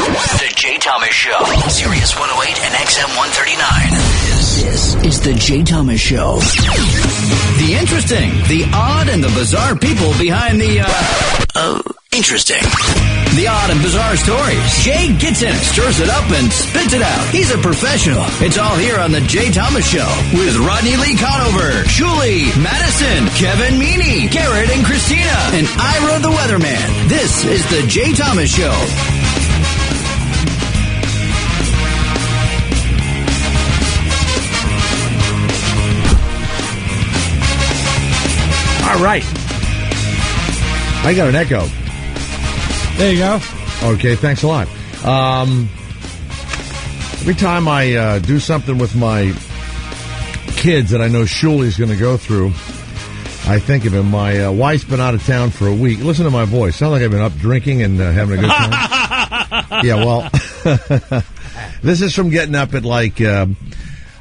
The Jay Thomas Show. Sirius 108 and XM 139. This is The Jay Thomas Show. The interesting, the odd, and the bizarre people behind the, interesting. The odd and bizarre stories. Jay gets in it, stirs it up, and spits it out. He's a professional. It's all here on The Jay Thomas Show with Rodney Lee Conover, Julie, Madison, Kevin Meaney, Garrett and Christina, and Ira the Weatherman. This is The Jay Thomas Show. All right. I got an echo. There you go. Okay, thanks a lot. Every time I do something with my kids that I know Shuli's going to go through, I think of him. My wife's been out of town for a week. Listen to my voice. Sound like I've been up drinking and having a good time? Yeah, well, this is from getting up at like,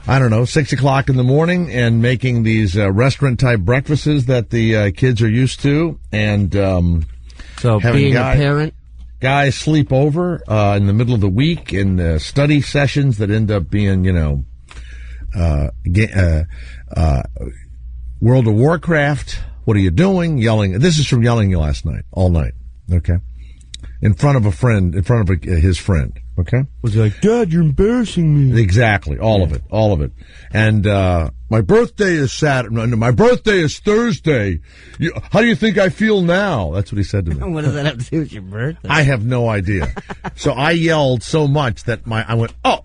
I don't know, 6 o'clock in the morning and making these restaurant-type breakfasts that the kids are used to. And so being a parent? Guys sleep over in the middle of the week in study sessions that end up being, World of Warcraft. What are you doing? Yelling. This is from yelling last night, all night. Okay, in front of a friend, his friend. Okay, was he like, Dad, you're embarrassing me? Exactly, all of it. And my birthday is Saturday. No, my birthday is Thursday. How do you think I feel now? That's what he said to me. What does that have to do with your birthday? I have no idea. So I yelled so much that I went, oh.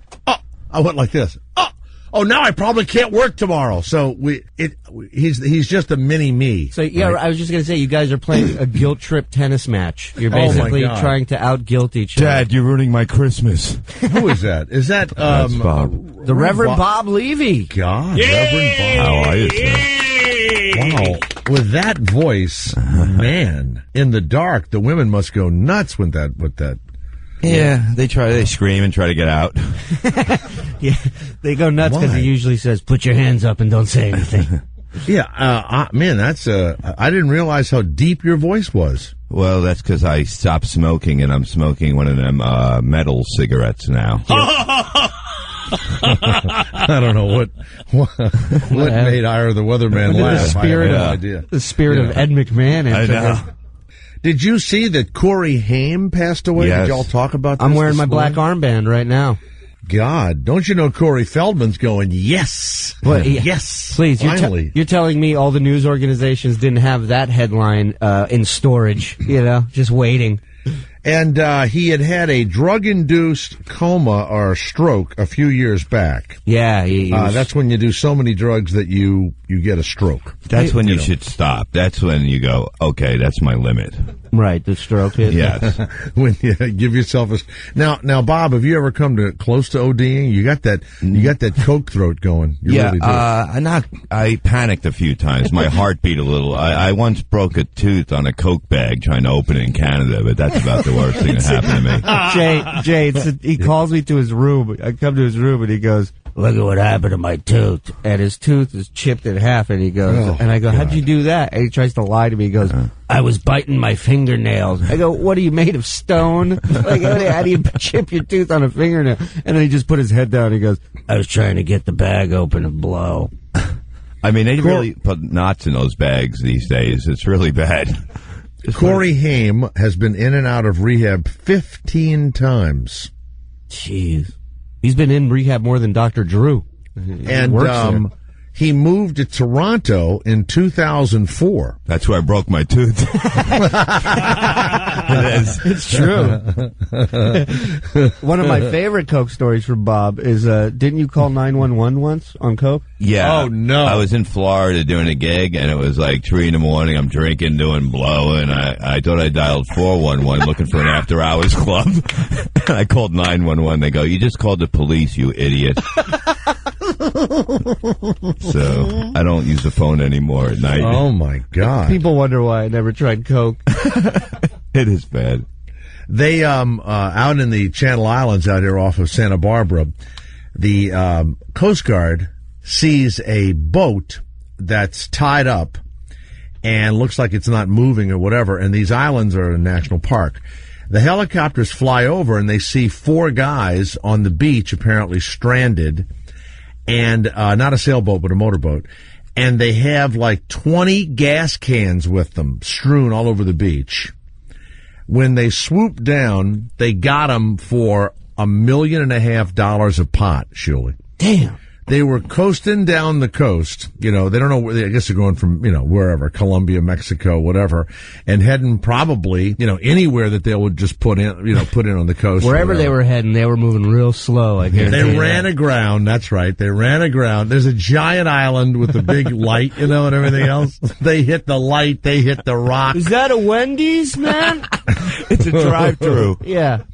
I went like this. Oh, now I probably can't work tomorrow. So he's just a mini me. So yeah, right? I was just gonna say you guys are playing a guilt trip tennis match. You're basically trying to out guilt each other. Dad, you're ruining my Christmas. Who is that? Is that that's Bob. The Reverend Bob Levy? God, Yay! Reverend Bob. How are you, sir? Wow, with that voice, man, in the dark, the women must go nuts with that. Yeah, they scream and try to get out. Yeah, they go nuts because he usually says, "Put your hands up and don't say anything." Yeah, man, that's I didn't realize how deep your voice was. Well, that's because I stopped smoking and I'm smoking one of them metal cigarettes now. I don't know what made Ira the Weatherman laugh. I have no idea. The spirit of Ed McMahon. I know. Did you see that Corey Haim passed away? Yes. Did y'all talk about this? I'm wearing my black armband right now. God, don't you know Corey Feldman's going, yes, yes, please, finally. You're telling me all the news organizations didn't have that headline in storage, just waiting. And he had a drug-induced coma or stroke a few years back. Yeah, that's when you do so many drugs that you get a stroke. That's when you should stop. That's when you go, okay, that's my limit. Right, the stroke hit. Yes. When you give yourself now, Bob, have you ever come close to ODing? You got that coke throat going. You really do. I panicked a few times. My heart beat a little. I once broke a tooth on a Coke bag trying to open it in Canada, but that's about the worst thing that happened to me. Jay, he calls me to his room. I come to his room and he goes, "Look at what happened to my tooth." And his tooth is chipped in half, and he goes, and I go, "How'd you do that?" And he tries to lie to me. He goes, "I was biting my fingernails." I go, "What are you made of, stone? Like, how do you chip your tooth on a fingernail?" And then he just put his head down and he goes, "I was trying to get the bag open and blow." I mean, they really put knots in those bags these days. It's really bad. Corey Haim has been in and out of rehab 15 times. Jeez. He's been in rehab more than Dr. Drew. And he moved to Toronto in 2004. That's where I broke my tooth. It's true. One of my favorite Coke stories from Bob is, didn't you call 911 once on Coke? Yeah. Oh, no. I was in Florida doing a gig, and it was like 3 in the morning. I'm drinking, doing blow, and I thought I dialed 411 looking for an after-hours club. And I called 911. They go, "You just called the police, you idiot." So I don't use the phone anymore at night. Oh, my God. People wonder why I never tried Coke. It is bad. They, out in the Channel Islands out here off of Santa Barbara, the Coast Guard sees a boat that's tied up and looks like it's not moving or whatever, and these islands are a national park. The helicopters fly over and they see 4 guys on the beach, apparently stranded, and not a sailboat, but a motorboat. And they have like 20 gas cans with them strewn all over the beach. When they swooped down, they got them for $1.5 million a pot, Shuli. Damn. They were coasting down the coast. You know, they don't know where I guess they're going from, wherever, Colombia, Mexico, whatever, and heading probably, anywhere that they would just put in on the coast. Wherever they were heading, they were moving real slow, I guess. They ran aground. That's right. They ran aground. There's a giant island with a big light, and everything else. They hit the light. They hit the rock. Is that a Wendy's, man? It's a drive-through. Yeah.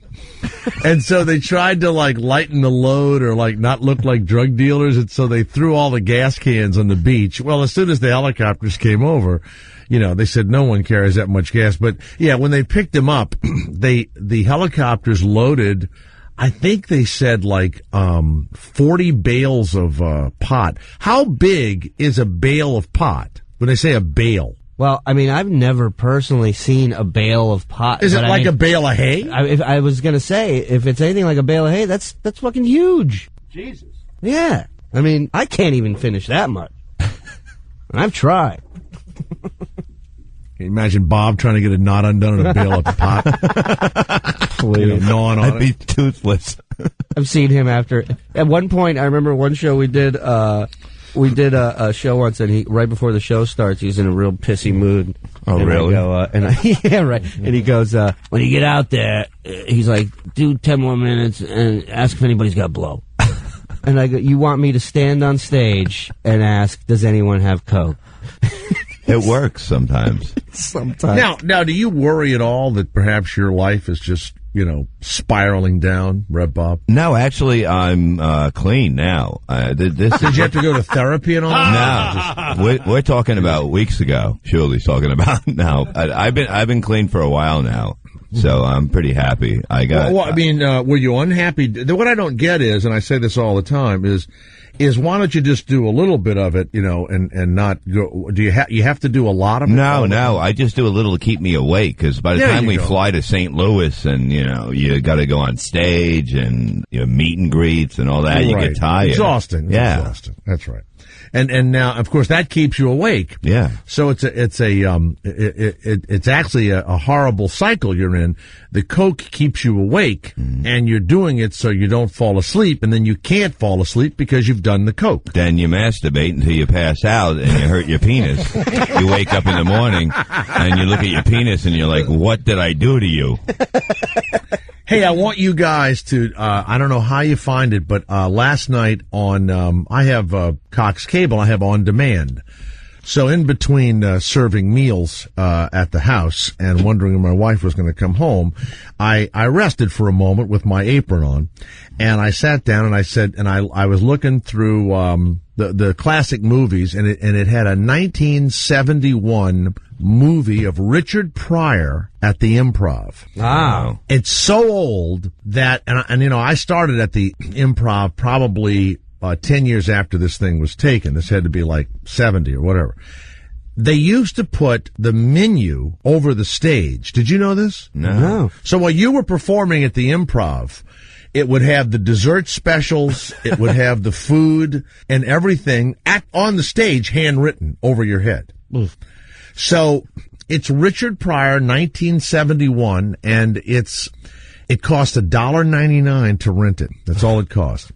And so they tried to lighten the load or not look like drug dealers, and so they threw all the gas cans on the beach. Well, as soon as the helicopters came over, they said no one carries that much gas. But yeah, when they picked them up, the helicopters loaded, I think they said 40 bales of pot. How big is a bale of pot? When they say a bale. Well, I mean, I've never personally seen a bale of pot. Is it like a bale of hay? I was going to say, if it's anything like a bale of hay, that's fucking huge. Jesus. Yeah. I mean, I can't even finish that much. I've tried. Can you imagine Bob trying to get a knot undone in a bale of pot? Please. Gnawing on I'd be it. toothless. I've seen him after. At one point, I remember one show we did a show once, and right before the show starts, he's in a real pissy mood. Oh, and really? Yeah, right. And he goes, when you get out there, he's like, do 10 more minutes and ask if anybody's got blow. And I go, you want me to stand on stage and ask, does anyone have coke? It works sometimes. Sometimes. Now, do you worry at all that perhaps your life is just, spiraling down, Rev Bob? No, actually, I'm clean now. Did you have to go to therapy and all? No, we're talking about weeks ago. Shirley's talking about now. I've been clean for a while now, so I'm pretty happy. Were you unhappy? What I don't get is, and I say this all the time, is why don't you just do a little bit of it, and not go? Do you have to do a lot of it? No. I just do a little to keep me awake, because by the time we fly to St. Louis, and you got to go on stage and meet and greets and all that, you get tired. Exhausting. Yeah, exhausting. That's right. And now, of course, that keeps you awake. Yeah. So it's actually a horrible cycle you're in. The coke keeps you awake, and you're doing it so you don't fall asleep, and then you can't fall asleep because you've done the coke. Then you masturbate until you pass out and you hurt your penis. You wake up in the morning and you look at your penis and you're like, what did I do to you? Hey, I want you guys to, I don't know how you find it, but last night on, I have Cox Cable, I have On Demand. So in between serving meals at the house and wondering when my wife was going to come home, I rested for a moment with my apron on, and I sat down and I said, and I was looking through the classic movies, and it had a 1971 movie of Richard Pryor at the Improv. Wow. It's so old that, and I started at the Improv probably 10 years after this thing was taken. This had to be like 70 or whatever. They used to put the menu over the stage. Did you know this? No. So while you were performing at the Improv, it would have the dessert specials, it would have the food and everything on the stage, handwritten over your head. So it's Richard Pryor, 1971, and it cost $1.99 to rent it. That's all it cost.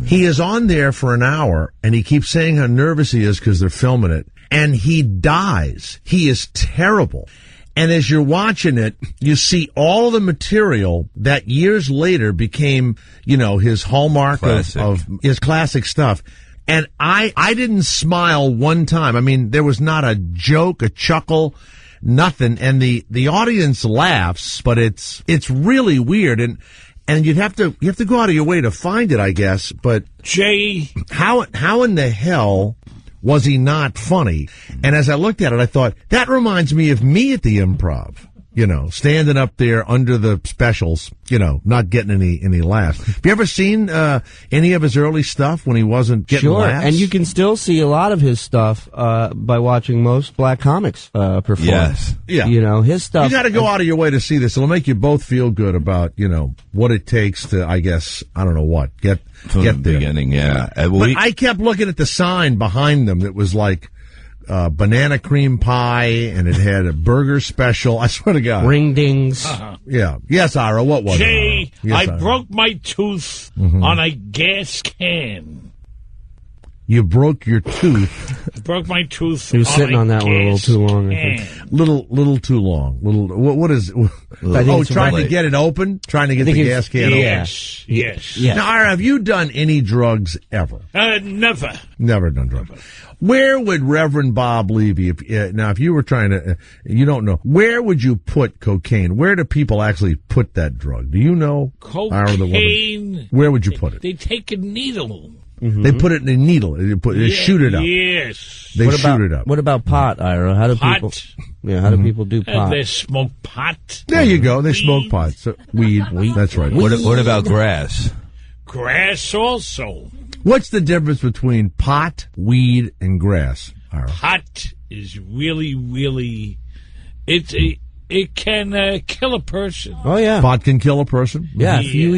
He is on there for an hour, and he keeps saying how nervous he is because they're filming it, and he dies. He is terrible. And as you're watching it, you see all the material that years later became, his hallmark of his classic stuff. And I didn't smile one time. I mean, there was not a joke, a chuckle, nothing. And the audience laughs, but it's really weird. And you have to go out of your way to find it, I guess. But Jay, how in the hell was he not funny? And as I looked at it, I thought, that reminds me of me at the Improv. standing up there under the specials, not getting any laughs. Have you ever seen any of his early stuff when he wasn't getting laughs? And you can still see a lot of his stuff by watching most black comics perform. Yes. Yeah. His stuff. You got to go out of your way to see this. It'll make you both feel good about, what it takes to, I guess, I don't know what, get From the there. beginning, yeah. But I kept looking at the sign behind them that was like, banana cream pie, and it had a burger special. I swear to God. Ring dings. Yeah. Yes, Ira, what was Jay, it? Yes, I Ira. broke my tooth on a gas can. You broke your tooth. I broke my tooth. He was sitting on that one a little gas too long, I think. can. Little too long. What is? think it's trying to late. get it open? Trying to get think the it's- gas can open? Yes, yes. Yeah. Now, Ira, have you done any drugs ever? Never. Never done drugs. Where would Reverend Bob Levy, if you were trying to, you don't know, where would you put cocaine? Where do people actually put that drug? Do you know? Ira, the woman? Cocaine. Where would you put it? They take a needle. They put it in a needle. They shoot it up. Yes. They What shoot about, it up. What about pot, Ira? How do people? Pot. Yeah, how do people do And pot? they smoke pot. There you go. They smoke pot. So, weed. That's right. What about grass? Grass also. What's the difference between pot, weed, and grass, Ira? Pot is really, really. It can kill a person. Oh yeah, Pot can kill a person? yeah. If you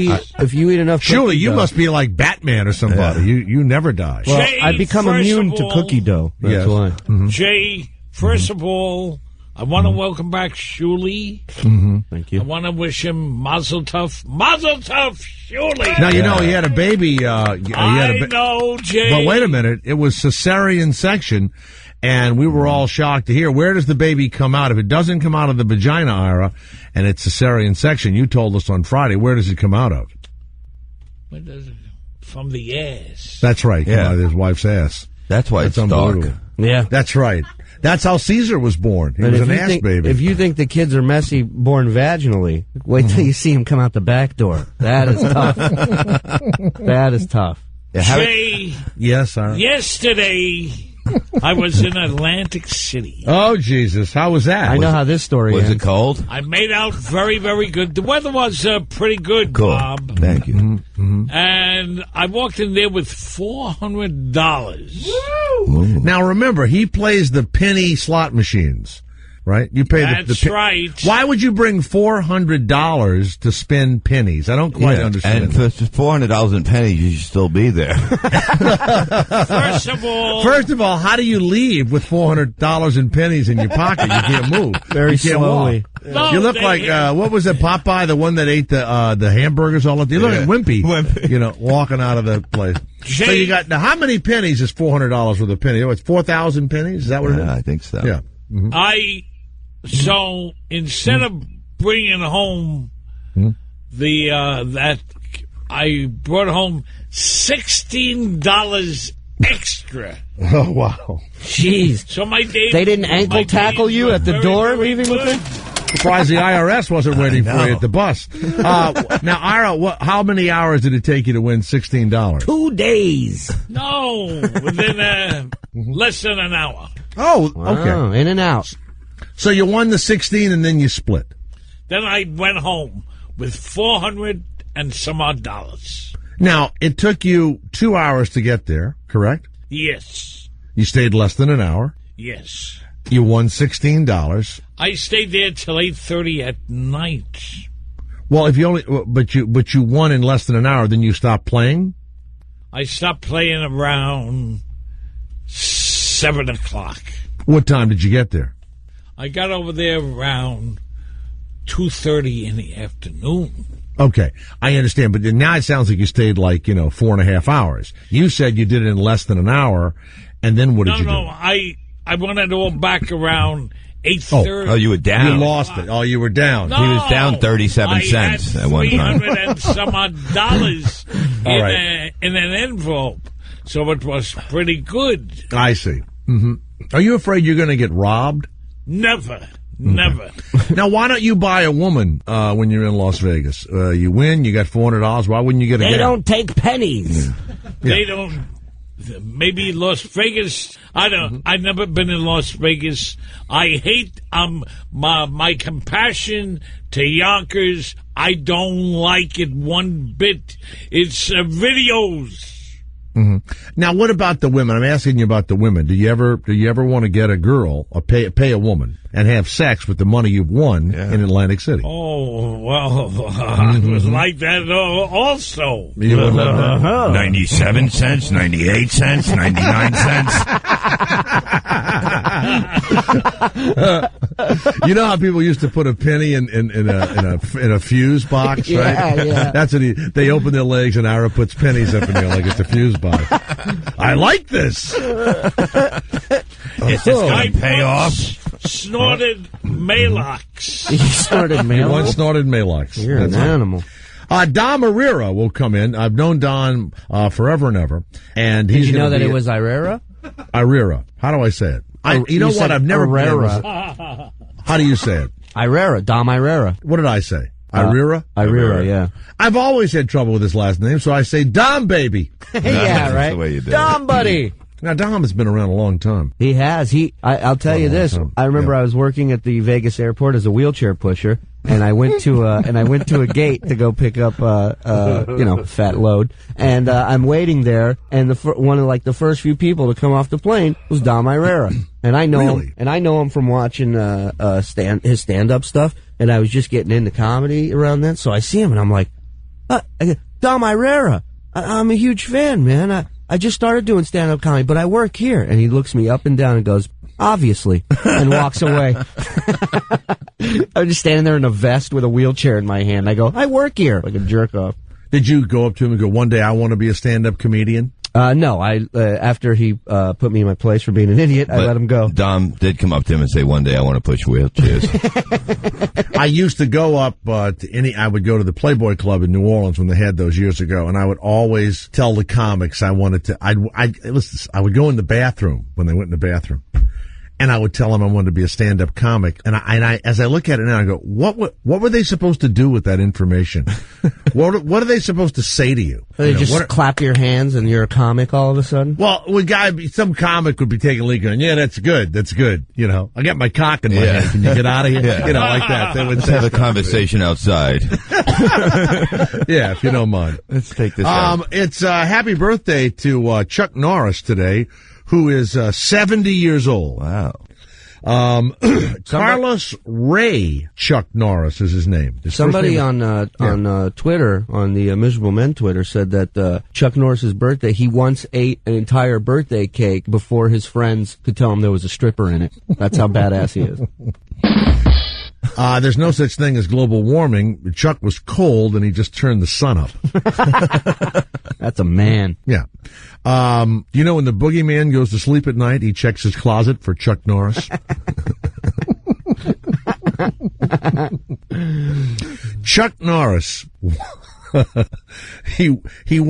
eat enough, Surely cookie you dough- must be like Batman or somebody. You never die. Well, Jay, I become first immune of to all- cookie dough. That's Yes. why. Jay, first of all, I want to welcome back Shuli. Thank I you. want to wish him Mazel Tov. Mazel Tov, Shuli. Now, he had a baby. He had I know, Jay. But wait a minute. It was cesarean section, and we were all shocked to hear, where does the baby come out? If it doesn't come out of the vagina, Ira, and it's cesarean section, you told us on Friday, where does it come out of? Where does it- From the ass. That's right. Come Yeah. out of his wife's ass. That's why That's it's dark. unbelievable. Yeah. That's right. That's how Caesar was born. He And was if an you ass think, baby. If you think the kids are messy born vaginally, wait till you see him come out the back door. That is tough. That is tough. Yeah, how- Jay, Yes, Ira. yesterday I was in Atlantic City. Oh, Jesus. How was that? I know how this story was ends. it cold? I made out very, very good. The weather was pretty good, Cool. Bob. Thank you. And I walked in there with $400. Now, remember, he plays the penny slot machines, right? You pay That's right. Why would you bring $400 to spend pennies? I don't quite understand. And for $400 in pennies, you should still be there. First of all, First of all, how do you leave with $400 in pennies in your pocket? You can't move. Very You can't slowly. walk. No, You look they- like what was it, Popeye, the one that ate the hamburgers all the time? You look Yeah. like Wimpy, Wimpy. walking out of the place. So you got now. How many pennies is $400 worth of penny? Oh, it's 4,000 pennies. Is that what it is? Yeah, I think so. Yeah. So instead of bringing home that I brought home $16 extra. Oh wow! Jeez. So my day They didn't ankle my tackle days you were at the very, door very leaving with good. it? Surprised the IRS wasn't waiting for you at the bus. Now, Ira, how many hours did it take you to win $16? 2 days. No, within less than an hour. Oh, okay. Oh, in and out. So you won the 16 and then you split. Then I went home with $400 and some odd dollars. Now, it took you 2 hours to get there, correct? Yes, You stayed less than an hour. yes. You won $16. I stayed there till 8:30 at night. Well, if you only, but you won in less than an hour, then you stopped playing? I stopped playing around 7 o'clock. What time did you get there? I got over there around 2:30 in the afternoon. Okay, I understand, but now it sounds like you stayed 4.5 hours. You said you did it in less than an hour, and then what did you do? I wanted all back around 8:30. Oh, you were down. You lost it. Oh, you were down. No, He was down 37 I cents had at one time. $300 and some odd dollars All right. in an envelope, so it was pretty good. I see. Hmm. Are you afraid you're going to get robbed? Never. Now, why don't you buy a woman when you're in Las Vegas? You win, you got $400. Why wouldn't you get a They gal? don't take pennies. They don't. maybe Las Vegas. I've never been in Las Vegas. I hate my compassion to Yonkers. I don't like it one bit. It's videos. Mm-hmm. Now, what about the women? I'm asking you about the women. Do you ever want to get a girl or pay a woman and have sex with the money you've won in Atlantic City? Oh, well, I was like that also. 97 cents, 98 cents, 99 cents. You know how people used to put a penny in a fuse box, right? Yeah. That's what they open their legs and Ira puts pennies up in there like it's a fuse box. I like this. Is this going to pay off? Snorted Maalox. You snorted He once Maalox? snorted Maalox. You're an animal. Don Herrera will come in. I've known Don forever and ever, and Did he's you know gonna that be it was Irera? Herrera. How do I say it? You know what? I've never been able to- How do you say it? Irera, Dom Irera. What did I say? Irera? Irera, yeah. I've always had trouble with his last name, so I say Dom, baby. Yeah, That's right. the way you do it. Dom, buddy. Now, Dom has been around a long time. He has. I'll tell you this. I remember I was working at the Vegas airport as a wheelchair pusher, and I went to a gate to go pick up fat load, and I'm waiting there, and one of the first few people to come off the plane was Dom Irera, and I know him, and I know him from watching his stand up stuff, and I was just getting into comedy around then, so I see him, and I'm like, Dom Irera, I'm a huge fan, man. I just started doing stand-up comedy, but I work here. And he looks me up and down and goes, obviously, and walks away. I'm just standing there in a vest with a wheelchair in my hand. I go, I work here, like a jerk off. Did you go up to him and go, one day I want to be a stand-up comedian? No, after he put me in my place for being an idiot, I let him go. Dom did come up to him and say, one day I want to push wheelchairs. I used to go up I would go to the Playboy Club in New Orleans when they had those years ago, and I would always tell the comics I would go in the bathroom when they went in the bathroom. And I would tell them I wanted to be a stand-up comic. And I, as I look at it now, I go, what were they supposed to do with that information? What are they supposed to say to you? They just clap your hands and you're a comic all of a sudden? Well, some comic would be taking a leak going, yeah, that's good. You know, I got my cock in my hand. Can you get out of here? Yeah. You know, like that. They would Let's say have a stuff. conversation outside. Yeah, if you don't mind. Let's take this out. It's happy birthday to Chuck Norris today, who is 70 years old. Wow. Carlos Ray Chuck Norris is his name. Somebody on Twitter, on the Miserable Men Twitter, said that Chuck Norris's birthday, he once ate an entire birthday cake before his friends could tell him there was a stripper in it. That's how badass he is. There's no such thing as global warming. Chuck was cold and he just turned the sun up. That's a man. Yeah. You know when the boogeyman goes to sleep at night, he checks his closet for Chuck Norris? Chuck Norris. They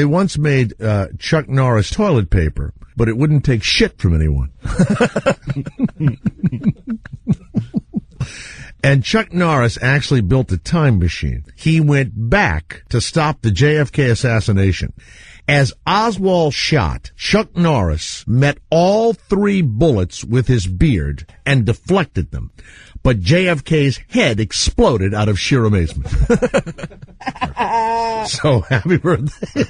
once made Chuck Norris toilet paper, but it wouldn't take shit from anyone. And Chuck Norris actually built a time machine. He went back to stop the JFK assassination. As Oswald shot, Chuck Norris met all 3 bullets with his beard and deflected them. But JFK's head exploded out of sheer amazement. So happy birthday.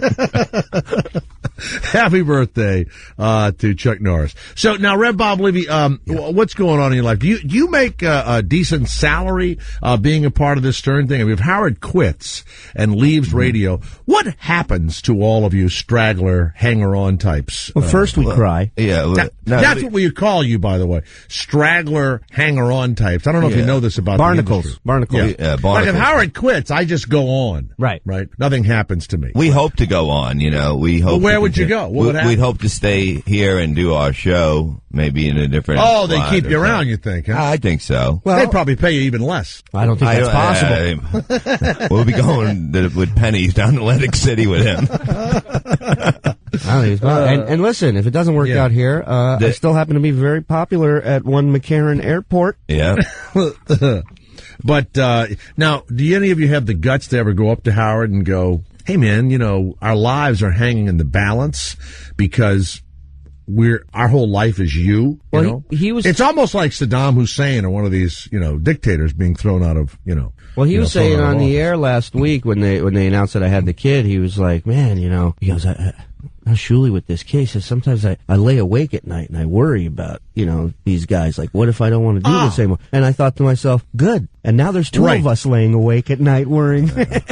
Happy birthday to Chuck Norris. So now, Rev Bob Levy, what's going on in your life? Do you make a decent salary being a part of this Stern thing? I mean, if Howard quits and leaves radio, what happens to all of you straggler, hanger-on types? Well, first we cry. Yeah. That's what we call you, by the way. Straggler, hanger-on types. I don't know if you know this about Barnacles. the industry. Barnacles. Yeah, Like barnacles. if Howard quits, I just go on. Right. Nothing happens to me. We hope to go on, you know. We hope. Well, where to would you continue. go? What would happen? We'd hope to stay here and do our show, maybe in a different. Oh, they spot keep or you around, something. you think? Huh? I think so. They'd probably pay you even less. I don't think that's possible. We'll be going with pennies down to Atlantic City with him. I think it's and listen, if it doesn't work out here, I still happen to be very popular at one McCarran Airport. Yeah. But now, do any of you have the guts to ever go up to Howard and go, hey man, our lives are hanging in the balance because our whole life is you. Well, he was. It's almost like Saddam Hussein or one of these, dictators being thrown out of, Well, he was saying on the office. air last week when they announced that I had the kid, he was like, man, he goes, Shuli with this case is sometimes I lay awake at night and I worry about, these guys. Like, what if I don't want to do this anymore? And I thought to myself, good. And now there's two Right. of us laying awake at night worrying.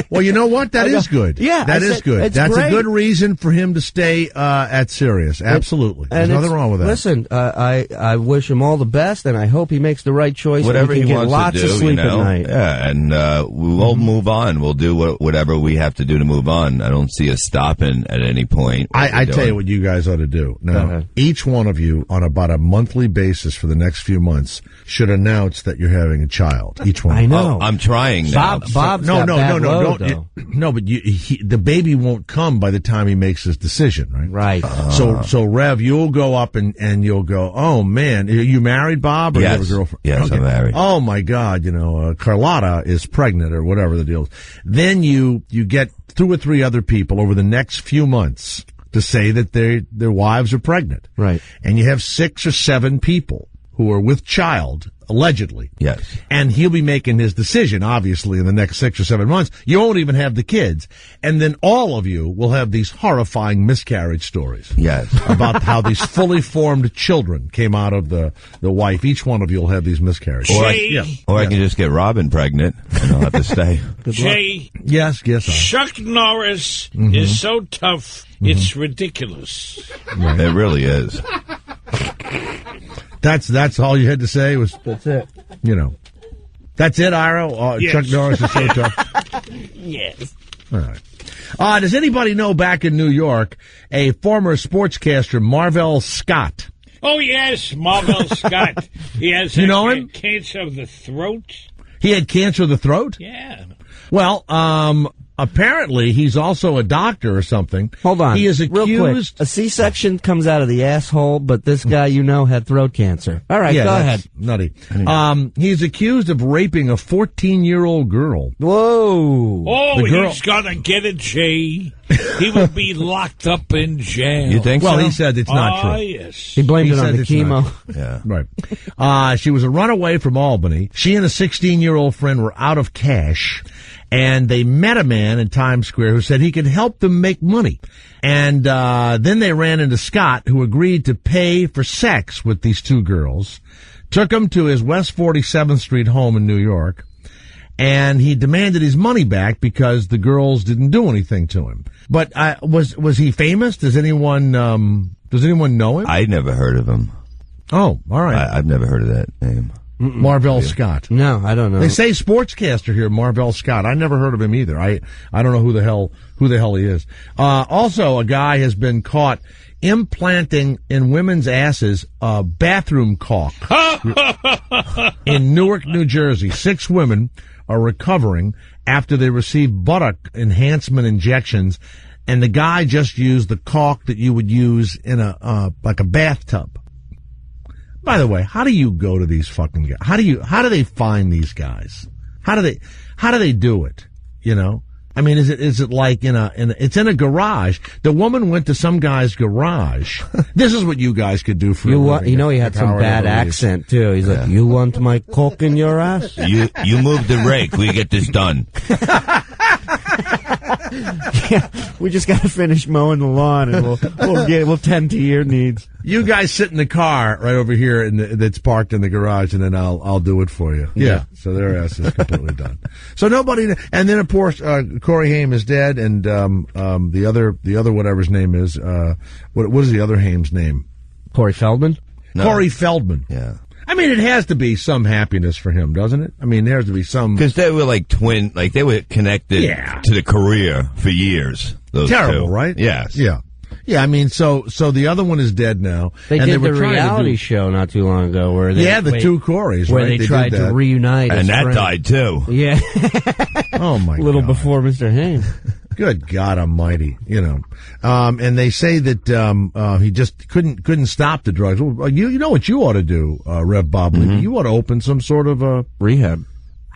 Well, you know what? That is good. Yeah, that I is said, good. it's That's great. a good reason for him to stay at Sirius. Absolutely. There's nothing wrong with that. Listen, I wish him all the best, and I hope he makes the right choice. Whatever and we he can get wants lots to do, of sleep at night. Yeah, and we'll move on. We'll do whatever we have to do to move on. I don't see us stopping at any point. I tell you what you guys ought to do. Now, each one of you on about a monthly basis for the next few months should announce that you're having a child. Each one. I know. I'm trying now. Bob's got bad load, though. No, but the baby won't come by the time he makes his decision, right? Right. So Rev, you'll go up and you'll go, oh man, are you married, Bob, or Yes. you have a girlfriend? Yes, I'm married. Oh my God, Carlotta is pregnant or whatever the deal is. Then you get 2 or 3 other people over the next few months to say that their wives are pregnant. Right. And you have 6 or 7 people who are with child, allegedly. Yes. And he'll be making his decision, obviously, in the next 6 or 7 months. You won't even have the kids. And then all of you will have these horrifying miscarriage stories. Yes. About how these fully formed children came out of the wife. Each one of you will have these miscarriages. Jay, Or I can just get Robin pregnant and I'll have to stay. Jay, Yes. Chuck Norris is so tough, it's ridiculous. It really is. That's all you had to say was, That's it. that's it, Ira? Yes. Chuck Norris is so tough. Yes. All right. Does anybody know back in New York, a former sportscaster, Marvell Scott? Oh, yes, Marvell Scott. He has You know him? cancer of the throat. He had cancer of the throat? Yeah. Well, apparently he's also a doctor or something. Hold on. He is Real quick. accused. A C-section comes out of the asshole, but this guy had throat cancer. All right, Yeah, go that's ahead. nutty. He's accused of raping a 14-year-old girl. Whoa. Oh, The girl- he's gonna get it, Jay. He will be locked up in jail. You think Well, so? he said it's not Ah, true. yes. He blamed He it on said the it's not. chemo. Yeah. Right. She was a runaway from Albany. She and a 16-year-old friend were out of cash, and they met a man in Times Square who said he could help them make money. And then they ran into Scott, who agreed to pay for sex with these 2 girls, took them to his West 47th Street home in New York, and he demanded his money back because the girls didn't do anything to him. But was he famous? Does anyone know him? I never heard of him. Oh, all right. I've never heard of that name. Marvell Scott. No, I don't know. They say sportscaster here, Marvell Scott. I never heard of him either. I don't know who the hell he is. Also, a guy has been caught implanting in women's asses a bathroom caulk in Newark, New Jersey. 6 women are recovering after they received buttock enhancement injections, and the guy just used the caulk that you would use in like a bathtub. By the way, how do you go to these fucking guys? How do they find these guys? How do they do it? I mean, is it like it's in a garage? The woman went to some guy's garage. This is what you guys could do for a living. He had If some Howard bad ever leaves. accent too. He's like, "You want my cock in your ass?" You move the rake. We get this done. Yeah, we just got to finish mowing the lawn, and we'll tend to your needs. You guys sit in the car right over here that's parked in the garage, and then I'll do it for you. Yeah. So their ass is completely done. So nobody, and then of course Corey Haim is dead, and the other whatever his name is, what is the other Haim's name? Corey Feldman. No. Corey Feldman. Yeah. I mean, it has to be some happiness for him, doesn't it? I mean, there has to be some. Because they were like twin, like they were connected Yeah. to the career for years. Those Terrible, 2. right? Yes. Yeah. Yeah, I mean, so the other one is dead now. They and did were the trying to reality do- show not too long ago where they the 2 Coreys, where right? they tried did to that. reunite, as And that friends. died too. Yeah, Oh my a little God. before Mr. Haim. Good God Almighty, and they say that he just couldn't stop the drugs. Well, you know what you ought to do, Rev Bob Levy? You ought to open some sort of Rehab.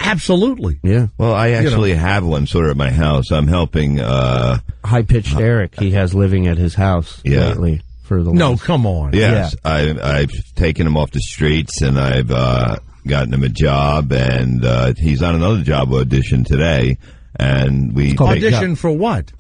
Absolutely. Yeah. Well, I actually have one sort of at my house. I'm helping. High-pitched Eric, he has living at his house lately. For the No, come on. Yes, yeah. I've taken him off the streets, and I've gotten him a job, and he's on another job audition today. And we audition for what?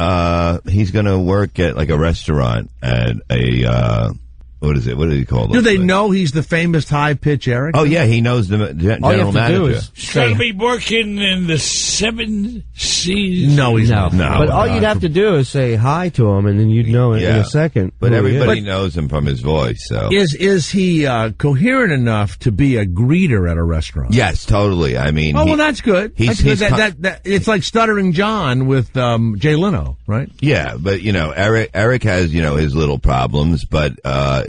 He's going to work at like a restaurant at a. What is it? What do you call it? Do they know he's the famous high-pitch Eric? Oh, yeah, he knows the general manager. He's going to be working in the 7 Seas. No, he's not. No, but all you'd have to do is say hi to him, and then you'd know it in a second. But everybody knows him from his voice. So is he coherent enough to be a greeter at a restaurant? Yes, totally. I mean, well, that's good. It's like Stuttering John with Jay Leno, right? Yeah, but Eric has his little problems, but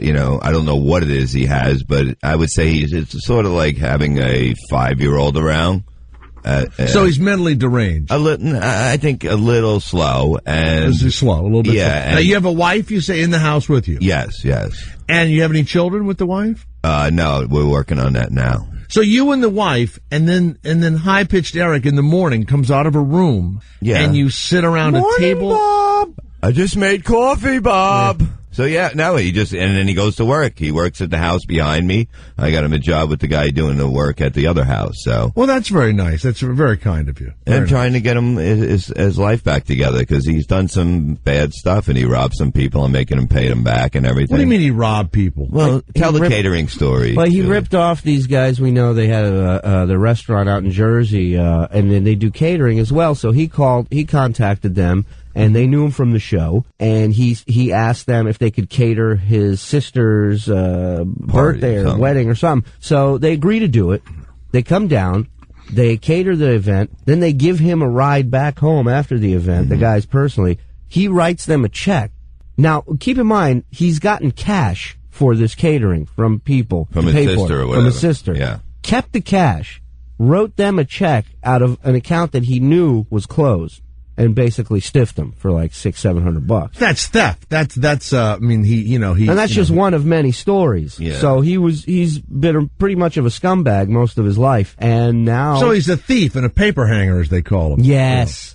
I don't know what it is he has, but I would say it's sort of like having a 5-year-old around. So he's mentally deranged. I think a little slow. And Is he slow? A little bit. Yeah. Slow. Now you have a wife, you say, in the house with you? Yes. And you have any children with the wife? No, we're working on that now. So you and the wife, and then high-pitched Eric in the morning comes out of a room, and you sit around a table. Bob! I just made coffee, Bob. Yeah. So no, and then he goes to work. He works at the house behind me. I got him a job with the guy doing the work at the other house. So, well, that's very nice. That's very kind of you. And I'm trying to get him his life back together because he's done some bad stuff and he robbed some people. I'm making him pay them back and everything. What do you mean he robbed people? Well, tell the catering story. Well, he ripped off these guys. We know they had the restaurant out in Jersey, and then they do catering as well. So he contacted them. And they knew him from the show, and he asked them if they could cater his sister's birthday or wedding or something. So they agree to do it. They come down, they cater the event, then they give him a ride back home after the event, the guys personally. He writes them a check. Now, keep in mind, he's gotten cash for this catering from people. From his sister or whatever. From his sister. Yeah. Kept the cash, wrote them a check out of an account that he knew was closed. And basically stiffed him for like $600-700. That's theft. That's. I mean, he. And that's just one of many stories. Yeah. So he's been pretty much of a scumbag most of his life, and now. So he's a thief and a paper hanger, as they call him. Yes.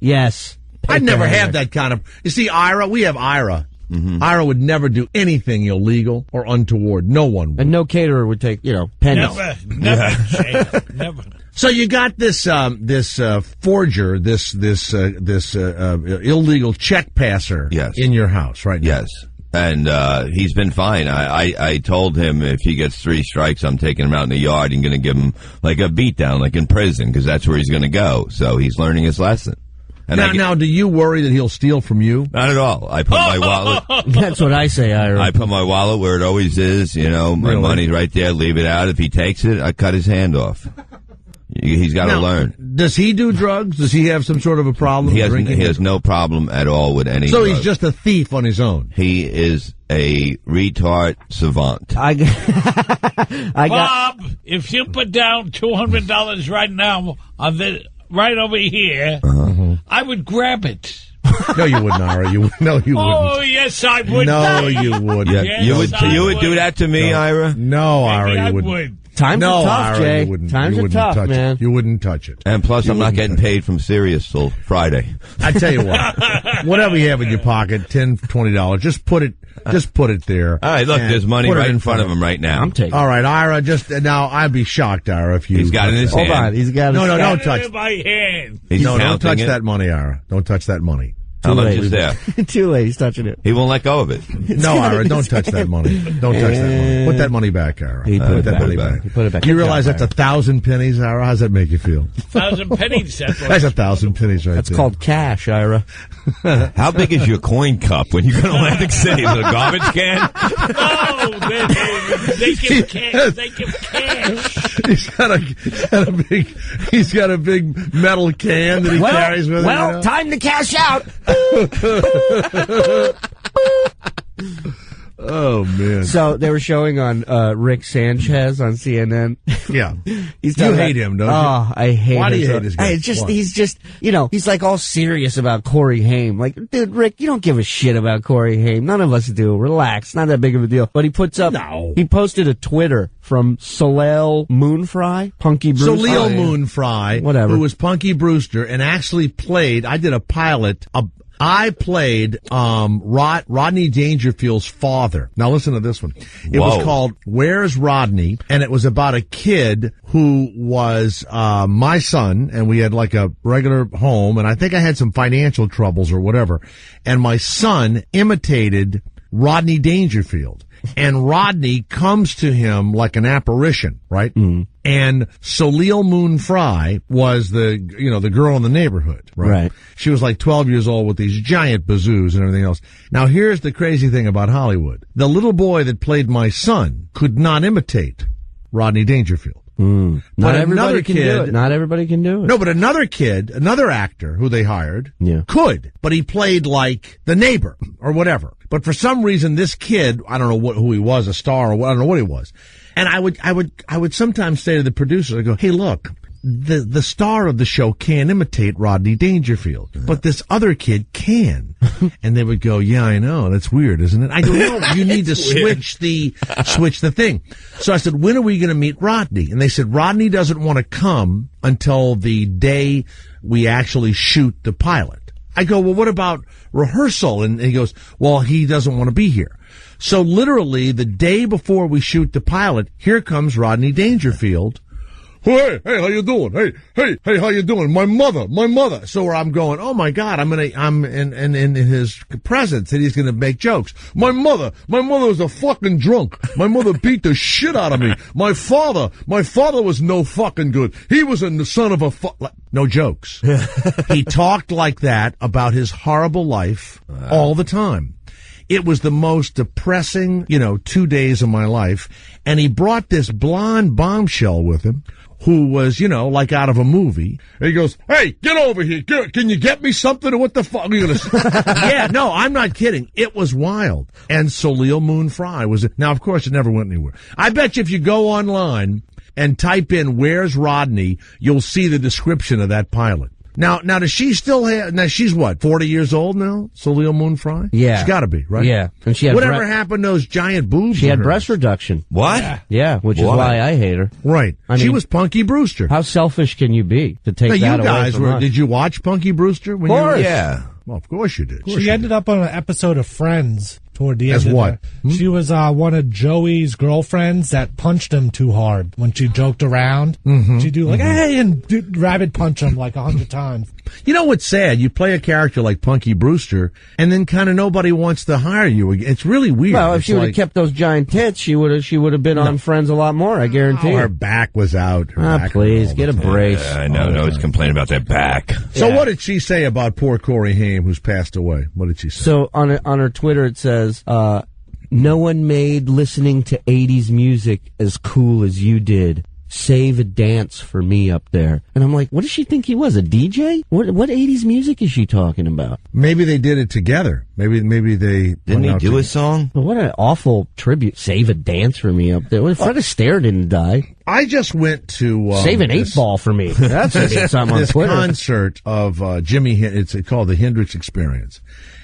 I'd never have that kind of. You see, Ira. We have Ira. Mm-hmm. Ira would never do anything illegal or untoward. No one would. And no caterer would take pennies. Never. Never. So you got this forger, this illegal check passer in your house right now. Yes. And he's been fine. I told him if he gets 3 strikes, I'm taking him out in the yard and going to give him like a beatdown, like in prison, because that's where he's going to go. So he's learning his lesson. And now, do you worry that he'll steal from you? Not at all. I put my wallet. That's what I say, Ira. I put my wallet where it always is. My money's right there. Leave it out. If he takes it, I cut his hand off. He's got to learn. Does he do drugs? Does he have some sort of a problem? He has no problem at all with any. So drugs. He's just a thief on his own. He is a retard savant. Bob, if you put down $200 right now on right over here, I would grab it. No, you wouldn't, Ira. You wouldn't. Oh, yes, I would. No, you wouldn't. Yes, you would do that to me, Ira? No, Maybe Ira, you I wouldn't. would. Times are tough, Ira, Jay. You wouldn't. Times you are wouldn't tough, touch man. It. You wouldn't touch it. And plus, I'm not getting paid from Sirius till Friday. I tell you what, whatever you have in your pocket, $10, $20, just put it there. All right, look, there's money right in front of him right now. I'm taking. All right, Ira. Now I'd be shocked, Ira, if you. He's got it in his hand. Hold on, he's got. No, don't Got touch. it in my hand. Don't touch that money, Ira. Don't touch that money. How much is there? Too late. He's touching it. He won't let go of it. No, Ira, don't touch that money. Don't touch that money. Put that money back, Ira. Put that money back. He put it back. You realize that's 1,000 pennies, Ira? How does that make you feel? 1,000 pennies. That's 1,000 pennies right That's there. called cash, Ira. How big is your coin cup when you go to Atlantic City? Is it a garbage can? No, they give cash. They give cash. He's got a big metal can that he carries with him. Well, time to cash out. Oh, man. So they were showing on Rick Sanchez on CNN. Yeah. He's You hate him, don't you? Oh, I hate him. Why do you hate this guy? It's just, Why? he's just, he's like all serious about Corey Haim. Like, dude, Rick, you don't give a shit about Corey Haim. None of us do. Relax. Not that big of a deal. But he puts up, he posted a Twitter from Soleil Moonfry, Punky Brewster. Soleil Moonfry, Whatever. who was Punky Brewster and actually played, I did a pilot, I played Rodney Dangerfield's father. Now listen to this one. It was called Where's Rodney? And it was about a kid who was my son, and we had like a regular home, and I think I had some financial troubles or whatever. And my son imitated Rodney Dangerfield. And Rodney comes to him like an apparition, right? Mm. And Soleil Moonfry was the girl in the neighborhood, right? She was like 12 years old with these giant bazoos and everything else. Now here's the crazy thing about Hollywood. The little boy that played my son could not imitate Rodney Dangerfield. Mm. Not everybody can do it. Not everybody can do it. No, but another actor who they hired could, but he played like the neighbor or whatever. But for some reason, this kid, I don't know who he was, a star, or I don't know what he was. And I would sometimes say to the producers, I go, hey, look, the star of the show can't imitate Rodney Dangerfield, but this other kid can. And they would go, yeah, I know. That's weird, isn't it? I go, no, you need to switch the thing. So I said, when are we going to meet Rodney? And they said, Rodney doesn't want to come until the day we actually shoot the pilot. I go, well, what about rehearsal? And he goes, well, he doesn't want to be here. So literally the day before we shoot the pilot, here comes Rodney Dangerfield. Hey, how you doing? Hey, how you doing? My mother. So I'm going, oh my God, I'm in his presence and he's gonna make jokes. My mother was a fucking drunk. My mother beat the shit out of me. My father was no fucking good. He was the son of a no jokes. He talked like that about his horrible life all the time. It was the most depressing, 2 days of my life. And he brought this blonde bombshell with him who was, like out of a movie. And he goes, hey, get over here. Can you get me something? Or what the fuck are you going to say? Yeah, no, I'm not kidding. It was wild. And Soleil Moonfry was, now of course it never went anywhere. I bet you if you go online and type in Where's Rodney, you'll see the description of that pilot. Now does she still have, now she's what, 40 years old now? Soleil Moonfry? Yeah. She's gotta be, right? Yeah. And she had whatever happened to those giant boobs? She had breast reduction. What? Yeah, which is why I hate her. Right. She was Punky Brewster. How selfish can you be to take that away from us? Did you watch Punky Brewster? Of course. Yeah. Well, of course you did. She ended up on an episode of Friends toward the end. As what? She was one of Joey's girlfriends that punched him too hard when she joked around. Mm-hmm. She'd do like, hey, and rabbit punch him like 100 times. You know what's sad? You play a character like Punky Brewster, and then kind of nobody wants to hire you again. It's really weird. Well, if she would have kept those giant tits, she would have been on Friends a lot more, I guarantee. Her back was out. Please, get a brace. I know, no one's complaining about their back. So what did she say about poor Corey Haim, who's passed away? What did she say? So on her Twitter it says, no one made listening to 80s music as cool as you did. Save a dance for me up there. And I'm like, what does she think he was, a DJ? What 80s music is she talking about? Maybe they did it together. Maybe they didn't he do a song? Well, what an awful tribute. Save a dance for me up there. Well, Fred Astaire didn't die. I just went to save an 8-ball for me. That's something on this Twitter. Concert of Jimi Hendrix. It's called the Hendrix Experience.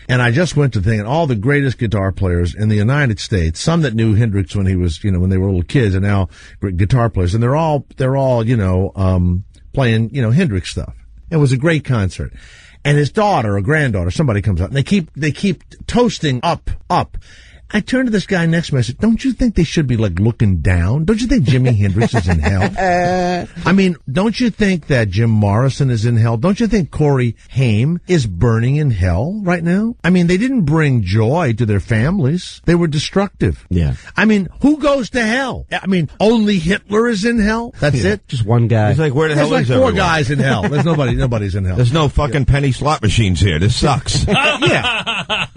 And I just went to think all the greatest guitar players in the United States, some that knew Hendrix when he was, when they were little kids, and now great guitar players, and they're all playing, Hendrix stuff. It was a great concert. And his daughter or granddaughter, somebody comes up, and they keep toasting up. I turned to this guy next to me. I said, don't you think they should be like looking down? Don't you think Jimi Hendrix is in hell? I mean, don't you think that Jim Morrison is in hell? Don't you think Corey Haim is burning in hell right now? I mean, they didn't bring joy to their families. They were destructive. Yeah. I mean, who goes to hell? I mean, only Hitler is in hell? That's it? Just one guy. It's like, where the hell There's is like 4 everyone? guys in hell. There's nobody's in hell. There's no fucking penny slot machines here. This sucks. Yeah.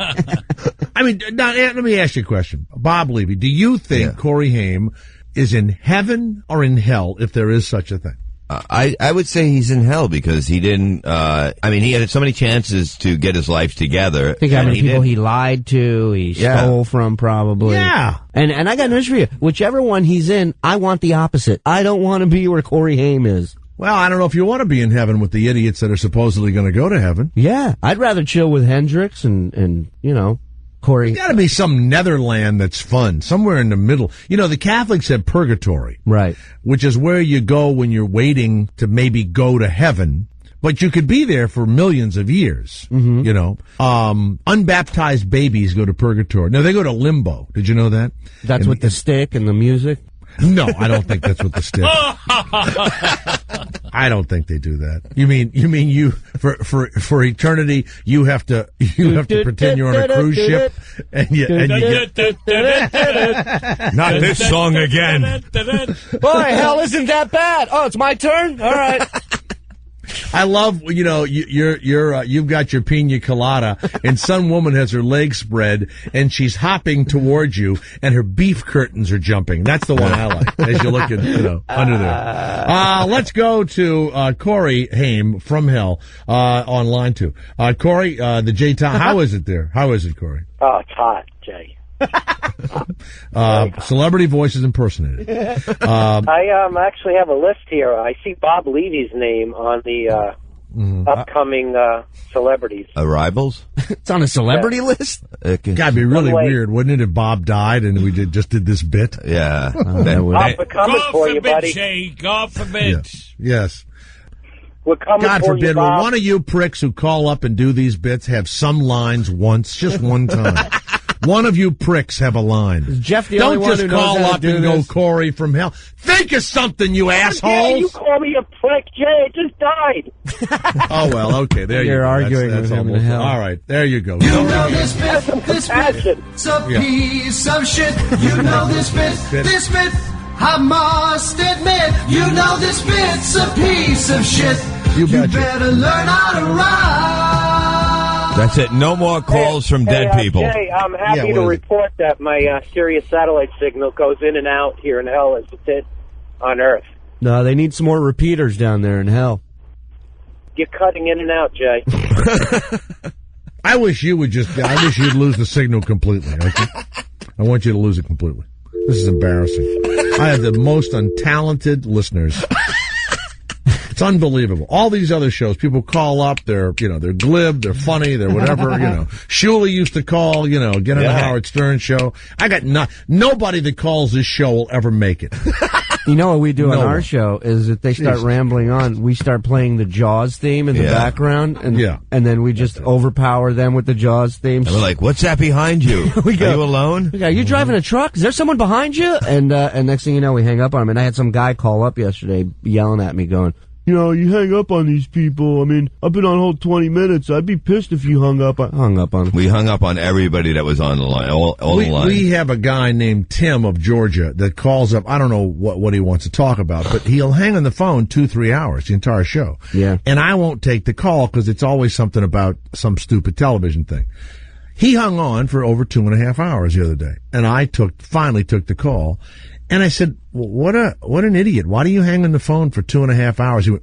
I mean, now, let me ask you a question. Bob Levy, do you think Corey Haim is in heaven or in hell, if there is such a thing? I would say he's in hell because he didn't. He had so many chances to get his life together. Think how many people he lied to, he stole from, probably. Yeah. And I got news for you. Whichever one he's in, I want the opposite. I don't want to be where Corey Haim is. Well, I don't know if you want to be in heaven with the idiots that are supposedly going to go to heaven. Yeah, I'd rather chill with Hendrix and Corey. There's got to be some netherland that's fun, somewhere in the middle. The Catholics have purgatory. Right. Which is where you go when you're waiting to maybe go to heaven. But you could be there for millions of years, unbaptized babies go to purgatory. No, they go to limbo. Did you know that? That's with the stick and the music? No, I don't think that's what the stick. I don't think they do that. You mean you for eternity you have to pretend you're on a cruise ship and you not this song again. Boy, hell isn't that bad. Oh, it's my turn? All right. I love, you've got your pina colada and some woman has her legs spread and she's hopping towards you and her beef curtains are jumping. That's the one I like as you look at, under there. Let's go to, Corey Haim from hell, on line 2. Corey, the J-Town, how is it there? How is it, Corey? Oh, it's hot, Jay. Celebrity voices impersonated. I actually have a list here. I see Bob Levy's name on the upcoming celebrities. Arrivals? It's on a celebrity list? Gotta be really weird, wouldn't it, if Bob died and we just did this bit? Yeah. We're coming for you, buddy. Jay, God forbid. Yes. We're coming God for forbid, you, Bob. will one of you pricks who call up and do these bits have some lines once, just one time? One of you pricks have a line. Is Jeff the Don't only one just who knows call how to up do and this? go Corey from hell. Think of something, you assholes. Yeah, you call me a prick, Jay. It just died. Oh, well, okay, there you go. You're arguing with him in hell. All right, there you go. You know this bit's a piece of shit. You know this bit, I must admit. You know this bit's a piece of shit. You betcha. Better learn how to ride. That's it. No more calls from dead people. Jay, I'm happy to report that my Sirius satellite signal goes in and out here in hell as it did on Earth. No, they need some more repeaters down there in hell. You're cutting in and out, Jay. I wish you'd lose the signal completely. Okay? I want you to lose it completely. This is embarrassing. I have the most untalented listeners. It's unbelievable. All these other shows, people call up, they're glib, they're funny, they're whatever, Shuley used to call, get on the Howard Stern show. I got nobody that calls this show will ever make it. You know what we do on our show is that they start rambling on, we start playing the Jaws theme in the background, and then we just overpower them with the Jaws theme. And we're like, what's that behind you? Are you alone? Are you driving a truck? Is there someone behind you? And next thing you know, we hang up on them. And I had some guy call up yesterday yelling at me going, you hang up on these people. I mean, I've been on hold 20 minutes. I'd be pissed if you hung up on them. We hung up on everybody that was on the line, all the line. We have a guy named Tim of Georgia that calls up. I don't know what he wants to talk about, but he'll hang on the phone 2-3 hours, the entire show. Yeah. And I won't take the call because it's always something about some stupid television thing. He hung on for over 2.5 hours the other day, and I finally took the call. And I said, well, what an idiot. Why do you hang on the phone for 2.5 hours? He went,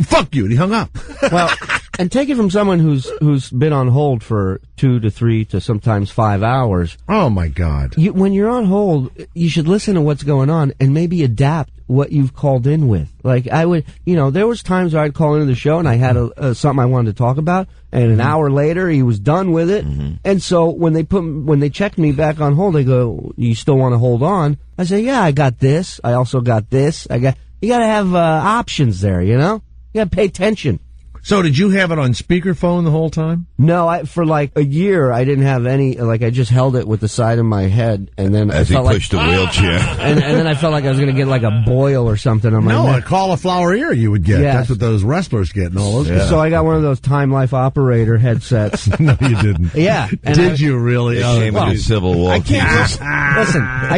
fuck you. And he hung up. Well, and take it from someone who's been on hold for 2 to 3 to sometimes 5 hours. Oh, my God. When you're on hold, you should listen to what's going on and maybe adapt what you've called in with. Like I would, there was times where I'd call into the show and I had something I wanted to talk about, and an hour later he was done with it. Mm-hmm. And so when they checked me back on hold, they go, "You still want to hold on?" I say, "Yeah, I got this. I also got this. You got to have options there. You got to pay attention." So did you have it on speakerphone the whole time? No, for like a year I didn't have any. Like I just held it with the side of my head, and then as he pushed the wheelchair, and then I felt like I was going to get like a boil or something on my neck. A cauliflower ear you would get. Yeah. That's what those wrestlers get and all those. Yeah. So I got one of those Time Life operator headsets. No, you didn't. Yeah, did you really? It came with a Civil War. I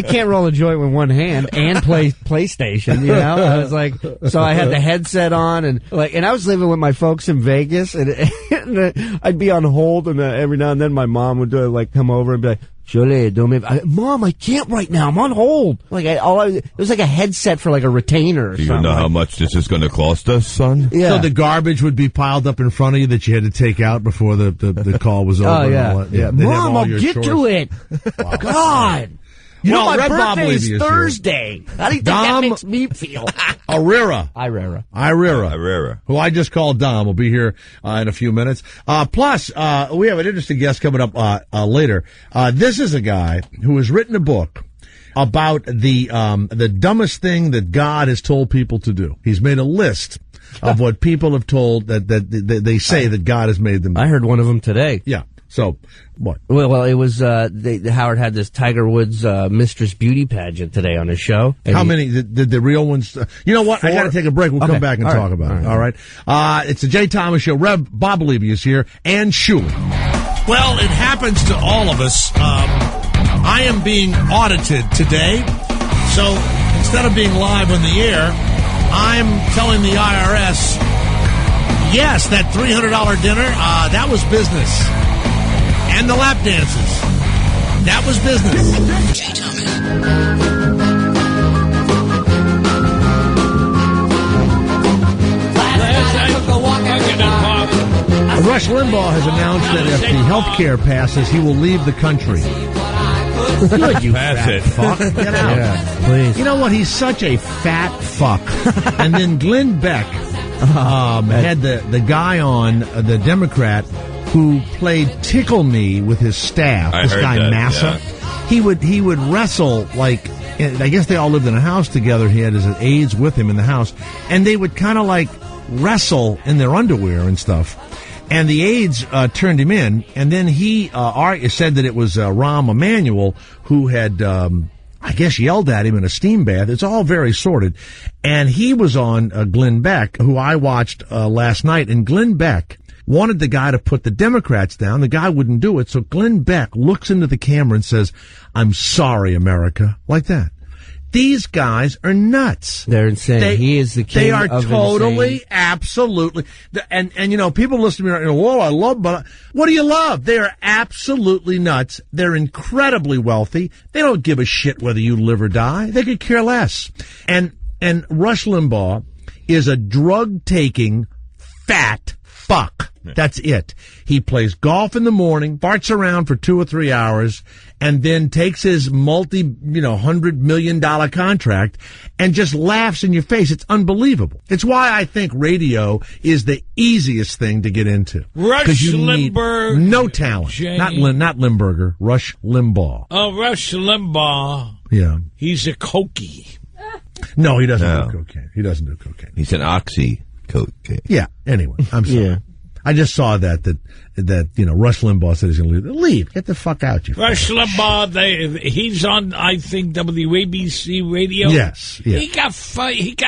can't roll a joint with one hand and play PlayStation. I was like, so I had the headset on and I was living with my phone jokes in Vegas, and I'd be on hold, and every now and then my mom would come over and be like, Julie, Mom, I can't right now. I'm on hold. It was like a headset for like a retainer or Do you something. know how much this is going to cost us, son? Yeah. So the garbage would be piled up in front of you that you had to take out before the call was over. Oh, and yeah. all that. Yeah. They'd have Mom, all I'll your get chores. to it. God. Well, my Red Bob birthday is Levy is here. Thursday. How do you think that makes me feel? Irera, who I just called Dom, will be here in a few minutes. Plus, we have an interesting guest coming up later. This is a guy who has written a book about the dumbest thing that God has told people to do. He's made a list of what people have told that they say that God has made them do. I heard one of them today. Yeah. So, what? Well, it was, Howard had this Tiger Woods, Mistress Beauty pageant today on his show. How many did the real ones? You know what? 4? I got to take a break. We'll come back and talk about it. All right. It's the Jay Thomas Show. Bob Levy is here, and Shuli. Well, it happens to all of us. I am being audited today. So instead of being live on the air, I'm telling the IRS, yes, that $300 dinner, that was business. And the lap dances. That was business. Jay Thomas. Rush Limbaugh has announced that if the health care passes, he will leave the country. Good, you fat fuck. Get out. Yeah, please. You know what? He's such a fat fuck. And then Glenn Beck had the guy on, the Democrat, who played Tickle Me with his staff. I this heard guy that, Massa. yeah. He would wrestle like. I guess they all lived in a house together. He had his aides with him in the house, and they would kind of like wrestle in their underwear and stuff. And the aides turned him in, and then he said that it was Rahm Emanuel who had, I guess, yelled at him in a steam bath. It's all very sordid. And he was on Glenn Beck, who I watched last night, and Glenn Beck wanted the guy to put the Democrats down. The guy wouldn't do it. So Glenn Beck looks into the camera and says, "I'm sorry, America," like that. These guys are nuts. They're insane. He is the king They are of totally, insane. absolutely. And you know, people listen to me, whoa, I love, but what do you love? They are absolutely nuts. They're incredibly wealthy. They don't give a shit whether you live or die. They could care less. And Rush Limbaugh is a drug-taking, fat fuck. That's it. He plays golf in the morning, farts around for 2 or 3 hours, and then takes his $100 million contract and just laughs in your face. It's unbelievable. It's why I think radio is the easiest thing to get into. Rush you need Limburg. no talent. Jay. Not Limburger. Rush Limbaugh. Oh, Rush Limbaugh. Yeah. He's a cokey. No, he doesn't No. do cocaine. He doesn't do cocaine. He's an oxy cocaine. Yeah. Anyway, I'm sorry. Yeah. I just saw that Rush Limbaugh said he's going to leave. Leave. Get the fuck out, you. Rush Limbaugh, he's on, I think, WABC radio. Yes. Yeah. He got fired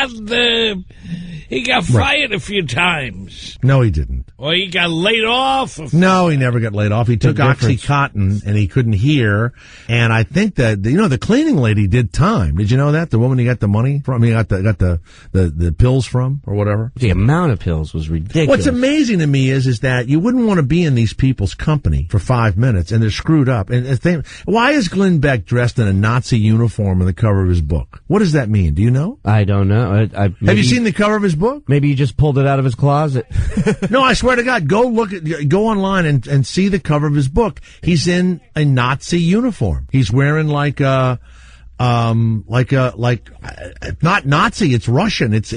a few times. No, he didn't. Or he got laid off. No, he never got laid off. He took OxyContin and he couldn't hear. And I think that the cleaning lady did time. Did you know that? The woman he got the money from, he got the pills from or whatever. The amount of pills was ridiculous. What's amazing to me is that you wouldn't want to be in these people's company for 5 minutes and they're screwed up. And why is Glenn Beck dressed in a Nazi uniform on the cover of his book? What does that mean? Do you know? I don't know. Have you seen the cover of his book? Maybe he just pulled it out of his closet. No, I swear to God, go online and see the cover of his book. He's in a Nazi uniform. He's wearing not Nazi, it's Russian. It's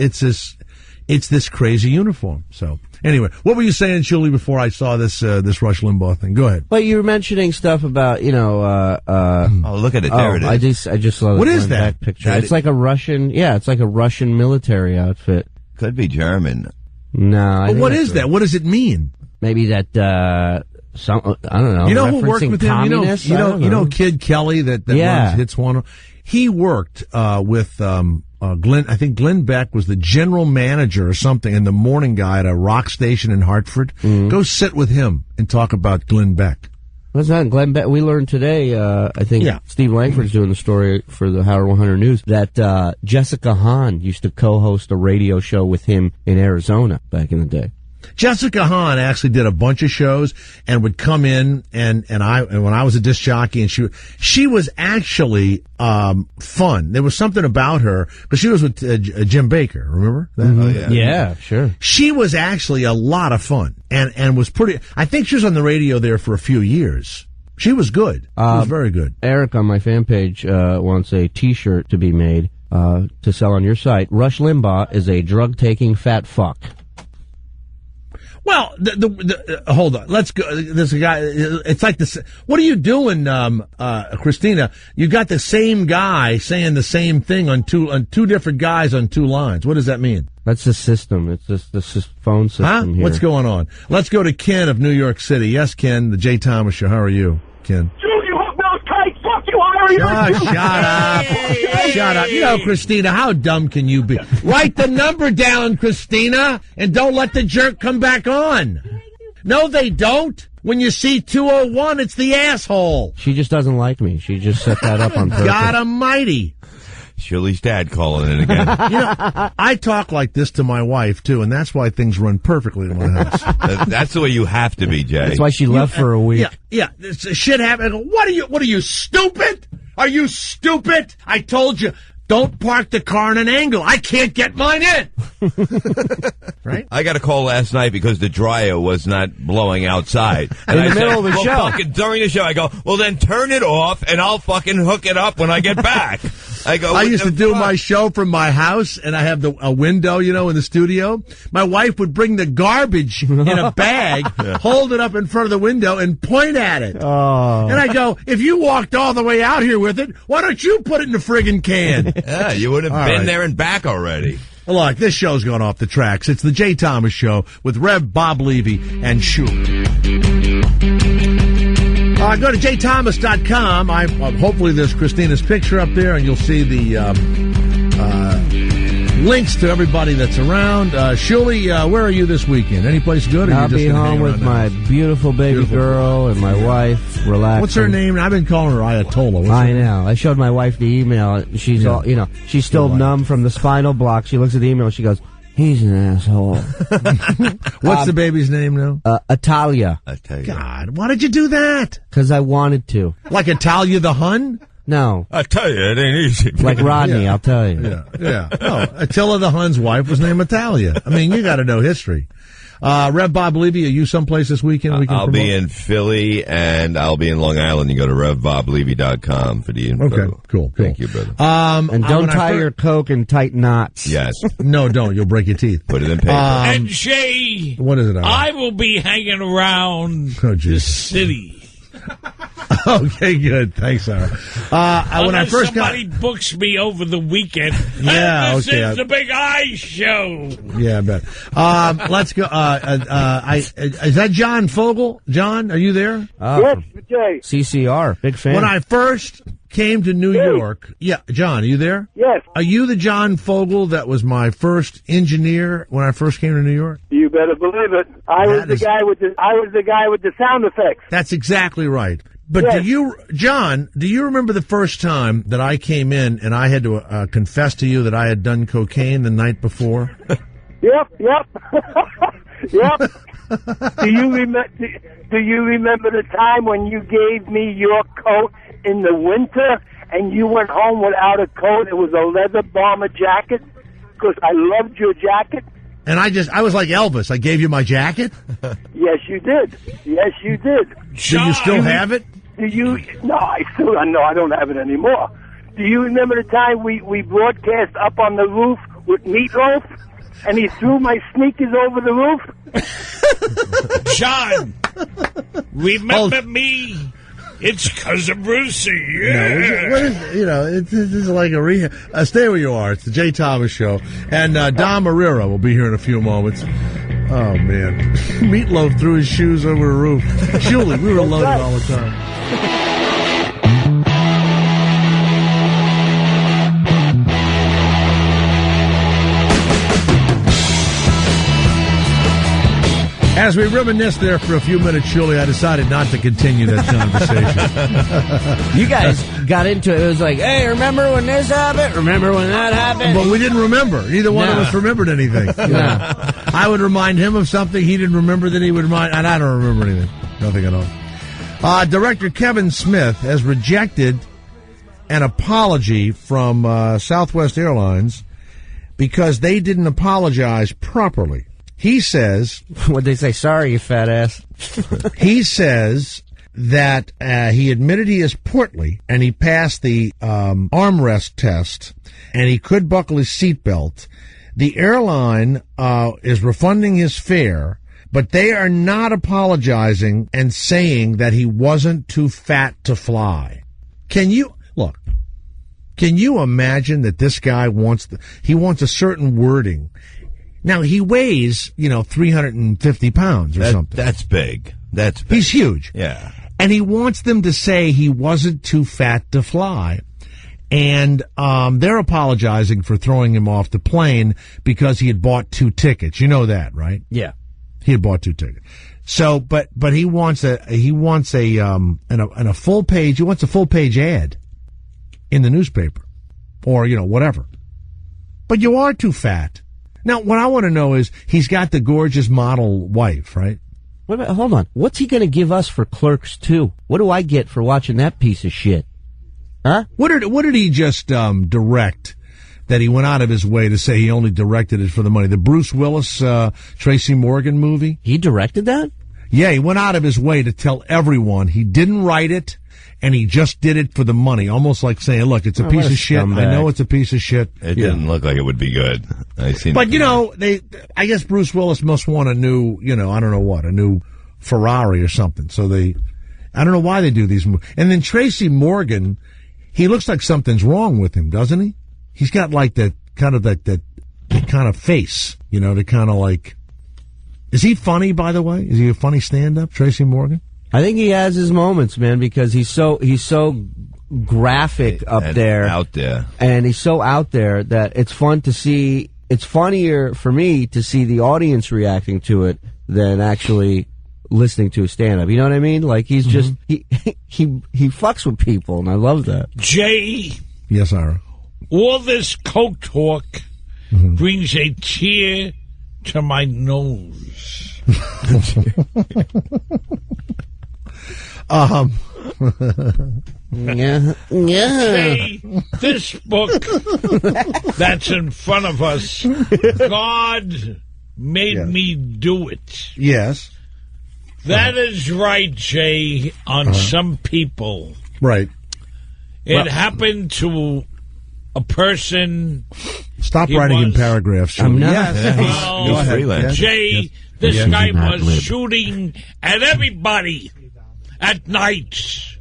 this crazy uniform. So anyway, what were you saying, Shuli, before I saw this Rush Limbaugh thing? Go ahead. Well, you were mentioning stuff about, Oh, look at it. There it is. I just saw the What is that? picture. It's like a Russian, it's like a Russian military outfit. Could be German. No. But what is that? What does it mean? Maybe that, I don't know. You know who worked with him? Communists? You know Kid Kelly that runs Hits 1. He worked with Glenn. I think Glenn Beck was the general manager or something in the morning guy at a rock station in Hartford. Mm-hmm. Go sit with him and talk about Glenn Beck. What's that? Glenn Beck. We learned today, I think Steve Langford's doing the story for the Howard 100 News, that Jessica Hahn used to co-host a radio show with him in Arizona back in the day. Jessica Hahn actually did a bunch of shows and would come in and when I was a disc jockey, and she was actually fun. There was something about her because she was with Jim Baker. Remember that? Mm-hmm. Oh, yeah. Yeah, sure. She was actually a lot of fun and was pretty. I think she was on the radio there for a few years. She was good. She was very good. Eric on my fan page wants a T-shirt to be made to sell on your site. Rush Limbaugh is a drug-taking fat fuck. Well, hold on. Let's go. There's a guy. It's like this. What are you doing, Christina? You got the same guy saying the same thing on two different guys on two lines. What does that mean? That's the system. It's just the phone system here. What's going on? Let's go to Ken of New York City. Yes, Ken, the Jay Thomas Show. How are you, Ken? You hook those tight. Fuck you, Ira. Shut up. You know, Christina, how dumb can you be? Write the number down, Christina, and don't let the jerk come back on. No, they don't. When you see 201, it's the asshole. She just doesn't like me. She just set that up on purpose. God almighty. Shirley's dad calling in again. You know, I talk like this to my wife, too, and that's why things run perfectly in my house. That's the way you have to be, Jay. That's why she left for a week. Yeah. Shit happened. I go, what are you, stupid? Are you stupid? I told you, don't park the car in an angle. I can't get mine in. Right? I got a call last night because the dryer was not blowing outside. And in the middle of the show. During the show, I go, well, then turn it off, and I'll fucking hook it up when I get back. I used to do my show from my house, and I have a window, in the studio. My wife would bring the garbage in a bag, hold it up in front of the window, and point at it. Oh. And I go, if you walked all the way out here with it, why don't you put it in the friggin' can? Yeah, you would have been there and back already. Look, this show's gone off the tracks. It's the Jay Thomas Show with Rev Bob Levy and Shuli. Go to jthomas.com. Hopefully there's Christina's picture up there, and you'll see the links to everybody that's around. Shuli, where are you this weekend? Any place good? Or I'll be home with my beautiful baby girl and my wife, relaxing. What's her name? I've been calling her Ayatollah. I know. I showed my wife the email. She's all, she's still numb from the spinal block. She looks at the email and she goes, he's an asshole. What's the baby's name now? Italia. God, why did you do that? Because I wanted to. Like Italia the Hun? No. I tell you, it ain't easy. Like Rodney, I'll tell you. Yeah. No, Attila the Hun's wife was named Italia. I mean, you got to know history. Rev Bob Levy, are you someplace this weekend? I'll be in Philly, and I'll be in Long Island. You go to RevBobLevy.com for the info. Okay, cool. Thank you, brother. And don't tie your Coke in tight knots. Yes. No, don't. You'll break your teeth. Put it in paper. And Jay, what is it? I will be hanging around the city. Okay, good. Thanks, Sarah. When I first somebody books me over the weekend. Yeah, this okay. is the Big I Show. Yeah, I bet. Let's go. Is that John Fogel? John, are you there? Yes, Jay. CCR, big fan. When I first came to New York, John, are you there? Yes. Are you the John Fogel that was my first engineer when I first came to New York? You better believe it. I was the guy with the sound effects. That's exactly right. But yes. do you remember the first time that I came in and I had to confess to you that I had done cocaine the night before? Yep. Yep. Do you remember the time when you gave me your coat in the winter and you went home without a coat? It was a leather bomber jacket because I loved your jacket. And I was like Elvis. I gave you my jacket? Yes, you did. Yes, you did. Do you still have it? No, I don't have it anymore. Do you remember the time we broadcast up on the roof with Meatloaf? And he threw my sneakers over the roof? John, remember me? It's Cousin Brucey. Yeah. No, this is like a rehab. Stay where you are. It's the Jay Thomas Show. And Don Marrero will be here in a few moments. Oh, man. Meatloaf threw his shoes over the roof. Shuli, we were loaded all the time. As we reminisced there for a few minutes, Shuli, I decided not to continue that conversation. You guys got into it. It was like, hey, remember when this happened? Remember when that happened? But we didn't remember. Neither one of us remembered anything. I would remind him of something he didn't remember that he would remind, and I don't remember anything. Nothing at all. Director Kevin Smith has rejected an apology from Southwest Airlines because they didn't apologize properly. He says... What'd they say? Sorry, you fat ass. He says that he admitted he is portly, and he passed the armrest test, and he could buckle his seatbelt. The airline is refunding his fare, but they are not apologizing and saying that he wasn't too fat to fly. Can you imagine that this guy wants a certain wording? Now, he weighs, 350 pounds or something. That's big. That's big. He's huge. Yeah. And he wants them to say he wasn't too fat to fly. And they're apologizing for throwing him off the plane because he had bought 2 tickets. You know that, right? Yeah. He had bought 2 tickets. So, but he wants a full page ad in the newspaper or, whatever. But you are too fat. Now, what I want to know is he's got the gorgeous model wife, right? Wait a minute, hold on. What's he going to give us for Clerks 2? What do I get for watching that piece of shit? Huh? What did he just direct that he went out of his way to say he only directed it for the money? The Bruce Willis, Tracy Morgan movie? He directed that? Yeah, he went out of his way to tell everyone he didn't write it, and he just did it for the money, almost like saying, look, it's a piece of shit. Scumbag. I know it's a piece of shit. It didn't look like it would be good. I guess Bruce Willis must want a new, I don't know what, a new Ferrari or something. So I don't know why they do these movies. And then Tracy Morgan, he looks like something's wrong with him, doesn't he? He's got like that kind of face, the kind of like, is he funny, by the way? Is he a funny stand-up, Tracy Morgan? I think he has his moments, man, because he's so graphic out there, and he's so out there that it's fun to see. It's funnier for me to see the audience reacting to it than actually listening to a stand-up. You know what I mean? Like he's just he fucks with people, and I love that. Jay, yes, Ira. All this coke talk brings a tear to my nose. Yeah. Say, this book that's in front of us, God made me do it. Yes. That is right, Jay, on some people. Right. It happened to a person. Stop writing in paragraphs. Shirley. I'm not. Yes. Freelance. Jay, this guy was shooting at everybody at night.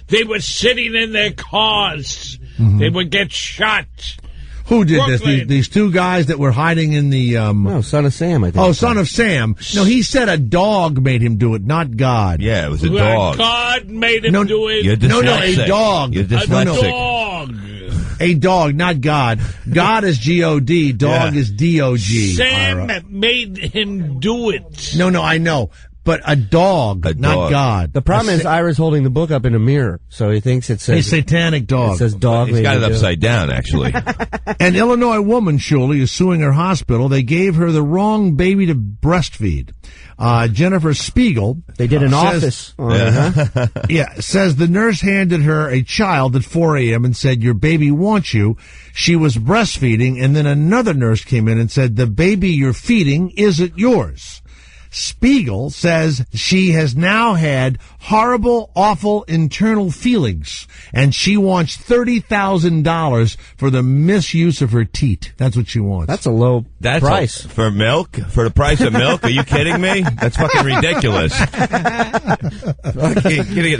They were sitting in their cars. They would get shot. Who did Brooklyn. this? These 2 guys that were hiding in the... No, Son of Sam, I think. Oh, Son of Sam. No, he said a dog made him do it, not God. Yeah, it was a dog. God made him do it. You're dyslexic. A dog. You're dyslexic. A dog. A dog, not God. God is G-O-D. Dog is D-O-G. Sam Ira. made him do it. No, I know. But a dog, not God. The problem is Ira's holding the book up in a mirror, so he thinks it says... A satanic dog. It says dog. He's got it upside down, actually. An Illinois woman, Shuley, is suing her hospital. They gave her the wrong baby to breastfeed. Jennifer Spiegel. They did an office. Says the nurse handed her a child at 4 a.m. and said, your baby wants you. She was breastfeeding, and then another nurse came in and said, the baby you're feeding isn't yours. Spiegel says she has now had horrible, awful internal feelings, and she wants $30,000 for the misuse of her teat. That's what she wants. That's a low price. For milk? For the price of milk? Are you kidding me? That's fucking ridiculous. You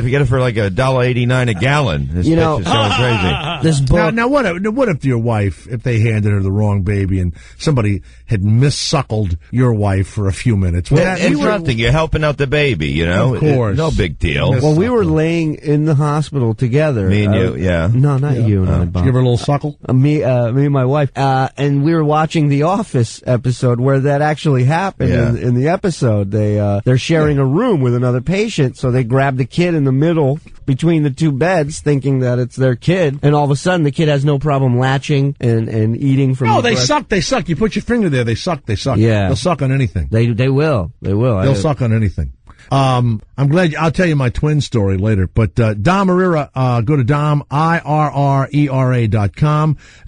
get it for like $1.89 a gallon. This bitch is going crazy. This book. Now, what if your wife, if they handed her the wrong baby and somebody had missuckled your wife for a few minutes? Interrupting, you're helping out the baby, Of course. No big deal. Well, we were laying in the hospital together. Me and you, yeah. No, not you and I, Bob. Did you give her a little suckle? Me and my wife. And we were watching the Office episode where that actually happened in the episode. They're sharing a room with another patient, so they grab the kid in the middle between the two beds thinking that it's their kid, and all of a sudden the kid has no problem latching and eating from No, the they breast. suck. They suck. You put your finger there, they suck. They suck. Yeah. They'll suck on anything. They will. They'll suck on anything. I'm glad I'll tell you my twin story later, but Dom Irrera, go to Dom, IRRERA.com.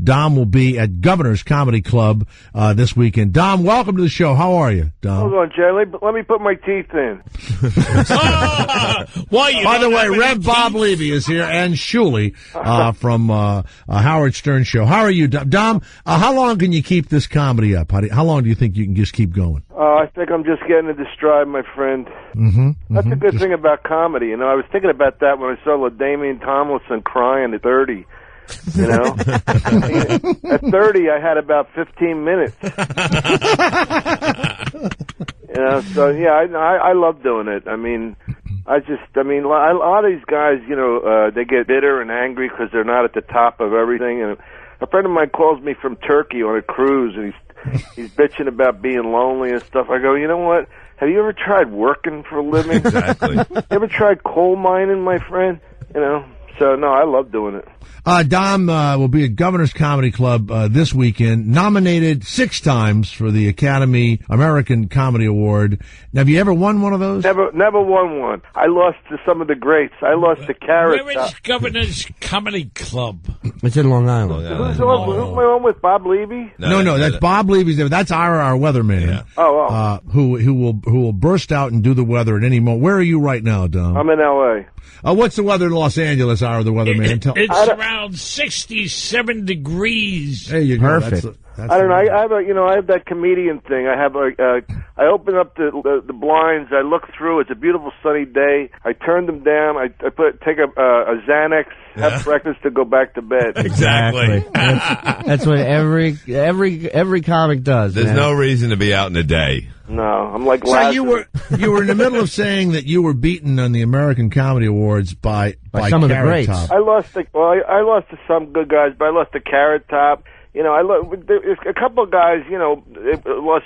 Dom will be at Governor's Comedy Club this weekend. Dom, welcome to the show. How are you, Dom? Hold on, Jay. Let me put my teeth in. By the way, Rev Bob Levy is here, and Shuley from Howard Stern Show. How are you, Dom? How long can you keep this comedy up? How long do you think you can just keep going? I think I'm just getting into stride, my friend. That's a good thing about comedy. You know, I was thinking about that when I saw LaDainian Tomlinson crying at 30. You know, at 30, I had about 15 minutes. You know, so yeah, I love doing it. I mean, a lot of these guys, you know, they get bitter and angry because they're not at the top of everything. And a friend of mine calls me from Turkey on a cruise, and he's bitching about being lonely and stuff. I go, you know what? Have you ever tried working for a living? Exactly. You ever tried coal mining, my friend? You know, so no, I love doing it. Dom will be at Governor's Comedy Club this weekend, nominated 6 times for the Academy American Comedy Award. Now, have you ever won one of those? Never won one. I lost to some of the greats. I lost to Carrot Where Top. is Governor's Comedy Club? It's in Long Island. Who's my one with Bob Levy? No, that's Bob Levy's there. That's our weatherman. Yeah. Who will burst out and do the weather at any moment. Where are you right now, Dom? I'm in L.A. What's the weather in Los Angeles, our the weatherman? It's around 67 degrees. There you go. Perfect. I don't know. I have that comedian thing. I have I open up the blinds. I look through. It's a beautiful sunny day. I turn them down. I take a Xanax, have breakfast, to go back to bed. Exactly. That's what every comic does. There's man. no reason to be out in the day. No, I'm like So Lazarus. you were in the middle of saying that you were beaten on the American Comedy Awards by some of the Carrot greats. Top. I lost to some good guys, but I lost to Carrot Top. You know, there's a couple of guys, you know, lost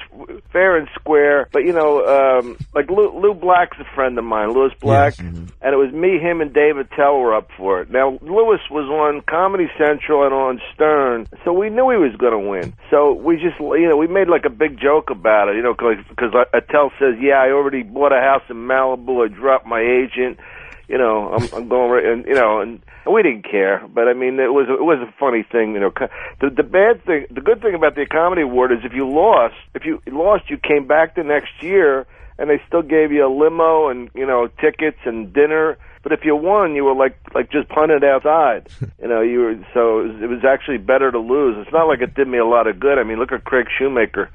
fair and square, but, you know, like Lou Black's a friend of mine, Louis Black, and it was me, him, and Dave Attell were up for it. Now, Louis was on Comedy Central and on Stern, so we knew he was going to win. So we just, you know, we made like a big joke about it, you know, because Attell says, yeah, I already bought a house in Malibu, I dropped my agent. You know, I'm going right, and you know, and we didn't care. But I mean, it was a funny thing. You know, the good thing about the Comedy Award is if you lost, you came back the next year, and they still gave you a limo and, you know, tickets and dinner. But if you won, you were like just punted outside. You know, it was actually better to lose. It's not like it did me a lot of good. I mean, look at Craig Shoemaker.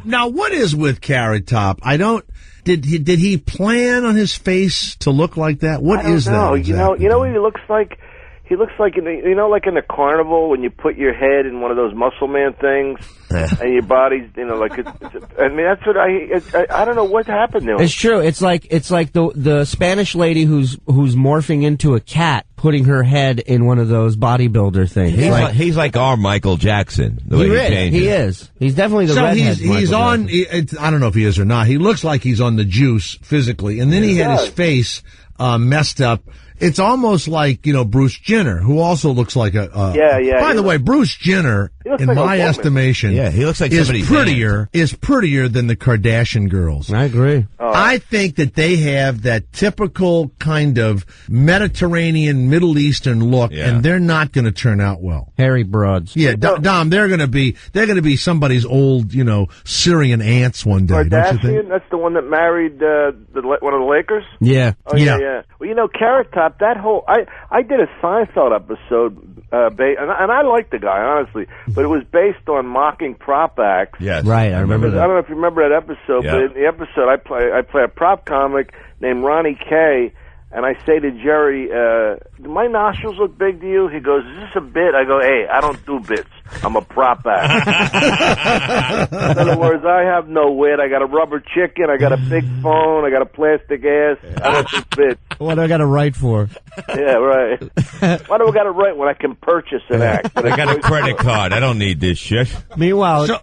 Now, what is with Carrot Top? Did he plan on his face to look like that? What is that? Exactly? You know what he looks like? He looks like like in the carnival when you put your head in one of those Muscle Man things, and your body's, you know, like I mean, that's what I don't know what happened there. It's true. It's like the Spanish lady who's morphing into a cat, putting her head in one of those bodybuilder things. He's like our Michael Jackson. The way he is. He's definitely the redhead. He's on. I don't know if he is or not. He looks like he's on the juice physically, and then he had his face messed up. It's almost like, you know, Bruce Jenner, who also looks like a... By the way, Bruce Jenner, in like my estimation, he looks like is prettier than the Kardashian girls. I agree. I think that they have that typical kind of Mediterranean, Middle Eastern look, and they're not going to turn out well. Hairy broads. Yeah, Dom, they're going to be somebody's old, you know, Syrian aunts one day. Don't you think? That's the one that married one of the Lakers? Yeah. Oh, yeah. Well, you know, Carrot Top, that whole... I did a Seinfeld episode, and I like the guy, honestly, but it was based on mocking prop acts. Yes. Right, I remember that. I don't know if you remember that episode, but in the episode, I play a prop comic named Ronnie K, And I say to Jerry, do my nostrils look big to you? He goes, is this a bit? I go, hey, I don't do bits. I'm a prop act. In other words, I have no wit. I got a rubber chicken. I got a big phone. I got a plastic ass. I don't do bits. What do I got to write for? Yeah, right. Why do I got to write when I can purchase an act? I got a credit card. I don't need this shit. Meanwhile,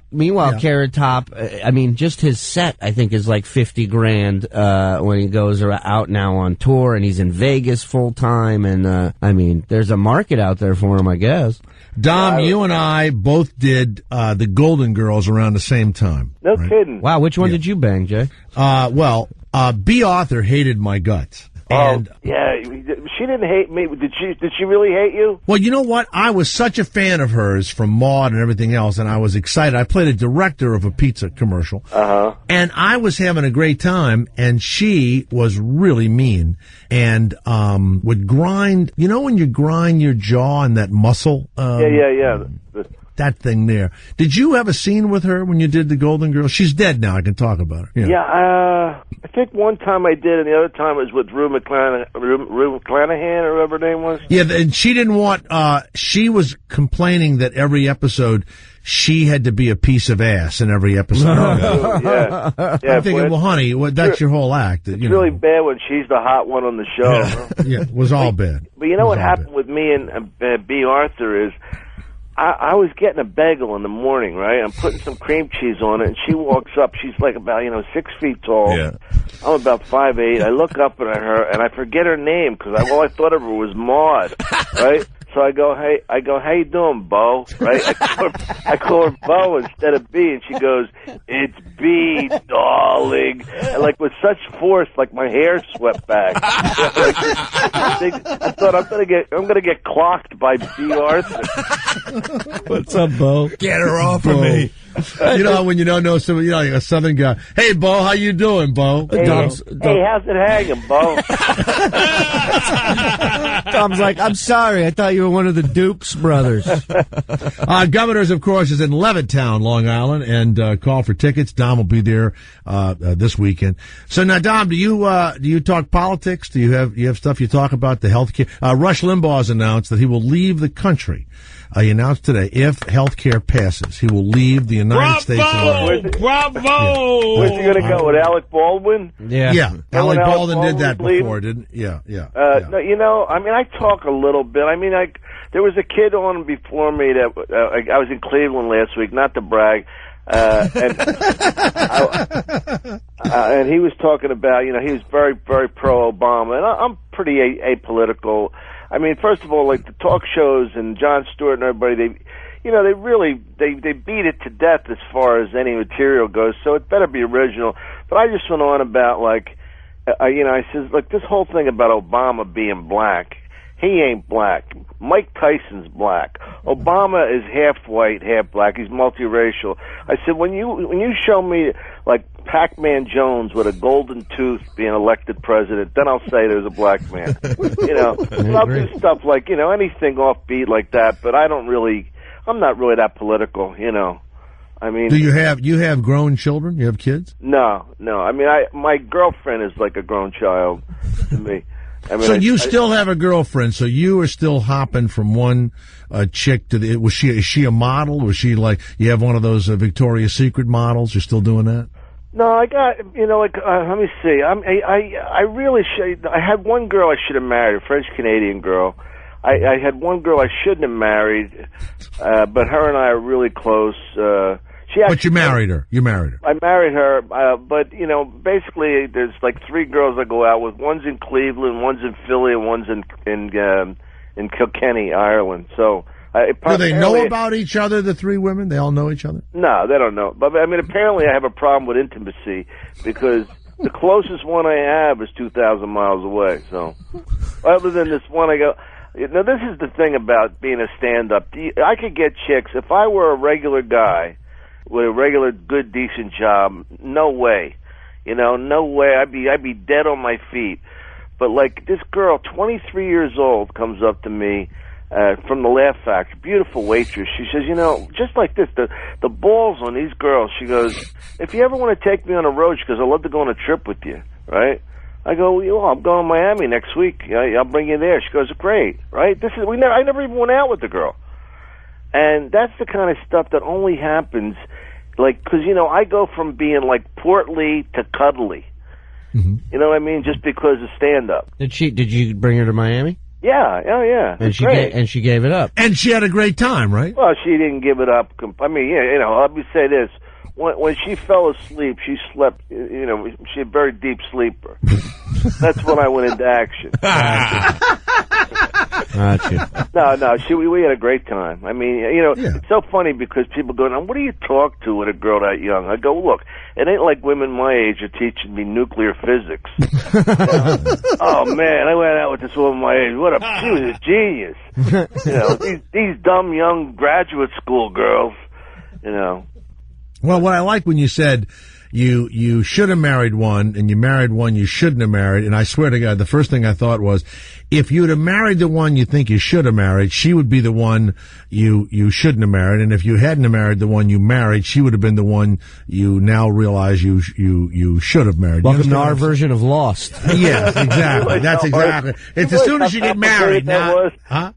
Carrot Top, I mean, just his set, I think, is like $50,000 when he goes out now on tour, and he's in Vegas full time. And I mean, there's a market out there for him, I guess. Dom, you and I both did the Golden Girls around the same time. No kidding. Wow, which one did you bang, Jay? B. Arthur hated my guts. And, yeah, she didn't hate me. Did she really hate you? Well, you know what? I was such a fan of hers from Maude and everything else, and I was excited. I played a director of a pizza commercial. And I was having a great time, and she was really mean and would grind. You know when you grind your jaw and that muscle? Yeah. That thing there. Did you have a scene with her when you did the Golden Girls? She's dead now. I can talk about her. Yeah, I think one time I did, and the other time it was with Rue McClanahan, or whatever her name was. Yeah, and she didn't want, she was complaining that every episode she had to be a piece of ass in every episode. Yeah. I'm thinking, well, honey, that's your whole act. It's really bad when she's the hot one on the show. Yeah, it was all bad. But you know what happened with me and B. Arthur is, I was getting a bagel in the morning, right? I'm putting some cream cheese on it, and she walks up. She's like about, 6 feet tall. Yeah. I'm about 5'8". I look up at her, and I forget her name, because all I thought of her was Maude, right? So I go, how you doing, Bo? Right? I call her Bo instead of B, and she goes, it's B, darling. And like with such force, like my hair swept back. I thought I'm gonna get clocked by B. Arthur. What's up, Bo? Get her off of me. You know when you don't know somebody, like a Southern guy. Hey, Bo, how you doing, Bo? Hey, how's it hanging, Bo? Tom's like, I'm sorry, I thought you were one of the Dukes brothers. Governors, of course, is in Levittown, Long Island, and call for tickets. Dom will be there this weekend. So now, Dom, do you talk politics? Do you have stuff you talk about? The healthcare. Rush Limbaugh has announced that he will leave the country. He announced today, if health care passes, he will leave the United States. Bravo! Where's he going to go? With Alec Baldwin? Yeah. Alec Baldwin did that before, didn't? Yeah. No, I mean, I talk a little bit. I mean, there was a kid on before me that I was in Cleveland last week, not to brag, and he was talking about, he was very, very pro-Obama, and I'm pretty apolitical. I mean, first of all, like the talk shows and Jon Stewart and everybody, they beat it to death as far as any material goes. So it better be original. But I just went on about I says, like this whole thing about Obama being black. He ain't black. Mike Tyson's black. Obama is half white, half black. He's multiracial. I said, when you show me like Pac-Man Jones with a golden tooth being elected president, then I'll say there's a black man. I'll do stuff like, anything offbeat like that, but I'm not really that political, I mean, do you have grown children? You have kids? No. I mean, my girlfriend is like a grown child to me. I mean, so you still have a girlfriend, so you are still hopping from one chick to the, is she a model? Was she like, you have one of those Victoria's Secret models? You're still doing that? No, I got, let me see. I really should, I had one girl I should have married, a French-Canadian girl. I had one girl I shouldn't have married, but her and I are really close. But you married her. You married her. I married her, but, basically there's like 3 girls I go out with. One's in Cleveland, one's in Philly, and one's in Kilkenny, Ireland. So do they know about each other, the 3 women? They all know each other? No, they don't know. But, I mean, apparently I have a problem with intimacy because the closest one I have is 2,000 miles away. So other than this one, I go... Now, this is the thing about being a stand-up. I could get chicks. If I were a regular guy with a regular, good, decent job, no way. No way. I'd be dead on my feet. But, like, this girl, 23 years old, comes up to me from the Laugh Factory, beautiful waitress. She says, just like this, the balls on these girls. She goes, if you ever want to take me on a road, she goes, I'd love to go on a trip with you, right? I go, well, I'm going to Miami next week. I'll bring you there. She goes, great, right? I never even went out with the girl. And that's the kind of stuff that only happens, like, because, I go from being, like, portly to cuddly. Mm-hmm. You know what I mean? Just because of stand-up. Did you bring her to Miami? Yeah, yeah. And she gave it up. And she had a great time, right? Well, she didn't give it up. I mean, let me say this. When she fell asleep, she slept, she had a very deep sleeper. That's when I went into action. Gotcha. No, we had a great time. I mean, It's so funny because people go, now, what do you talk to with a girl that young? I go, look, it ain't like women my age are teaching me nuclear physics. Oh, man, I went out with this woman my age. She was a genius. These dumb young graduate school girls, Well, what I like when you said you should have married one and you married one you shouldn't have married, and I swear to God, the first thing I thought was, if you'd have married the one you think you should have married, she would be the one you shouldn't have married, and if you hadn't have married the one you married, she would have been the one you now realize you should have married. Welcome to our version of Lost. Yes, exactly. That's exactly. It's as soon as you get married. Yeah. I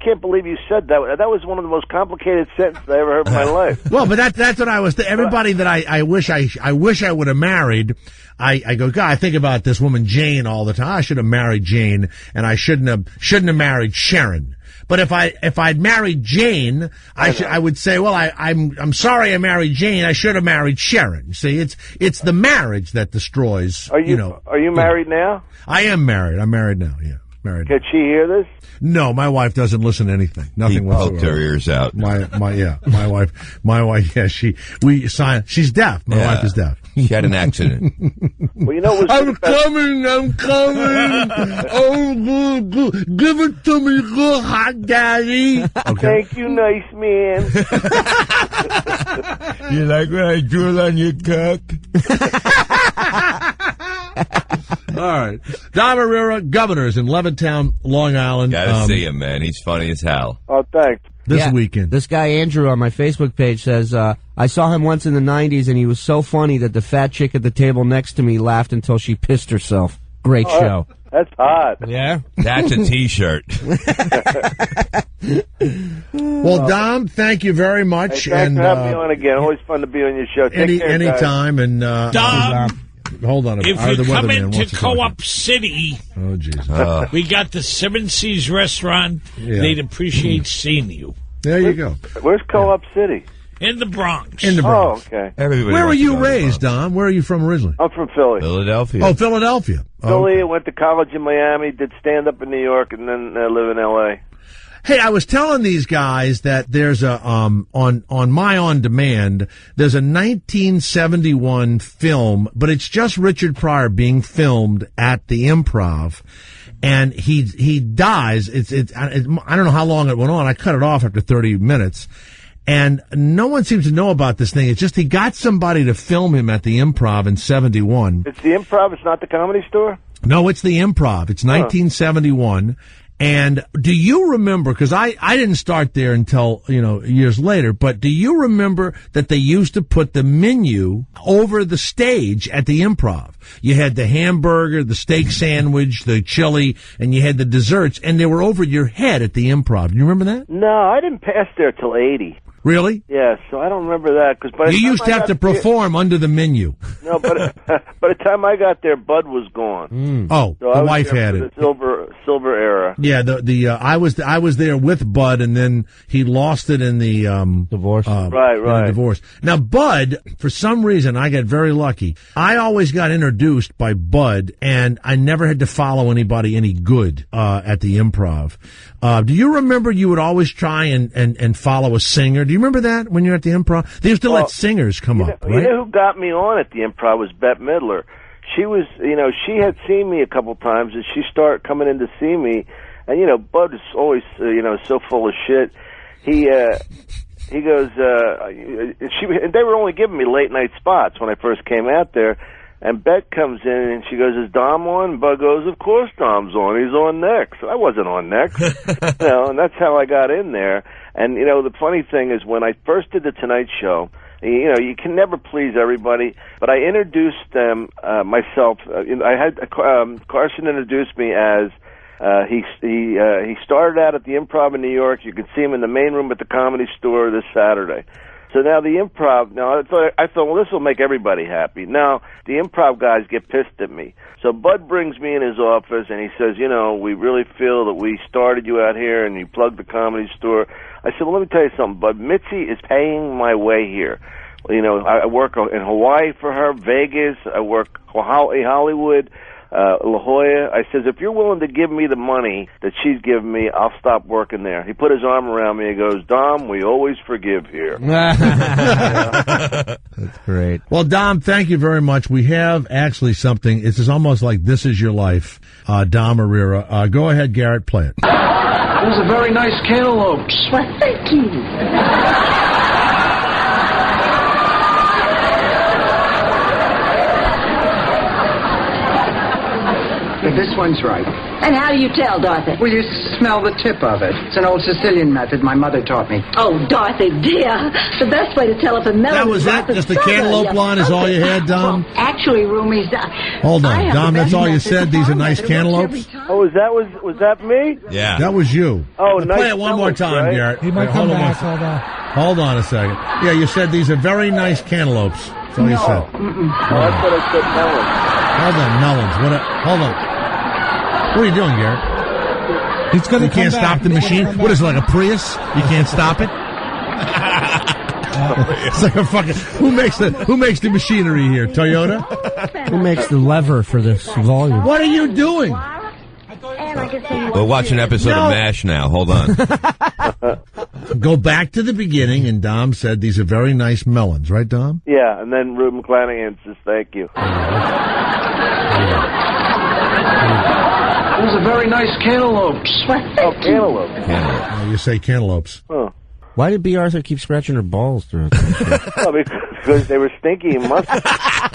can't believe you said that. That was one of the most complicated sentences I ever heard in my life. Well, but that's what I was. Everybody that I wish I would have married. I go, God, I think about this woman Jane all the time. I should have married Jane, and I shouldn't have married Sharon. But if I'd married Jane, I would say, well, I'm sorry I married Jane. I should have married Sharon. See, it's the marriage that destroys. Are you married now? I am married. I'm married now. Yeah, married. Can she hear this? No, my wife doesn't listen to anything. Nothing whatsoever. Poked her ears out. My wife. Yeah, she's deaf. My wife is deaf. She had an accident. Well, I'm coming. Oh, give it to me, good hot daddy. Okay. Thank you, nice man. You like when I drool on your cock? All right. Don Herrera, Governors in Levittown, Long Island. Gotta see him, man. He's funny as hell. Oh, thanks. This weekend. This guy, Andrew, on my Facebook page says, I saw him once in the 90s, and he was so funny that the fat chick at the table next to me laughed until she pissed herself. Great show. That's hot. Yeah? That's a T-shirt. Well, Dom, thank you very much. Hey, thanks for having me on again. Always fun to be on your show. Take care, anytime. And Dom, hold on. If you come into Co-op City, we got the Seven Seas restaurant. Yeah. They'd appreciate seeing you. There you go. Where's Co-op City? In the Bronx. Oh, okay. Where were you raised, Don? Where are you from originally? I'm from Philly. Philadelphia. Oh, Philadelphia. Philly. Went to college in Miami. Did stand-up in New York, and then live in L.A. Hey, I was telling these guys that there's a on my On Demand, there's a 1971 film, but it's just Richard Pryor being filmed at the Improv, and he dies. I don't know how long it went on. I cut it off after 30 minutes. And no one seems to know about this thing. It's just he got somebody to film him at the Improv in 71. It's the Improv. It's not the Comedy Store? No, it's the Improv. It's 1971. And do you remember, because I didn't start there until, years later, but do you remember that they used to put the menu over the stage at the Improv? You had the hamburger, the steak sandwich, the chili, and you had the desserts, and they were over your head at the Improv. Do you remember that? No, I didn't pass there till 80. Really? Yeah, so I don't remember that. Cause you used to have to perform under the menu. No, but by the time I got there, Bud was gone. Oh, so the wife had it. The silver era. Yeah, I was there with Bud, and then he lost it in the divorce. Right. In the divorce. Now, Bud, for some reason, I got very lucky. I always got introduced by Bud, and I never had to follow anybody any good at the Improv. Do you remember you would always try and follow a singer? Do you remember that when you were at the Improv? They used to let singers come up, right? You know who got me on at the Improv was Bette Midler. She was, she had seen me a couple times, and she started coming in to see me. And, Bud is always, so full of shit. He goes, they were only giving me late night spots when I first came out there. And Bette comes in and she goes, "Is Dom on?" And Bud goes, "Of course Dom's on. He's on next." I wasn't on next, and that's how I got in there. And the funny thing is, when I first did the Tonight Show, You know, you can never please everybody, but I introduced them myself. I had Carson introduced me as he started out at the Improv in New York. You can see him in the main room at the Comedy Store this Saturday. So now the Improv, I thought, well, this will make everybody happy. Now, the Improv guys get pissed at me. So Bud brings me in his office, and he says, you know, we really feel that we started you out here, and you plugged the Comedy Store. I said, well, let me tell you something, Bud. Mitzi is paying my way here. You know, I work in Hawaii for her, Vegas. I work Hollywood, La Jolla. I says, if you're willing to give me the money that she's giving me, I'll stop working there. He put his arm around me and goes, Dom, we always forgive here. That's great. Well, Dom, thank you very much. We have actually something. This is almost like This Is Your Life, Dom Irrera. Go ahead, Garrett, play it. Those are very nice cantaloupes. Well, thank you. This one's right. And how do you tell, Dorothy? Well, you smell the tip of it. It's an old Sicilian method my mother taught me. Oh, Dorothy, dear. The best way to tell if a melon That was is ripe it? Just the is cantaloupe line is all you had, Dom? Well, actually, Roomies, Hold I on, have Dom, the that's best all you method said? of These are farm nice method. It works every cantaloupes? Oh, was that me? Yeah. That was you. Oh, Now nice. play it one more time, right? Garrett. He might Wait, come hold on back. one Hold on. Hold on a second. Yeah, you said these are very nice cantaloupes. That's all you said. Oh, that's what I said, melon. Hold on, melons. Hold on. What are you doing, Garrett? He's going to You can't stop the machine? What is it, like a Prius? You can't stop it? It's like a fucking... Who makes the machinery here? Toyota? Who makes the lever for this volume? What are you doing? We'll watch an episode of MASH now. Hold on. Go back to the beginning, and Dom said these are very nice melons, right, Dom? Yeah, and then Reuben Clanahan says, thank you. Those are very nice cantaloupes. Oh, cantaloupe. You say cantaloupes. Huh. Why did B. Arthur keep scratching her balls through it? Well, because they were stinky and musty.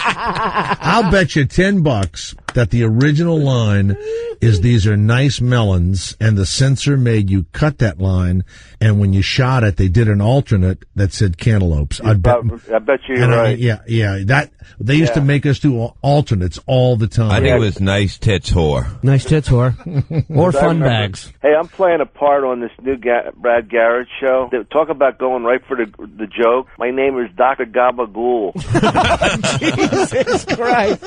I'll bet you $10 that the original line is these are nice melons, and the censor made you cut that line, and when you shot it, they did an alternate that said cantaloupes. I bet you're right. That they used to make us do alternates all the time. I think it was nice tits whore. Nice tits whore. Or fun remember. bags. Hey, I'm playing a part on this new Brad Garrett show. They talk about going right for the joke. My name is Dr. Gabagool. Jesus Christ.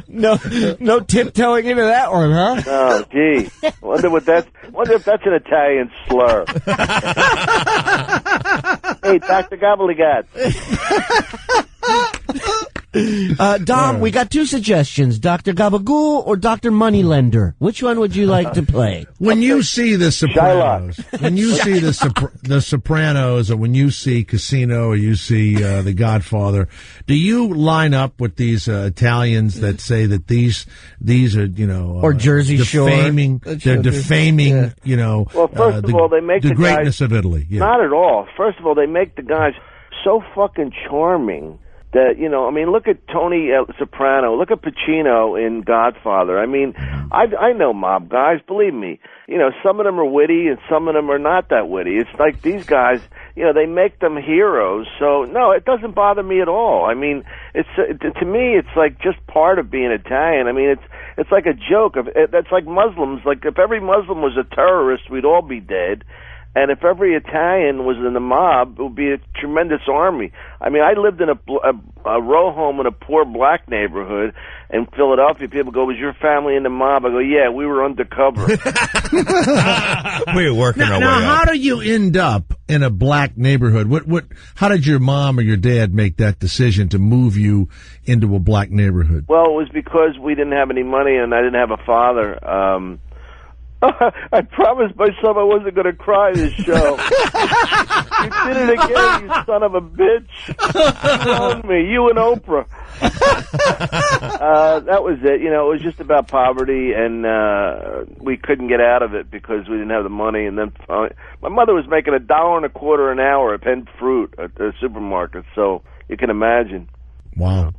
No tiptoeing into that one, huh? Oh, gee. Wonder if that's an Italian slur. Hey, Dr. Gobbledygook. Dom, we got two suggestions, Dr. Gabagool or Dr. Moneylender. Which one would you like to play? When you see The Sopranos, when you see the Sopranos, or when you see Casino, or you see The Godfather, do you line up with these Italians that say that these are, or Jersey defaming, Shore? They're defaming, Well, first of all, they make the greatness guys, of Italy. Yeah. Not at all. First of all, they make the guys so fucking charming that, look at Tony Soprano, look at Pacino in Godfather. I mean, I know mob guys, believe me. Some of them are witty and some of them are not that witty. It's like these guys, they make them heroes. So, no, it doesn't bother me at all. I mean, to me, it's like just part of being Italian. I mean, it's like a joke. That's like Muslims. Like, if every Muslim was a terrorist, we'd all be dead. And if every Italian was in the mob, it would be a tremendous army. I mean, I lived in a row home in a poor black neighborhood in Philadelphia. People go, "Was your family in the mob?" I go, "Yeah, we were undercover." We were working our way Now, how up. do you end up in a black neighborhood? How did your mom or your dad make that decision to move you into a black neighborhood? Well, it was because we didn't have any money and I didn't have a father. I promised myself I wasn't going to cry this show. You did it again, you son of a bitch. You owned me, you and Oprah. That was it. It was just about poverty, and we couldn't get out of it because we didn't have the money. And then my mother was making $1.25 an hour at Penn Fruit at the supermarket, so you can imagine. Wow.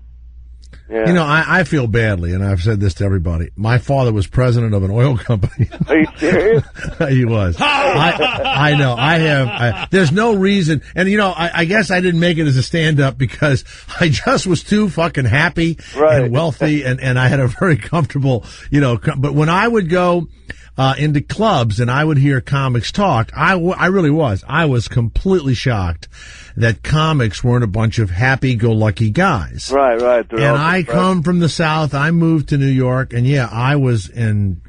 Yeah. You know, I feel badly, and I've said this to everybody. My father was president of an oil company. Are you serious? He was. I know. There's no reason. And, you know, I guess I didn't make it as a stand-up because I just was too fucking happy and wealthy, and I had a very comfortable, you know, but when I would go into clubs and I would hear comics talk, I really was. I was completely shocked that comics weren't a bunch of happy-go-lucky guys. Right. And I come from the South. I moved to New York, and yeah, I was in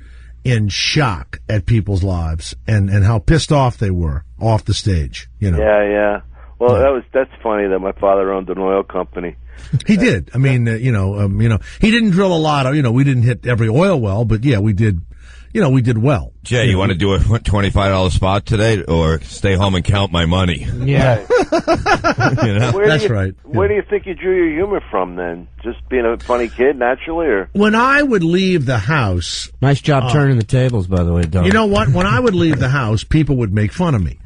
shock at people's lives and how pissed off they were off the stage. You know. Yeah. Well, that's funny that my father owned an oil company. He did. I mean, he didn't drill a lot of. You know, we didn't hit every oil well, but yeah, we did. You know, we did well. Jay, you want to do a $25 spot today, or stay home and count my money? Yeah. You know? That's right. Where do you think you drew your humor from then? Just being a funny kid naturally, or? When I would leave the house. Nice job turning the tables, by the way, Don. You know what? When I would leave the house, people would make fun of me.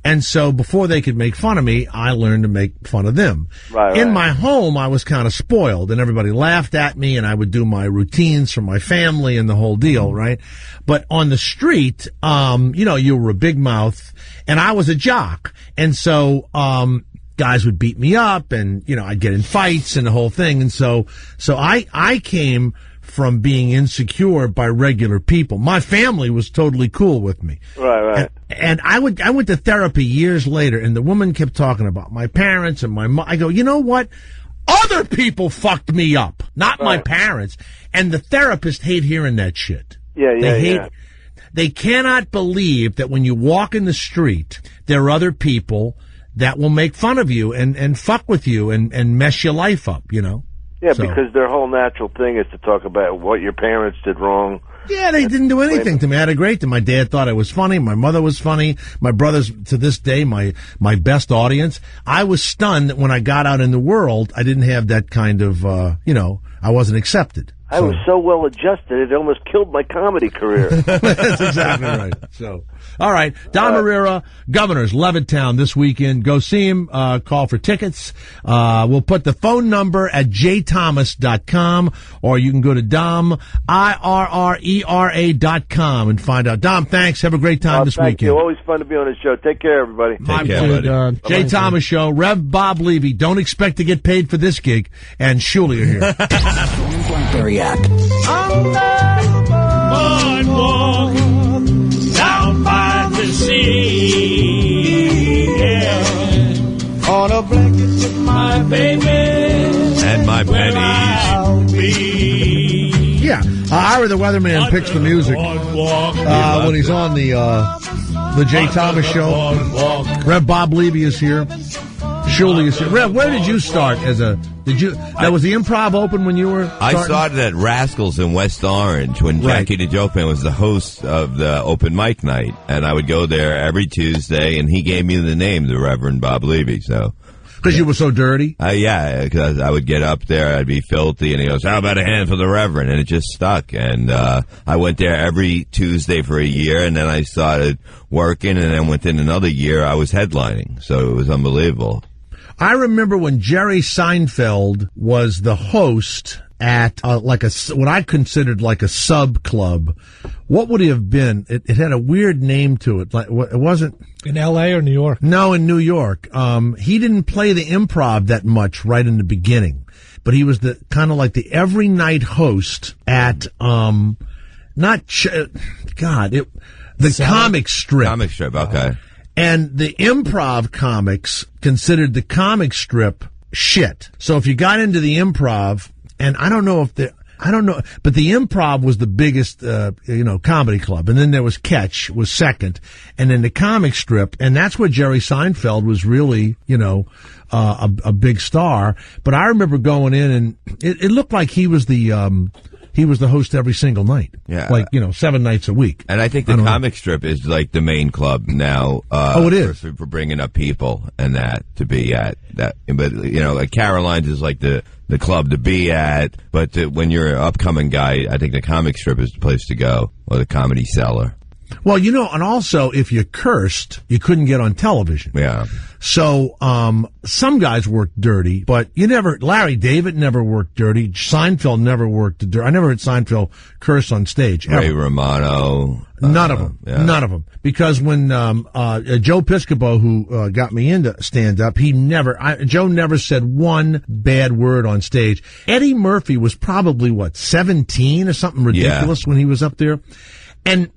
And so before they could make fun of me, I learned to make fun of them. In my home, I was kind of spoiled, and everybody laughed at me, and I would do my routines for my family and the whole deal, right? But on the street, you know, you were a big mouth, and I was a jock. And so guys would beat me up, and, you know, I'd get in fights and the whole thing. And so I came from being insecure by regular people. My family was totally cool with me. Right. And I went to therapy years later, and the woman kept talking about my parents and my mom. I go, you know what? Other people fucked me up, not my parents. And the therapists hate hearing that shit. Yeah. They cannot believe that when you walk in the street, there are other people that will make fun of you and fuck with you and mess your life up, you know? Yeah, because their whole natural thing is to talk about what your parents did wrong. Yeah, they didn't do anything to me. I had a great time. My dad thought I was funny. My mother was funny. My brother's, to this day, my best audience. I was stunned that when I got out in the world, I didn't have that kind of, I wasn't accepted. I was so well adjusted, it almost killed my comedy career. That's exactly right. So, all right. Don Marrera, Governors, Levittown this weekend. Go see him. Call for tickets. We'll put the phone number at jthomas.com, or you can go to DomIRRERA.com and find out. Dom, thanks. Have a great time this thank weekend. You. Always fun to be on the show. Take care, everybody. Take care, buddy. Jay Thomas Show. Rev Bob Levy. Don't expect to get paid for this gig. And Shuli are here. BlackBerry app. Boardwalk down by the sea. Yeah. On a blanket with my baby and my pennies. Yeah, Ira the Weatherman picks the music when he's on the Jay Thomas Show. Rev Bob Levy is here. Shuli is here. Rev, where did you start as a? Was the Improv open when you were starting? I started at Rascals in West Orange when Jackie the Joke Man was the host of the open mic night, and I would go there every Tuesday, and he gave me the name, the Reverend Bob Levy. So, because you were so dirty? Yeah, because I would get up there, I'd be filthy, and he goes, "How about a hand for the Reverend?" And it just stuck. And I went there every Tuesday for a year, and then I started working, and then within another year, I was headlining. So it was unbelievable. I remember when Jerry Seinfeld was the host at what I considered like a sub club. What would he have been? It had a weird name to it. Like it wasn't in L.A. or New York. No, in New York. He didn't play the Improv that much right in the beginning, but he was the kind of like the every night host at the Comic Strip. Comic Strip, okay. And the Improv comics considered the Comic Strip shit. So if you got into the Improv, and I don't know, but the Improv was the biggest, comedy club. And then there was Catch was second. And then the Comic Strip, and that's where Jerry Seinfeld was really, a big star. But I remember going in, and it looked like he was the host every single night. Yeah. 7 nights a week. And I think the Comic Strip is like the main club now. It is. For bringing up people and that to be at that. But, like Caroline's is like the club to be at. But when you're an upcoming guy, I think the Comic Strip is the place to go, or the Comedy Cellar. Well, and also if you cursed, you couldn't get on television. Yeah. So, some guys worked dirty, but Larry David never worked dirty. Seinfeld never worked dirty. I never heard Seinfeld curse on stage. Ever. Ray Romano. None of them. Yeah. None of them. Because when, Joe Piscopo, who, got me into stand-up, Joe never said one bad word on stage. Eddie Murphy was probably, 17 or something ridiculous when he was up there. And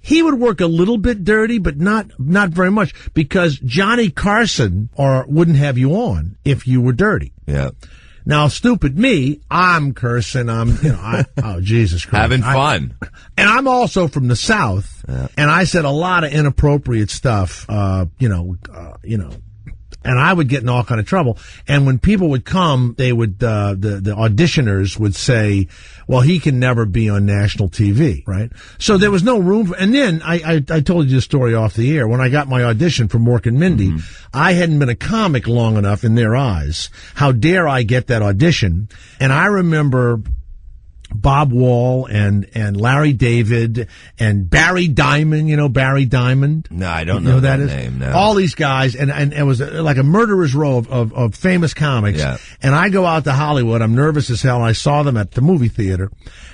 he would work a little bit dirty, but not very much, because Johnny Carson wouldn't have you on if you were dirty. Yeah. Now, stupid me, I'm cursing. Oh, Jesus Christ. Having fun. And I'm also from the South, and I said a lot of inappropriate stuff, and I would get in all kind of trouble. And when people would come, they would, the auditioners would say, well, he can never be on national TV, right? So there was no room and then I told you the story off the air. When I got my audition for Mork and Mindy, I hadn't been a comic long enough in their eyes. How dare I get that audition? And I remember Bob Wall and Larry David and Barry Diamond, Barry Diamond? No, I don't know who that is. Name, no. All these guys, and it was like a murderer's row of famous comics. Yeah. And I go out to Hollywood, I'm nervous as hell, and I saw them at the movie theater,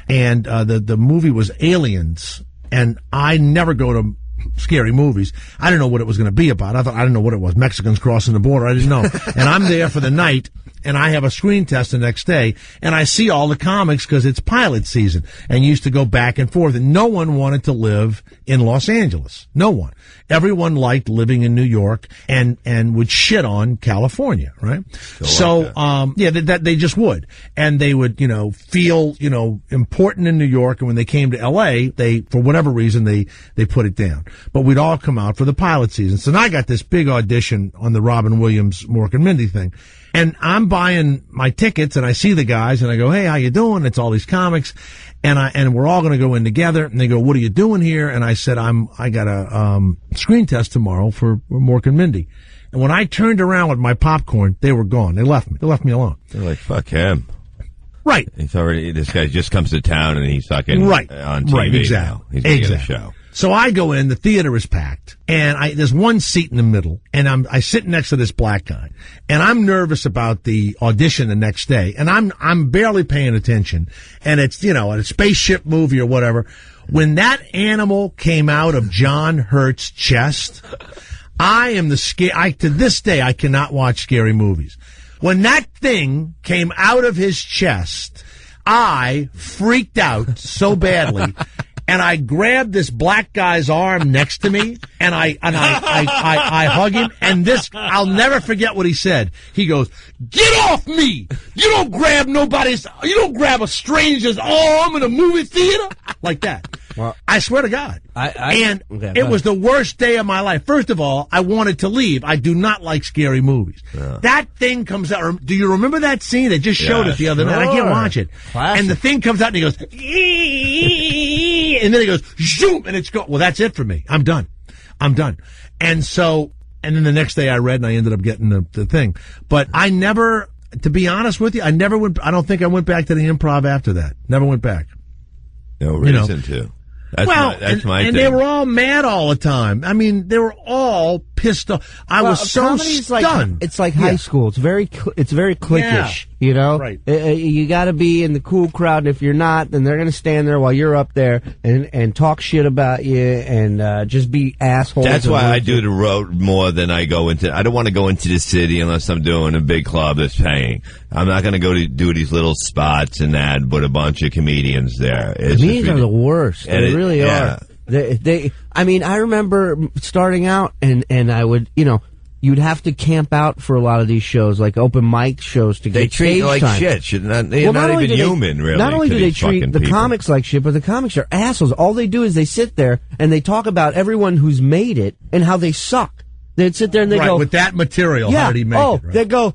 and the movie was Aliens, and I never go to scary movies. I didn't know what it was going to be about. I didn't know what it was. Mexicans crossing the border. I didn't know. And I'm there for the night, and I have a screen test the next day, and I see all the comics because it's pilot season, and used to go back and forth, and no one wanted to live in Los Angeles. No one. Everyone liked living in New York and would shit on California, right? They just would. And they would, feel, important in New York, and when they came to LA, for whatever reason, they put it down. But we'd all come out for the pilot season. So now I got this big audition on the Robin Williams, Mork and Mindy thing. And I'm buying my tickets, and I see the guys, and I go, hey, how you doing? It's all these comics. And we're all going to go in together. And they go, what are you doing here? And I said, I got a screen test tomorrow for Mork and Mindy. And when I turned around with my popcorn, they were gone. They left me. They left me alone. They're like, fuck him. Right. This guy just comes to town and he's fucking on TV. Right, exactly. Now. He's going to get a show. So I go in, the theater is packed, and there's one seat in the middle, and I sit next to this black guy, and I'm nervous about the audition the next day, and I'm barely paying attention, and it's, a spaceship movie or whatever. When that animal came out of John Hurt's chest, I am to this day, I cannot watch scary movies. When that thing came out of his chest, I freaked out so badly. And I grabbed this black guy's arm next to me, and I hug him, and I'll never forget what he said. He goes, get off me! You don't grab a stranger's arm in a movie theater! Like that. Well, I swear to God. It was the worst day of my life. First of all, I wanted to leave. I do not like scary movies. Yeah. That thing comes out. Do you remember that scene? They just showed it the other night. I can't watch it. Classic. And the thing comes out and he goes, and then he goes, zoom, and it's go. Well, that's it for me. I'm done. And then the next day I read and I ended up getting the thing. But I never, to be honest with you, I don't think I went back to the Improv after that. Never went back. No reason to. That's my thing. And they were all mad all the time. I mean, they were all pissed off. I was so stunned. It's like high school. It's very cliquish, Right. You got to be in the cool crowd, and if you're not, then they're going to stand there while you're up there and talk shit about you and just be assholes. That's why I do the road more than I go into. I don't want to go into the city unless I'm doing a big club that's paying. I'm not going to go to do these little spots and that, but a bunch of comedians there. Comedians are the worst. They really are. I mean, I remember starting out and I would, you'd have to camp out for a lot of these shows, like open mic shows, to get stage time. They treat you like shit. They're not even human, really. Not only do they treat the comics like shit, but the comics are assholes. All they do is they sit there and they talk about everyone who's made it and how they suck. They'd sit there and they go, with that material, how did he make it? Right? They go,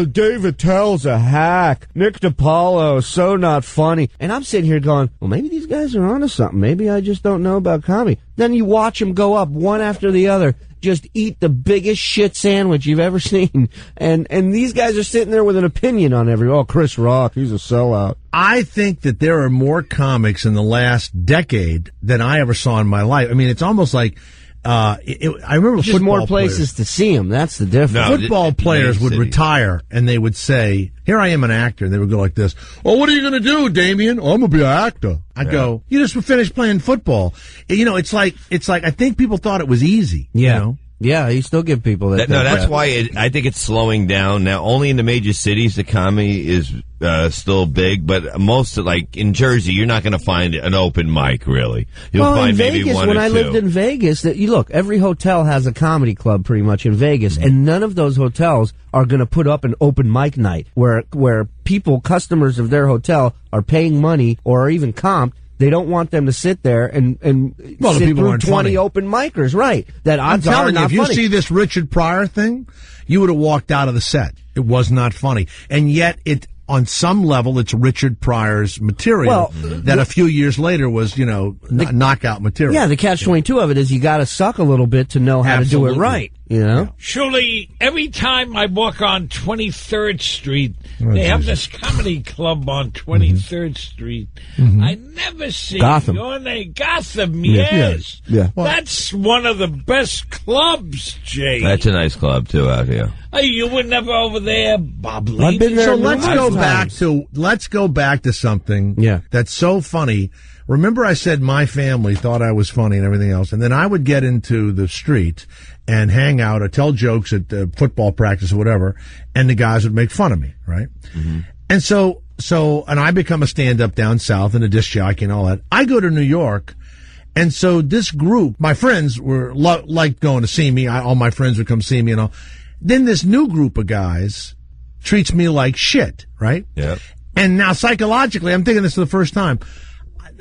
Dave Attell's a hack. Nick DiPaolo, so not funny. And I'm sitting here going, well, maybe these guys are onto something. Maybe I just don't know about comedy. Then you watch them go up one after the other, just eat the biggest shit sandwich you've ever seen. And these guys are sitting there with an opinion on Chris Rock, he's a sellout. I think that there are more comics in the last decade than I ever saw in my life. I mean, it's almost like I remember Just football more places to see him. That's the difference. Football players would retire, and they would say, "Here I am, an actor." And they would go like this: "Oh, what are you going to do, Damien? Oh, I'm going to be an actor." I'd go, "You just finished playing football." You know, it's like I think people thought it was easy. Yeah. You know? Yeah, you still give people that. No, that's why I think it's slowing down now. Only in the major cities the comedy is still big, but most like in Jersey, you're not going to find an open mic really. You'll find in maybe Vegas, one when or I two. lived in Vegas, that you look, every hotel has a comedy club pretty much in Vegas, and none of those hotels are going to put up an open mic night where people, customers of their hotel, are paying money or are even comped. They don't want them to sit there and Well, the sit people through aren't 20 funny. open micers, right? That I'm odds are telling you, not if you funny. see this Richard Pryor thing, you would have walked out of the set. It was not funny. And yet, on some level, it's Richard Pryor's material that a few years later was, knockout material. Yeah, the catch-22 of it is you got to suck a little bit to know how to do it right. You know? Surely, every time I walk on 23rd Street, they have this comedy club on 23rd Street. I never see Gotham. your name. Gotham, Yeah. yes. Yeah. That's one of the best clubs, Jay. That's a nice club too out here. Hey, you were never over there, Bob Lee. I've been there So let's numerous go back to something that's so funny. Remember I said my family thought I was funny and everything else, and then I would get into the street and hang out or tell jokes at the football practice or whatever, and the guys would make fun of me, right? And so and I become a stand-up down south and a disc jockey and all that. I go to New York, and so this group, my friends were liked going to see me. All my friends would come see me and all. Then this new group of guys treats me like shit, right? Yeah. And now psychologically, I'm thinking this for the first time.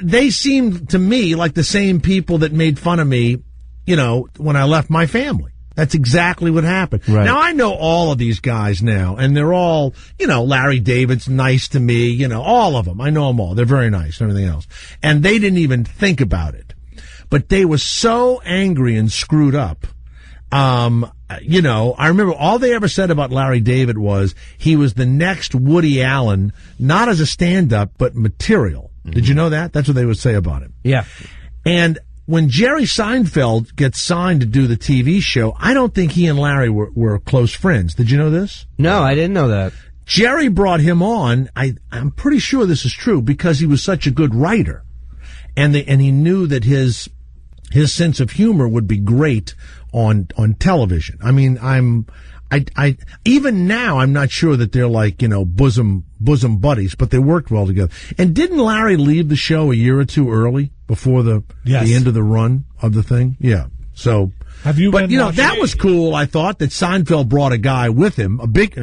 They seem to me like the same people that made fun of me, when I left my family. That's exactly what happened. Right. Now, I know all of these guys now, and they're all, Larry David's nice to me, all of them. I know them all. They're very nice and everything else. And they didn't even think about it. But they were so angry and screwed up. I remember all they ever said about Larry David was he was the next Woody Allen, not as a stand-up, but material. Did you know that? That's what they would say about him. Yeah. And when Jerry Seinfeld gets signed to do the TV show, I don't think he and Larry were close friends. Did you know this? No, I didn't know that. Jerry brought him on, I'm pretty sure this is true, because he was such a good writer. And he knew that his sense of humor would be great on television. I mean, I even now I'm not sure that they're like, bosom buddies, but they worked well together. And didn't Larry leave the show a year or two early before the end of the run of the thing? Yeah. So have you? But that was cool. I thought that Seinfeld brought a guy with him, a big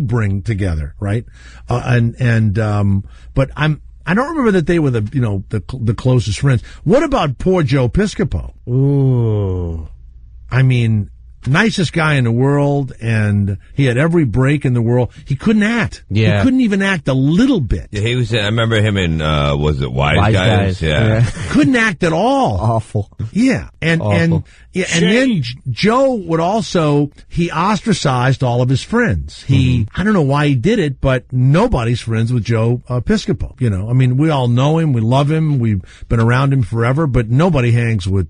bring together, right? But I don't remember that they were the closest friends. What about poor Joe Piscopo? Ooh. I mean, nicest guy in the world, and he had every break in the world. He couldn't act. Yeah. He couldn't even act a little bit. Yeah, he was. I remember him in was it Wise Guys? Yeah. Couldn't act at all. Awful. Yeah, and then Joe would also, he ostracized all of his friends. I don't know why he did it, but nobody's friends with Joe Piscopo. I mean, we all know him, we love him, we've been around him forever, but nobody hangs with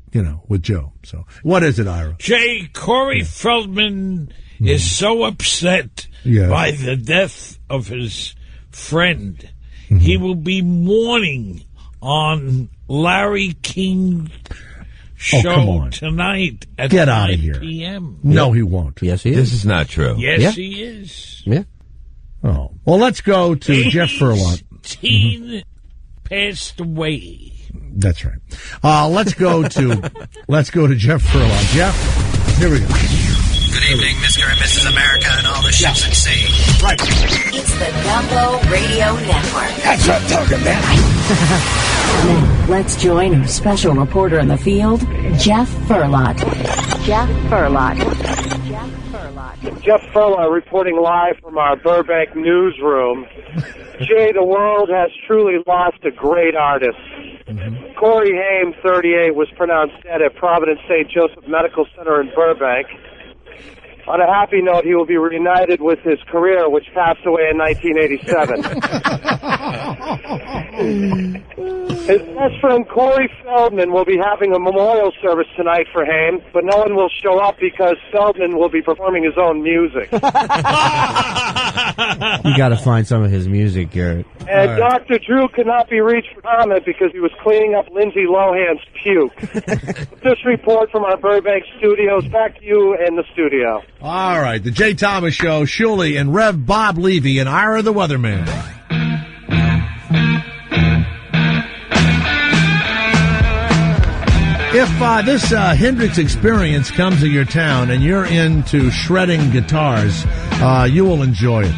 Joe. So, what is it, Ira? Jay, Corey Feldman is so upset by the death of his friend. He will be mourning on Larry King show tonight at Get 9 out of here. p.m. No, he won't. Yes, he is. This is not true. Yes, he is. Yeah. Oh. Well, let's go to Jeff Furlong. 18 passed away. That's right. Let's go to Jeff Furlong. Jeff, here we go. Good evening, Mr. and Mrs. America and all the ships at sea. Right. It's the Gumbo Radio Network. That's what I'm talking about. Now, let's join our special reporter in the field, Jeff Furlong. Jeff Furlong. Jeff Furlong reporting live from our Burbank newsroom. Jay, the world has truly lost a great artist. Corey Haim, 38, was pronounced dead at Providence St. Joseph Medical Center in Burbank. On a happy note, he will be reunited with his career, which passed away in 1987. His best friend Corey Feldman will be having a memorial service tonight for him, but no one will show up because Feldman will be performing his own music. You got to find some of his music, Garrett. And Dr. Drew could not be reached for comment because he was cleaning up Lindsay Lohan's puke. This report from our Burbank studios. Back to you in the studio. All right, the Jay Thomas Show, Shuley and Rev Bob Levy and Ira the Weatherman. If this Hendrix experience comes to your town and you're into shredding guitars, you will enjoy it.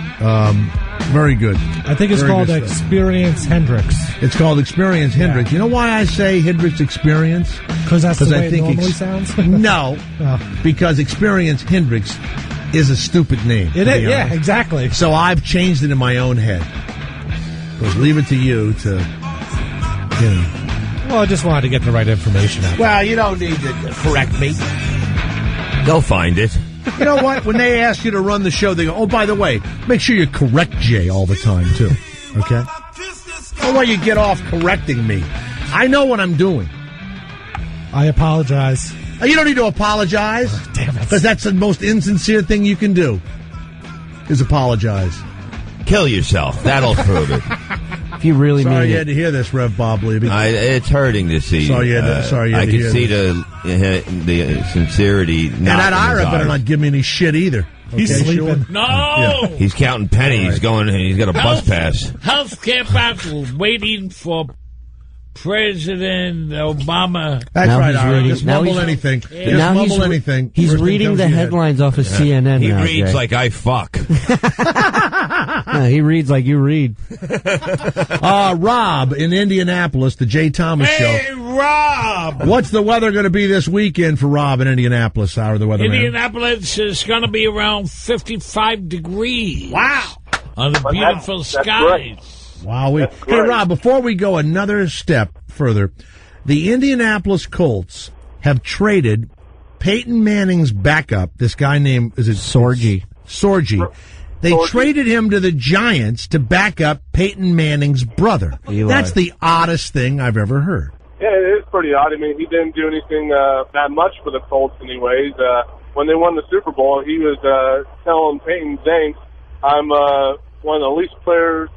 Very good. I think it's Very called good stuff. Experience Hendrix. It's called Experience Hendrix. You know why I say Hendrix Experience? Because that's the way it normally sounds? No, because Experience Hendrix is a stupid name. It is, yeah, exactly. So I've changed it in my own head. Because leave it to you to, you know. Well, I just wanted to get the right information out. Well, you don't need to correct me. They'll find it. You know what? When they ask you to run the show, they go, oh, by the way, make sure you correct Jay all the time, too. Okay? Don't let you get off correcting me. I know what I'm doing. I apologize. You don't need to apologize. Oh, damn it. Because that's the most insincere thing you can do, is apologize. Kill yourself. That'll prove it. If you really Sorry mean you it. had to hear this, Rev Bob Levy. It's hurting to see. Sorry you had to I can hear see this. the sincerity. And that Ira better not give me any shit either. He's Okay, sleeping. sure? No! Yeah. He's counting pennies. He's got a bus pass. Healthcare battle waiting for President Obama. That's Now right, he's Ira. reading- Just now mumble he's- anything. Yeah. Just Now mumble he's anything. He's First thing reading comes the to your head. headlines off of CNN He now, reads Jay. like I fuck. No, he reads like you read. Rob in Indianapolis, the Jay Thomas Hey, Show. Rob! What's the weather going to be this weekend for Rob in Indianapolis, Ira the Weatherman? Indianapolis is going to be around 55 degrees. Wow. On the beautiful skies. Wow. Hey, Rob, before we go another step further, the Indianapolis Colts have traded Peyton Manning's backup, this guy named, is it Sorgi? They traded him to the Giants to back up Peyton Manning's brother. Eli. That's the oddest thing I've ever heard. Yeah, it is pretty odd. I mean, he didn't do anything that much for the Colts anyways. When they won the Super Bowl, he was telling Peyton, thanks, I'm one of the least players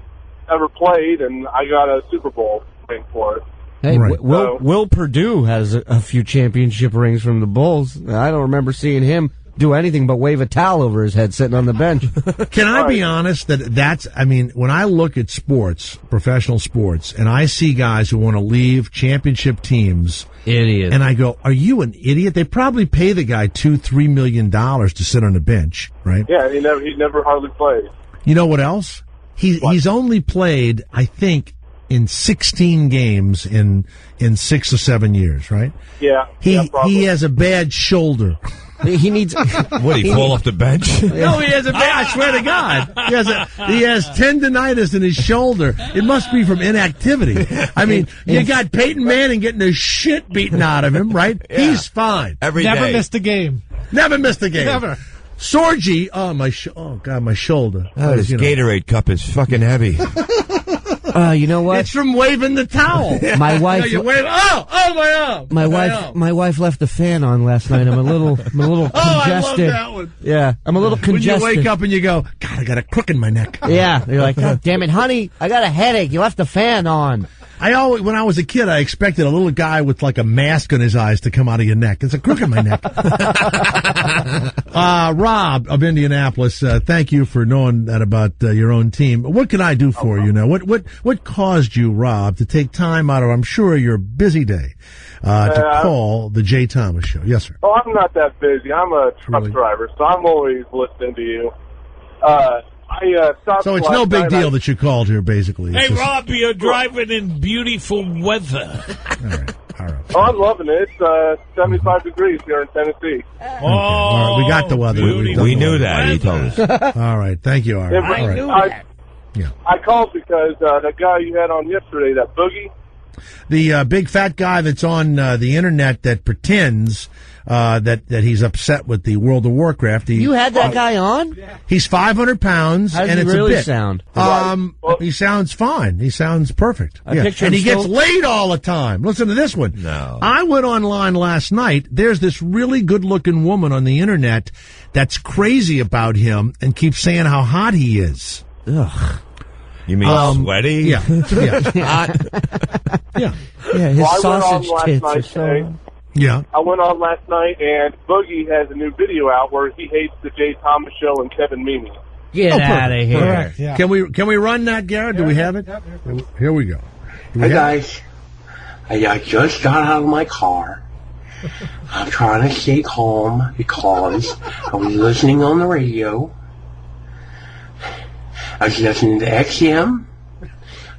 ever played, and I got a Super Bowl ring for it. Hey, Right. Will Purdue has a few championship rings from the Bulls. I don't remember seeing him do anything but wave a towel over his head sitting on the bench. Can I be honest when I look at sports, professional sports, and I see guys who want to leave championship teams, Idiot. and I go, are you an idiot? They probably pay the guy $2-3 million to sit on the bench, right? Yeah, he never hardly played. You know what else? He's only played, I think, in 16 games in 6 or 7 years, right? Yeah. He has a bad shoulder. He needs. What, he fall off the bench? No, he has a bad. I swear to God, he has tendonitis in his shoulder. It must be from inactivity. I mean, you got Peyton Manning getting the shit beaten out of him, right? Yeah. He's fine. Every Never day. missed a game. Never missed a game. Never. Sorgi, oh God, my shoulder. Oh, this Gatorade cup is fucking heavy. You know what? It's from waving the towel. My wife. You wave, my arm. My wife left the fan on last night. I'm a little congested. I love that one. Yeah, I'm a little congested. When you wake up and you go, God, I got a crook in my neck. Yeah, you're like, God damn it, honey, I got a headache. You left the fan on. When I was a kid, I expected a little guy with like a mask on his eyes to come out of your neck. It's a crook in my neck. Rob of Indianapolis, thank you for knowing that about your own team. What can I do for you now? What caused you, Rob, to take time out of, I'm sure, your busy day to call the Jay Thomas Show? Yes, sir. Oh, I'm not that busy. I'm a truck driver, so I'm always listening to you. So it's no big deal that you called here, basically. Hey, It's just- Rob, you're driving in beautiful weather. All right. Oh, I'm loving it. It's 75 degrees here in Tennessee. All right, we got the weather. We knew that. He told us. All right, thank you, Art. Yeah, All right. I called because that guy you had on yesterday, that Boogie, The big fat guy that's on the internet that pretends that he's upset with the World of Warcraft. You had that guy on? He's 500 pounds. How does and he it's really a bit. sound? He sounds fine. He sounds perfect. I picture and him he gets still- laid all the time. Listen to this one. No. I went online last night. There's this really good-looking woman on the internet that's crazy about him and keeps saying how hot he is. Ugh. You mean sweaty? Yeah. Yeah. Yeah, his Well, I went sausage on last tits night are so... today. Yeah. I went on last night, and Boogie has a new video out where he hates the Jay Thomas Show and Kevin Meaney. Get out of here. Correct, yeah. Can we run that, Garrett? Do we have it? Here we go. Hey guys, I just got out of my car. I'm trying to stay calm because I was listening on the radio. I was listening to XM,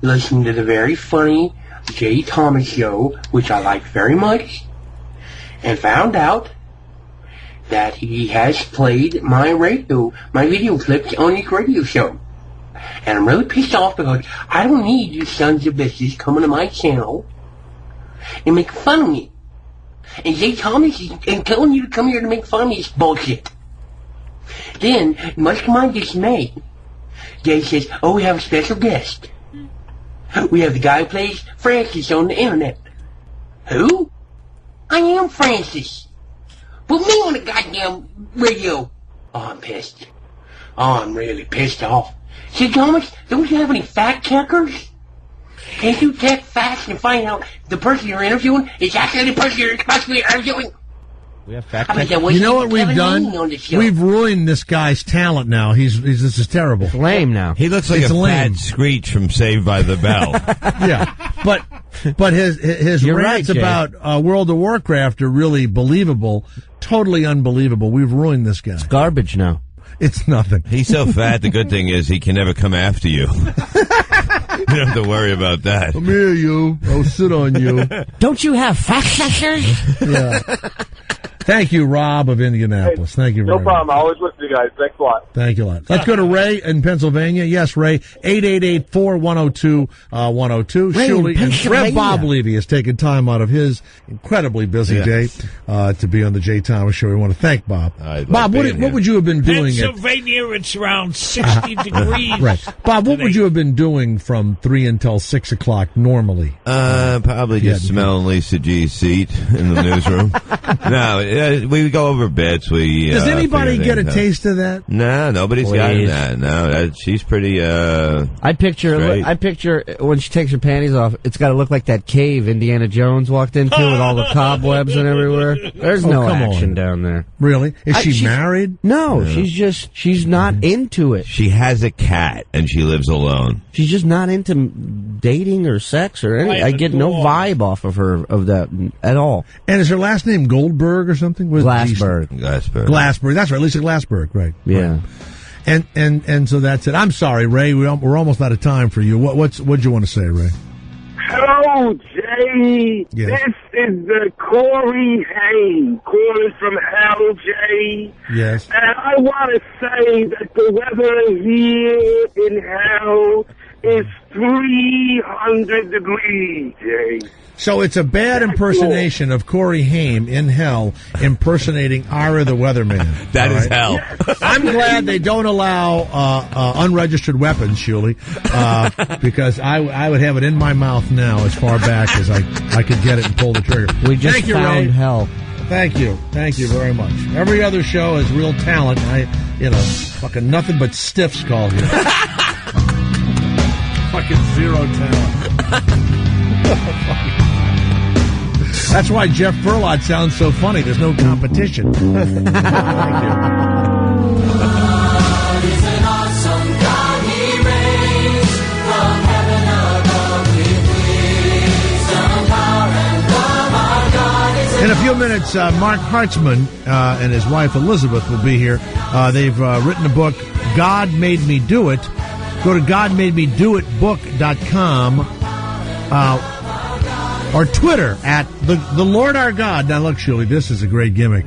listening to the very funny Jay Thomas Show, which I like very much, and found out that he has played my video clips on his radio show. And I'm really pissed off because I don't need you sons of bitches coming to my channel and making fun of me. And Jay Thomas and telling you to come here to make fun of me is bullshit. Then, much to my dismay, Jay says, oh, we have a special guest. We have the guy who plays Francis on the internet. Who? I am Francis. Put me on the goddamn radio. Oh, I'm pissed. Oh, I'm really pissed off. Say, Thomas, don't you have any fact checkers? Can't you check facts and find out the person you're interviewing is actually the person you're supposed to be interviewing? We have fact I mean, checkers. You know what we've Kevin done? Meaney on the show. We've ruined this guy's talent now. This is terrible. Lame now. He looks like It's a lame. fat Screech from Saved by the Bell. Yeah, but his You're rants right, Jay. about World of Warcraft are really believable, totally unbelievable. We've ruined this guy. Garbage now. It's nothing. He's so fat, the good thing is he can never come after you. You don't have to worry about that. Come here, you. I'll sit on you. Don't you have fact checkers? Yeah. Thank you, Rob of Indianapolis. Thank you very No much. problem. I always listen to you guys. Thanks a lot. Thank you a lot. Let's go to Ray in Pennsylvania. Yes, Ray. 888-4102-102. Ray in Shuli and Pennsylvania. Rev Bob Levy has taken time out of his incredibly busy day to be on the Jay Thomas Show. We want to thank Bob. Bob, what would you have been doing? Pennsylvania, it's around 60 degrees. Right. Bob, what would you have been doing from 3 until 6 o'clock normally? Probably just smelling Lisa G's seat in the newsroom. No, we go over bits. Does anybody figure get a things out. taste of that? No, nobody's gotten that. No, she's pretty. I picture when she takes her panties off, it's got to look like that cave Indiana Jones walked into with all the cobwebs and everywhere. There's no come action on. down there. Really? Is she she's- married? No, she's not into it. She has a cat and she lives alone. She's just not into dating or sex or anything. I get no vibe off of her of that at all. And is her last name Goldberg or something? Glassberg. Glassberg. That's right. Lisa Glassberg. Right. Yeah. Right. And so that's it. I'm sorry, Ray. We're almost out of time for you. What'd you want to say, Ray? Hello, Jay. Yes. This is the Corey Haim calling from hell, Jay. Yes. And I want to say that the weather here in hell is 300 degrees, Jay. So it's a bad impersonation of Corey Haim in hell impersonating Ira the Weatherman. That All is right? hell. I'm glad they don't allow unregistered weapons, Shuli, because I would have it in my mouth now as far back as I could get it and pull the trigger. We just Thank you, found Ray. hell. Thank you. Thank you very much. Every other show has real talent. Fucking nothing but stiffs call here. Fucking zero talent. That's why Jeff Furlot sounds so funny. There's no competition. Thank you. In a few minutes, Mark Hartzman and his wife Elizabeth will be here. They've written a book, God Made Me Do It. Go to GodMadeMeDoItBook.com or Twitter at the Lord Our God. Now look, Shirley, this is a great gimmick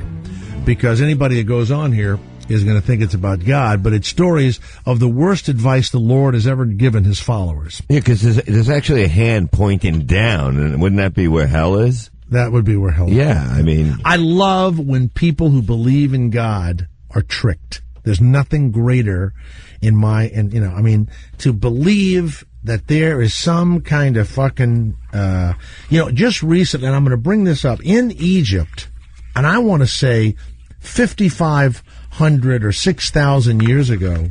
because anybody that goes on here is going to think it's about God, but it's stories of the worst advice the Lord has ever given his followers. Yeah, because there's actually a hand pointing down, and wouldn't that be where hell is? That would be where hell is. Yeah, I mean... I love when people who believe in God are tricked. There's nothing greater to believe that there is some kind of fucking, just recently, and I'm going to bring this up, in Egypt, and I want to say 5,500 or 6,000 years ago,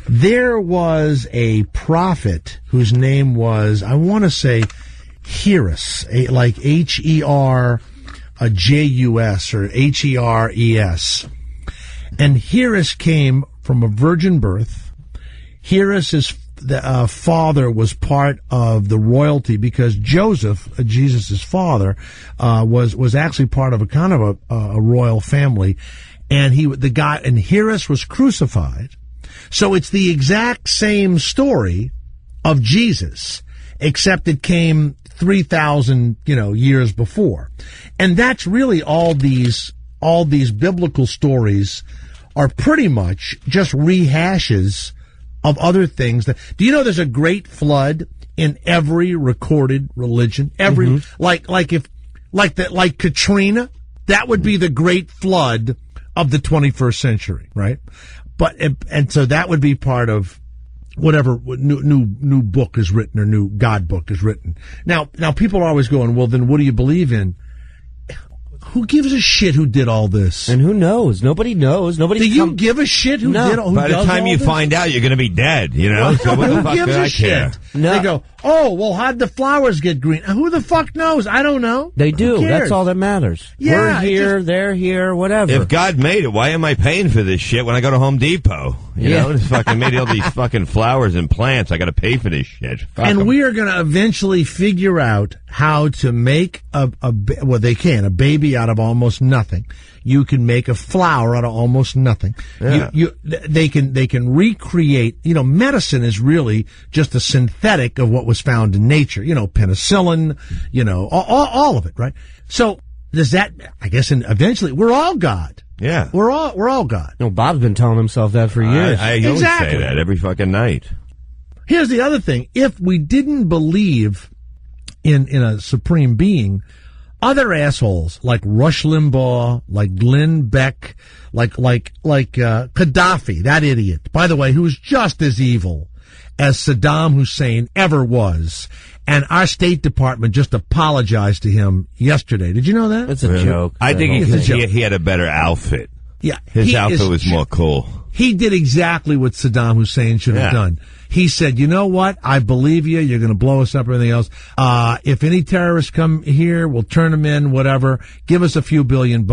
there was a prophet whose name was, I want to say, Heres, like Herjus or Heres. And Heres came from a virgin birth. Heres' father was part of the royalty because Joseph, Jesus' father, was actually part of a kind of a royal family. And Heres was crucified. So it's the exact same story of Jesus, except it came 3,000, years before. And that's really all these biblical stories are pretty much just rehashes of other things. Do you know there's a great flood in every recorded religion? Like Katrina, that would be the great flood of the 21st century, right? And so that would be part of whatever new book is written or new God book is written. Now people are always going, well, then what do you believe in? Who gives a shit who did all this? And who knows? Nobody knows. Do you give a shit who did all this? By the time you find out, you're going to be dead, So what the fuck gives do I a care? shit? No. They go, oh, well, how'd the flowers get green? Who the fuck knows? I don't know. They do. Who cares? That's all that matters. Yeah, we're here, they're here, whatever. If God made it, why am I paying for this shit when I go to Home Depot? You know, it's fucking made all these fucking flowers and plants. I got to pay for this shit. Fuck and 'em. we are going to eventually figure out how to make a baby out of almost nothing. You can make a flower out of almost nothing. Yeah. They can recreate. Medicine is really just a synthetic of what was found in nature. Penicillin. All of it, right? So does that? I guess, eventually, we're all God. Yeah, we're all God. No, Bob's been telling himself that for years. I always say that every fucking night. Here's the other thing: if we didn't believe in a supreme being, other assholes like Rush Limbaugh, like Glenn Beck, like Gaddafi, that idiot, by the way, who was just as evil as Saddam Hussein ever was. And our State Department just apologized to him yesterday. Did you know that? It's a joke. I think he had a better outfit. Yeah. His outfit was more cool. He did exactly what Saddam Hussein should have done. He said, you know what? I believe you. You're going to blow us up and everything else. If any terrorists come here, we'll turn them in, whatever. Give us a few $billion.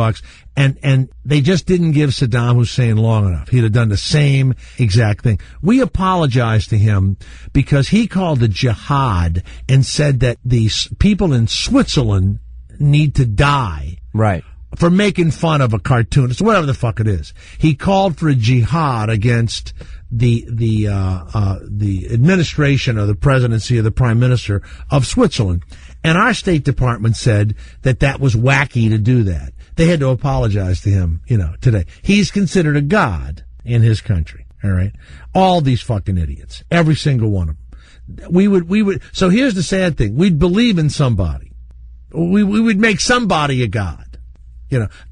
And they just didn't give Saddam Hussein long enough. He'd have done the same exact thing. We apologized to him because he called it jihad and said that these people in Switzerland need to die. Right. For making fun of a cartoonist, whatever the fuck it is. He called for a jihad against the administration or the presidency or the prime minister of Switzerland. And our State Department said that was wacky to do that. They had to apologize to him, today. He's considered a god in his country. All right. All these fucking idiots. Every single one of them. We would, so here's the sad thing. We'd believe in somebody. We would make somebody a god.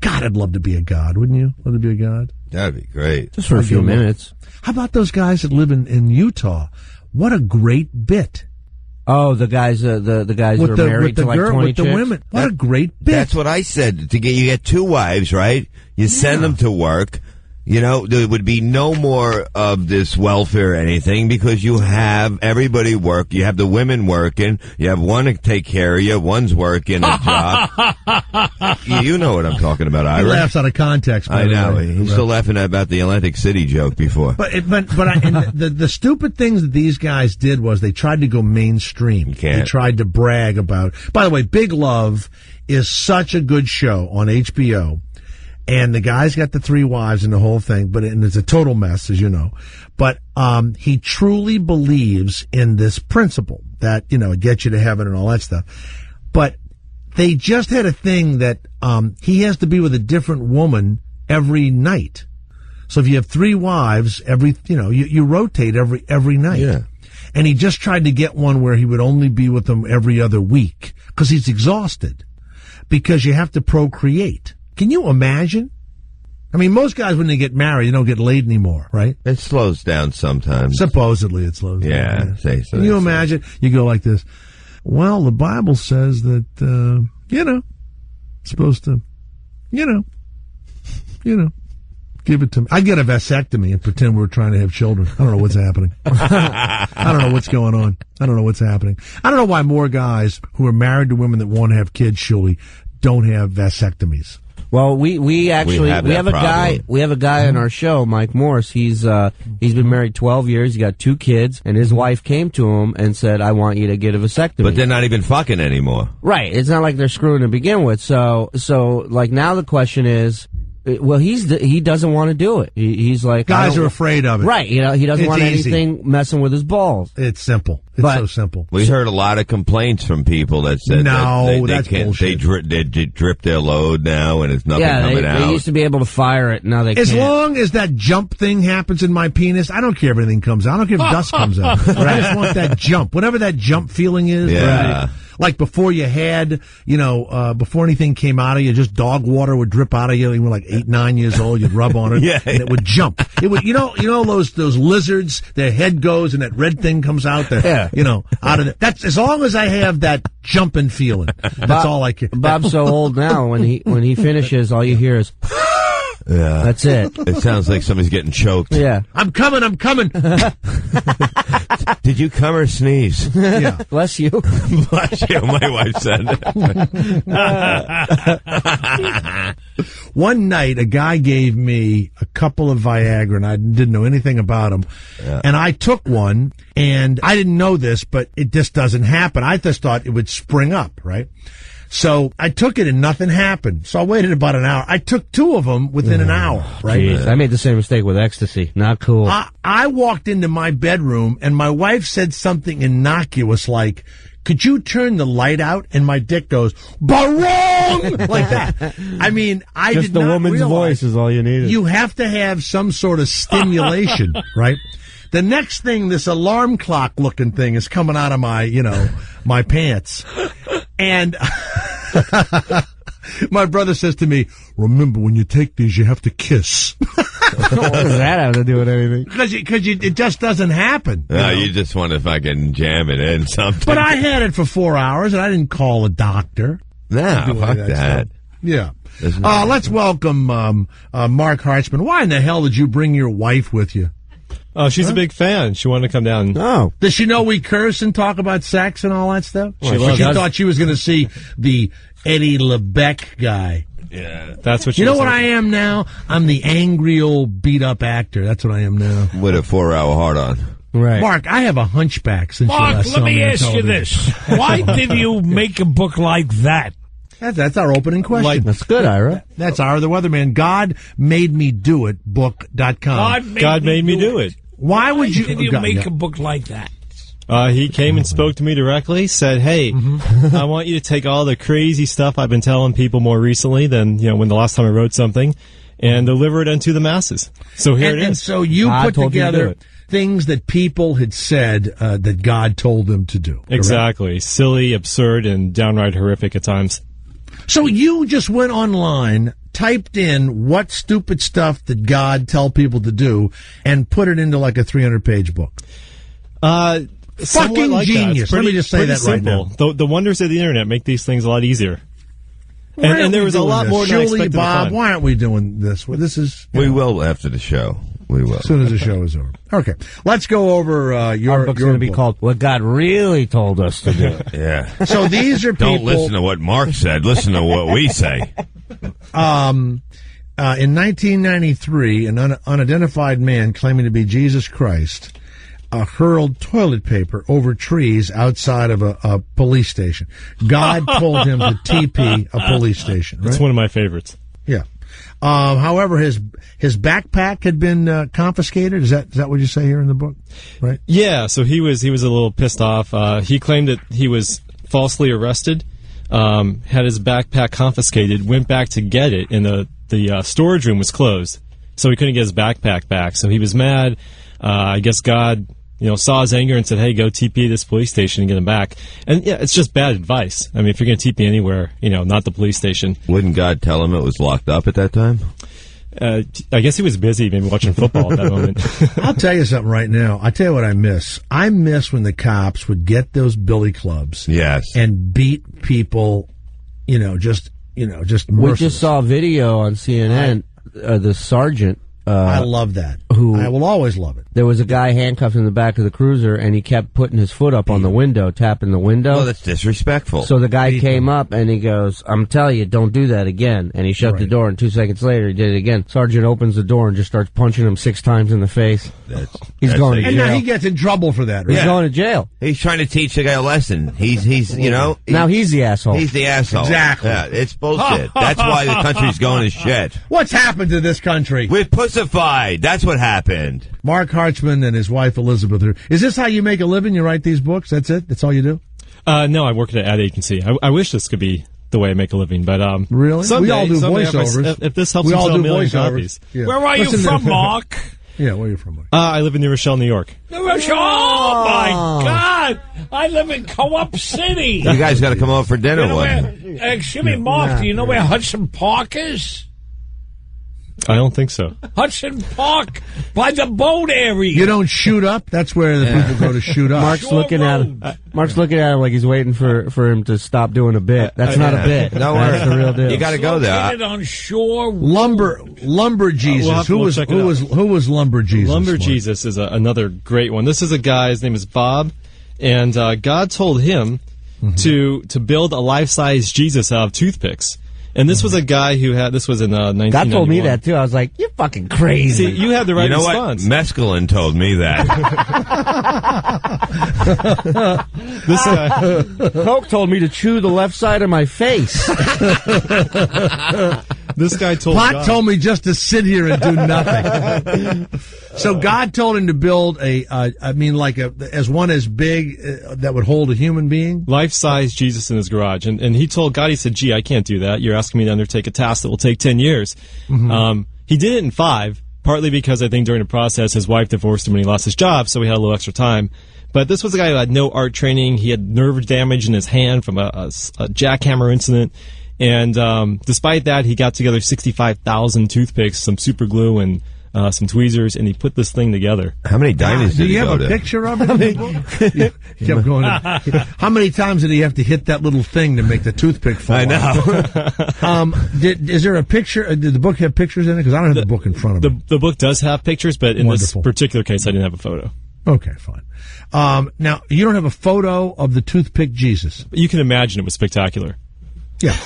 God, I'd love to be a god, wouldn't you? Love to be a god? That'd be great. Just for a few minutes. How about those guys that live in Utah? What a great bit. Oh, the guys, the guys who are married to like 20 with the chicks? women. What a great bit. That's what I said. You get two wives, right? You send them to work. There would be no more of this welfare or anything because you have everybody work. You have the women working. You have one to take care of you. One's working a job. You know what I'm talking about, Ira. He laughs out of context. I know. He's still laughing about the Atlantic City joke before. The stupid things that these guys did was they tried to go mainstream. They tried to brag about. By the way, Big Love is such a good show on HBO. And the guy's got the 3 wives and the whole thing, and it's a total mess, as you know. But he truly believes in this principle that, it gets you to heaven and all that stuff. But they just had a thing that he has to be with a different woman every night. So if you have 3 wives, you rotate every night. Yeah. And he just tried to get one where he would only be with them every other week because he's exhausted. Because you have to procreate. Can you imagine? I mean, most guys, when they get married, they don't get laid anymore, right? It slows down sometimes. Supposedly it slows down. Yeah, say so. Can you imagine? You go like this. Well, the Bible says that, supposed to, give it to me. I get a vasectomy and pretend we're trying to have children. I don't know what's happening. I don't know what's going on. I don't know what's happening. I don't know why more guys who are married to women that want to have kids, Shuli, don't have vasectomies. Well, we have a guy on our show, Mike Morse. He's been married 12 years. He got 2 kids, and his wife came to him and said, "I want you to get a vasectomy." But they're not even fucking anymore. Right. It's not like they're screwing to begin with. So like now the question is, well, he doesn't want to do it. He's like, guys are afraid of it. Right. He doesn't want anything messing with his balls. It's simple. It's so simple. We heard a lot of complaints from people that said that's bullshit. They drip their load now and it's nothing coming out. They used to be able to fire it. Now they can't. As long as that jump thing happens in my penis, I don't care if anything comes out. I don't care if dust comes out. I just want that jump. Whatever that jump feeling is. Yeah. Right? Like before you had, before anything came out of you, just dog water would drip out of you. You were like 8, 9 years old. You'd rub on it, and it would jump. It would, those lizards. Their head goes, and that red thing comes out. Out of it. That's as long as I have that jumping feeling. That's all I care. Bob's so old now. When he finishes, all you hear is. Yeah. That's it. It sounds like somebody's getting choked. Yeah. I'm coming. Did you come or sneeze? Yeah. Bless you. Bless you, my wife said. One night, a guy gave me a couple of Viagra, and I didn't know anything about them. Yeah. And I took one, and I didn't know this, but it just doesn't happen. I just thought it would spring up, right? So I took it and nothing happened. So I waited about an hour. I took 2 of them within an hour, right? Jeez, I made the same mistake with ecstasy. Not cool. I walked into my bedroom and my wife said something innocuous like, "Could you turn the light out?" And my dick goes, "Barong!" like that. I mean, I just did not the woman's realize voice is all you needed. You have to have some sort of stimulation, right? The next thing, this alarm clock looking thing is coming out of my, my pants. And my brother says to me, "Remember, when you take these, you have to kiss." What does that have to do with anything? Because it just doesn't happen. No, you just want to fucking jam it in something. But I had it for 4 hours, and I didn't call a doctor. No, fuck that. Yeah. Let's welcome Mark Hartzman. Why in the hell did you bring your wife with you? Oh, she's a big fan. She wanted to come down. Oh. Does she know we curse and talk about sex and all that stuff? Well, she thought she was going to see the Eddie LeBeck guy. Yeah. That's what she You know was what like. I am now? I'm the angry old beat-up actor. That's what I am now. With a 4-hour hard-on. Right. Mark, I have a hunchback since you Mark, last saw let me on ask you television. this. Why did you make a book like that? That's our opening question. That's good, Ira. That's Ira the Weatherman. God Made Me Do It, book.com. God made me do it. Why would you... Did you make a book like that? He came and spoke to me directly, said, "Hey, I want you to take all the crazy stuff I've been telling people more recently than, when the last time I wrote something, and deliver it unto the masses." So here it is. And so you put together things that people had said that God told them to do. Correct? Exactly. Silly, absurd, and downright horrific at times. So you just went online, typed in what stupid stuff did God tell people to do, and put it into like a 300-page book. Fucking like genius. Let me just say that right now. The wonders of the internet make these things a lot easier. And there was a lot more than I expected to Bob, find. why aren't we doing this? This is... We will after the show. We will. As soon as the show is over. Okay. Let's go over your book's going to be called What God Really Told Us to Do. Yeah. So these are people... Don't listen to what Mark said. Listen to what we say. In 1993, an unidentified man claiming to be Jesus Christ hurled toilet paper over trees outside of a police station. God told him to TP a police station. Right? It's one of my favorites. Yeah. However, his backpack had been confiscated. Is that what you say here in the book? Right. Yeah. So he was a little pissed off. He claimed that he was falsely arrested, had his backpack confiscated, went back to get it, and the storage room was closed. so he couldn't get his backpack back. So he was mad. I guess God, saw his anger and said, "Hey, go TP this police station and get him back." And yeah, it's just bad advice. I mean, if you're going to TP anywhere, not the police station. Wouldn't God tell him it was locked up at that time? I guess he was busy maybe watching football at that moment. I'll tell you something right now. I tell you what I miss. I miss when the cops would get those billy clubs. Yes. And beat people, just merciless. We just saw a video on CNN, the sergeant. I love that. I will always love it. There was a guy handcuffed in the back of the cruiser, and he kept putting his foot up on the window, tapping the window. Well, that's disrespectful. So the guy came up, and he goes, "I'm telling you, don't do that again." And he shut the door, and 2 seconds later, he did it again. Sergeant opens the door and just starts punching him 6 times in the face. He's going to jail. And now he gets in trouble for that, right? He's going to jail. He's trying to teach the guy a lesson. He's now he's the asshole. He's the asshole. Exactly. Yeah, it's bullshit. That's why the country's going to shit. What's happened to this country? We're pussified. That's what happened. Mark Hartzman and his wife Elizabeth. Is this how you make a living? You write these books? That's it? That's all you do? No, I work at an ad agency. I wish this could be the way I make a living, but really, someday, we all do voiceovers. If this helps, we all sell do a million voiceovers. copies. Yeah. Where are you from, Mark? Yeah, where are you from, Mark? I live in New Rochelle, New York. New Rochelle. Oh my God! I live in Co-op City. You guys got to come over for dinner excuse me, Mark. Do you know where Hudson Park is? I don't think so. Hudson Park, by the boat area. You don't shoot up? That's where the people go to shoot up. Mark's looking at him. Mark's looking at him like he's waiting for him to stop doing a bit. That's not a bit. No That's the real deal. You got to go there. It on shore. Lumber Jesus. Who was Lumber Jesus? Lumber Jesus is another great one. This is a guy. His name is Bob, and God told him to build a life-size Jesus out of toothpicks. And this was a guy who had, this was in 1991. God told me that too. I was like, you're fucking crazy. See, you had the right What? response. Mescaline told me that. This guy. Coke told me to chew the left side of my face. This guy told Pot told me just to sit here and do nothing. So God told him to build as one as big that would hold a human being? Life-size Jesus in his garage. And he told God, he said, gee, I can't do that. You're asking me to undertake a task that will take 10 years. He did it in 5, partly because I think during the process his wife divorced him when he lost his job, so he had a little extra time. But this was a guy who had no art training. He had nerve damage in his hand from a jackhammer incident. And despite that, he got together 65,000 toothpicks, some super glue, and some tweezers, and he put this thing together. How many diners did he go to? Do you have a picture of it? He kept going. How many times did he have to hit that little thing to make the toothpick fall? I know. Is there a picture? Did the book have pictures in it? Because I don't have the book in front of me. The book does have pictures, but in this particular case, I didn't have a photo. Okay, fine. Now, you don't have a photo of the toothpick Jesus. You can imagine it was spectacular. Yeah.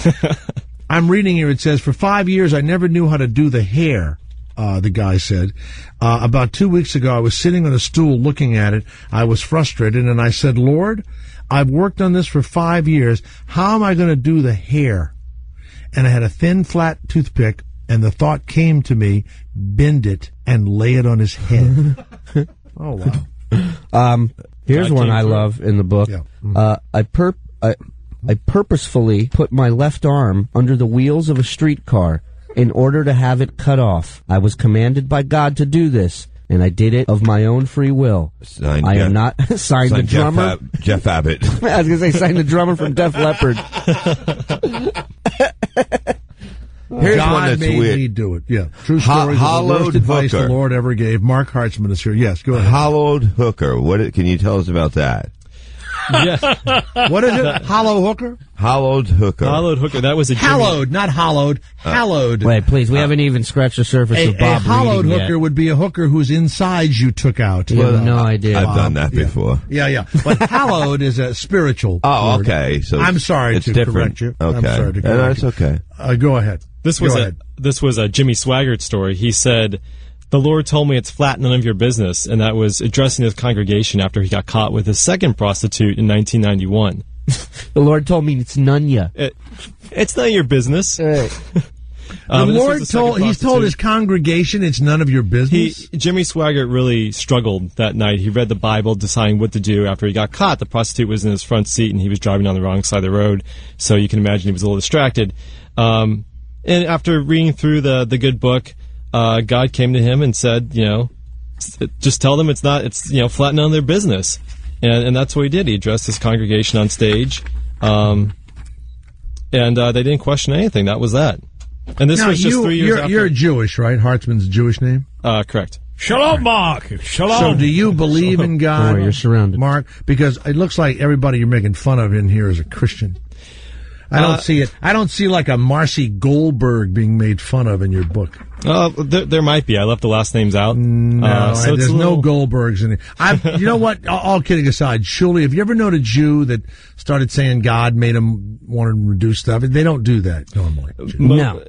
I'm reading here. It says, for 5 years, I never knew how to do the hair, the guy said. About 2 weeks ago, I was sitting on a stool looking at it. I was frustrated, and I said, Lord, I've worked on this for 5 years. How am I going to do the hair? And I had a thin, flat toothpick, and the thought came to me, bend it and lay it on his head. Oh, wow. Here's one I love in the book. Yeah. I purposefully put my left arm under the wheels of a streetcar in order to have it cut off. I was commanded by God to do this, and I did it of my own free will. Signed I am not signed the drummer. Jeff Abbott. I was going to say signed the drummer from Def Leppard. Here's God one that's made weird. me do it. Yeah, true story. The worst advice the Lord ever gave. Mark Hartzman is here. Yes, go ahead. Hollowed hooker. Can you tell us about that? Yeah. What is it? Hollow hooker? Hollowed hooker. Hollowed hooker. That was a hallowed, not hollowed. Hallowed. Wait, please. We haven't even scratched the surface of Bob A hollowed reading hooker yet. would be a hooker whose insides you took out. You have no idea. I've done that before. Yeah. But hallowed is a spiritual Oh, word. okay. So I'm sorry it's to different. correct you. Okay. I'm sorry to correct No, it's you. okay. Go ahead. This was a Jimmy Swaggart story. He said, the Lord told me it's flat, none of your business, and that was addressing his congregation after he got caught with his second prostitute in 1991. The Lord told me it's none ya. It's none of your business. The Lord told his congregation it's none of your business. Jimmy Swaggart really struggled that night. He read the Bible, deciding what to do after he got caught. The prostitute was in his front seat, and he was driving on the wrong side of the road, so you can imagine he was a little distracted. And after reading through the good book, God came to him and said, just tell them it's flatten on their business. And that's what he did. He addressed his congregation on stage. And they didn't question anything. That was that. And this was just 3 years after. You're Jewish, right? Hartzman's Jewish name? Correct. Shalom, Mark. Shalom. So do you believe in God? You're surrounded. Mark? Because it looks like everybody you're making fun of in here is a Christian. I don't see it. I don't see like a Marcy Goldberg being made fun of in your book. There might be. I left the last names out. No, there's no Goldbergs in it. You know what? All kidding aside, Shuli, have you ever known a Jew that started saying God made him want to reduce stuff? They don't do that normally. No.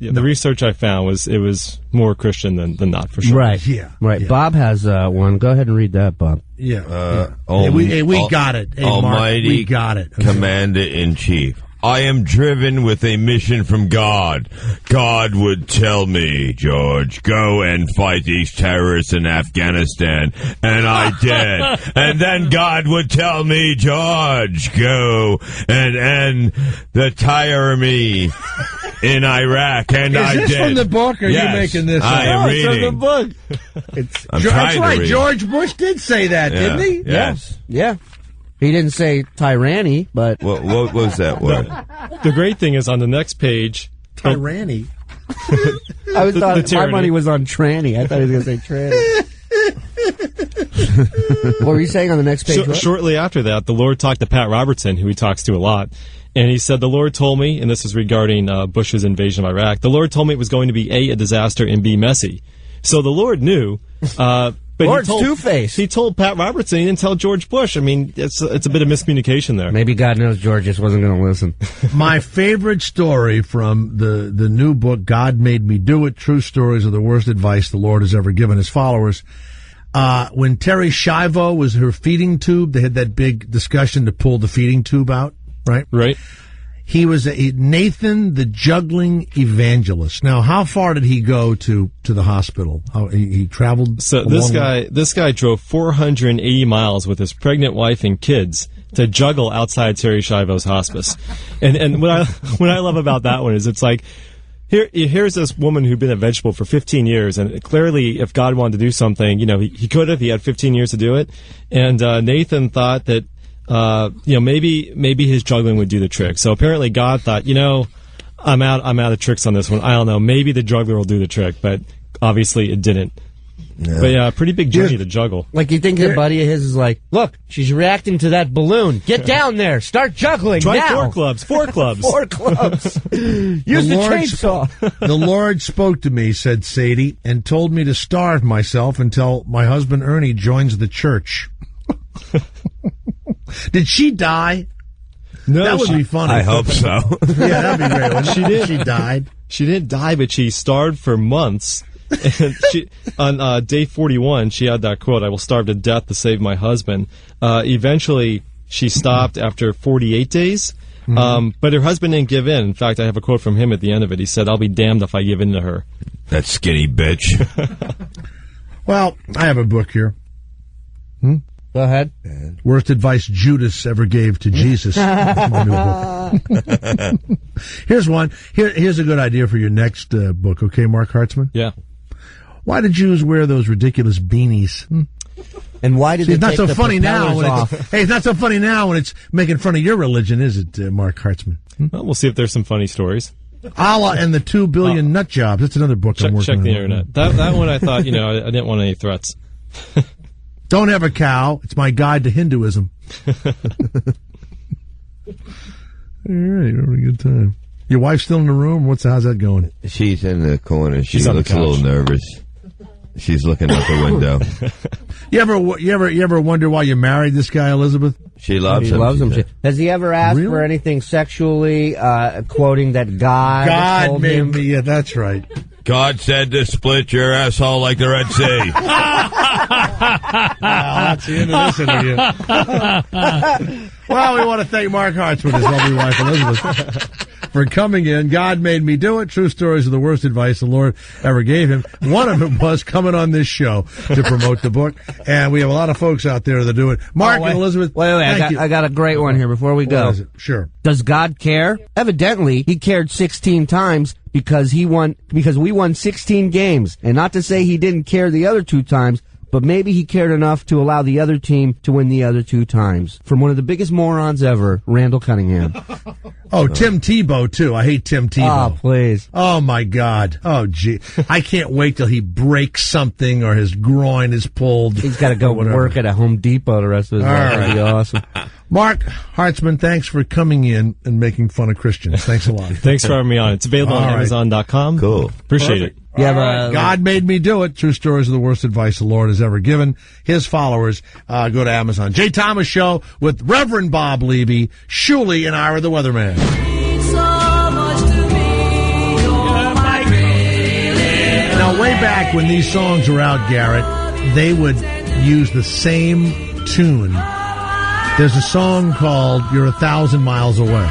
Yeah, the research I found was it was more Christian than not, for sure. Right. Yeah. Right. Yeah. Bob has one. Go ahead and read that, Bob. Yeah. We got it. Hey, Almighty Mark, we got it. Okay. Commander-in-Chief. I am driven with a mission from God. God would tell me, George, go and fight these terrorists in Afghanistan. And I did. And then God would tell me, George, go and end the tyranny in Iraq. And I did. Is this from the book, or are you making this up? I am reading. It's from the book. That's right. George Bush did say that, didn't he? Yes. Yeah. He didn't say tyranny, but... What was that word? The great thing is on the next page... Tyranny? I thought my money was on tranny. I thought he was going to say tranny. What were you saying on the next page? Shortly after that, the Lord talked to Pat Robertson, who he talks to a lot, and he said, the Lord told me, and this is regarding Bush's invasion of Iraq, the Lord told me it was going to be A, a disaster, and B, messy. So the Lord knew... But Lord's two-faced. He told Pat Robertson. He didn't tell George Bush. I mean, it's a bit of miscommunication there. Maybe God knows George just wasn't going to listen. My favorite story from the new book, God Made Me Do It, True Stories of the Worst Advice the Lord Has Ever Given His Followers. When Terry Schiavo was her feeding tube, they had that big discussion to pull the feeding tube out, right? Right. He was Nathan the juggling evangelist. Now, how far did he go to the hospital? He traveled. So this guy drove 480 miles with his pregnant wife and kids to juggle outside Terry Schiavo's hospice. And what I love about that one is it's like here's this woman who'd been a vegetable for 15 years, and clearly, if God wanted to do something, he could have. He had 15 years to do it, and Nathan thought that. Maybe his juggling would do the trick. So apparently God thought, I'm out of tricks on this one. I don't know. Maybe the juggler will do the trick, but obviously it didn't. No. But yeah, pretty big journey to juggle. Like, you think a buddy of his is like, look, she's reacting to that balloon. Get down there. Start juggling Try now. 4 clubs. 4 clubs. 4 clubs. Use the chainsaw. The Lord spoke to me, said Sadie, and told me to starve myself until my husband Ernie joins the church. Did she die? No, that would be funny. I hope so. Yeah, that'd be great. She did. She died. She didn't die, but she starved for months. And on day 41, she had that quote, "I will starve to death to save my husband." Eventually, she stopped after 48 days. But her husband didn't give in. In fact, I have a quote from him at the end of it. He said, "I'll be damned if I give in to her." That skinny bitch. Well, I have a book here. Go ahead. Worst advice Judas ever gave to Jesus. My new book. Here's one. Here's a good idea for your next book. Okay, Mark Hartzman? Yeah. Why did Jews wear those ridiculous beanies? And why did it's not take so the funny now when off? it's not so funny now when it's making fun of your religion, is it, Mark Hartzman? Well, we'll see if there's some funny stories. Allah and the 2 billion nut jobs. That's another book I'm working on. Check the internet. That one I thought, I didn't want any threats. Don't have a cow. It's my guide to Hinduism. All right, having a good time. Your wife's still in the room? How's that going? She's in the corner. She She's looks a little nervous. She's looking out the window. You ever wonder why you married this guy, Elizabeth? She loves him. He loves him. Has he ever asked for anything sexually, quoting that God told made him? me? Yeah, that's right. God said to split your asshole like the Red Sea. That's the end of this interview. Well, we want to thank Mark Hartz with his lovely wife, Elizabeth, for coming in. God made me do it. True stories of the worst advice the Lord ever gave him. One of them was coming on this show to promote the book. And we have a lot of folks out there that do it. Mark and Elizabeth, thank you. I got a great one here before we go. What is it? Sure. Does God care? Evidently, he cared 16 times because we won 16 games. And not to say he didn't care the other 2 times, but maybe he cared enough to allow the other team to win the other 2 times. From one of the biggest morons ever, Randall Cunningham. Oh, Tim Tebow, too. I hate Tim Tebow. Oh, please. Oh, my God. Oh, gee. I can't wait till he breaks something or his groin is pulled. He's got to go work at a Home Depot the rest of his life. That'd be awesome. Mark Hartzman, thanks for coming in and making fun of Christians. Thanks a lot. Thanks for having me on. It's available on Amazon.com. Cool. Appreciate it. God made me do it. True stories of the worst advice the Lord has ever given his followers. Go to Amazon. Jay Thomas Show with Reverend Bob Levy, Shuley, and Ira the Weatherman. Now, way back when these songs were out, Garrett, they would use the same tune. There's a song called You're 1,000 Miles Away.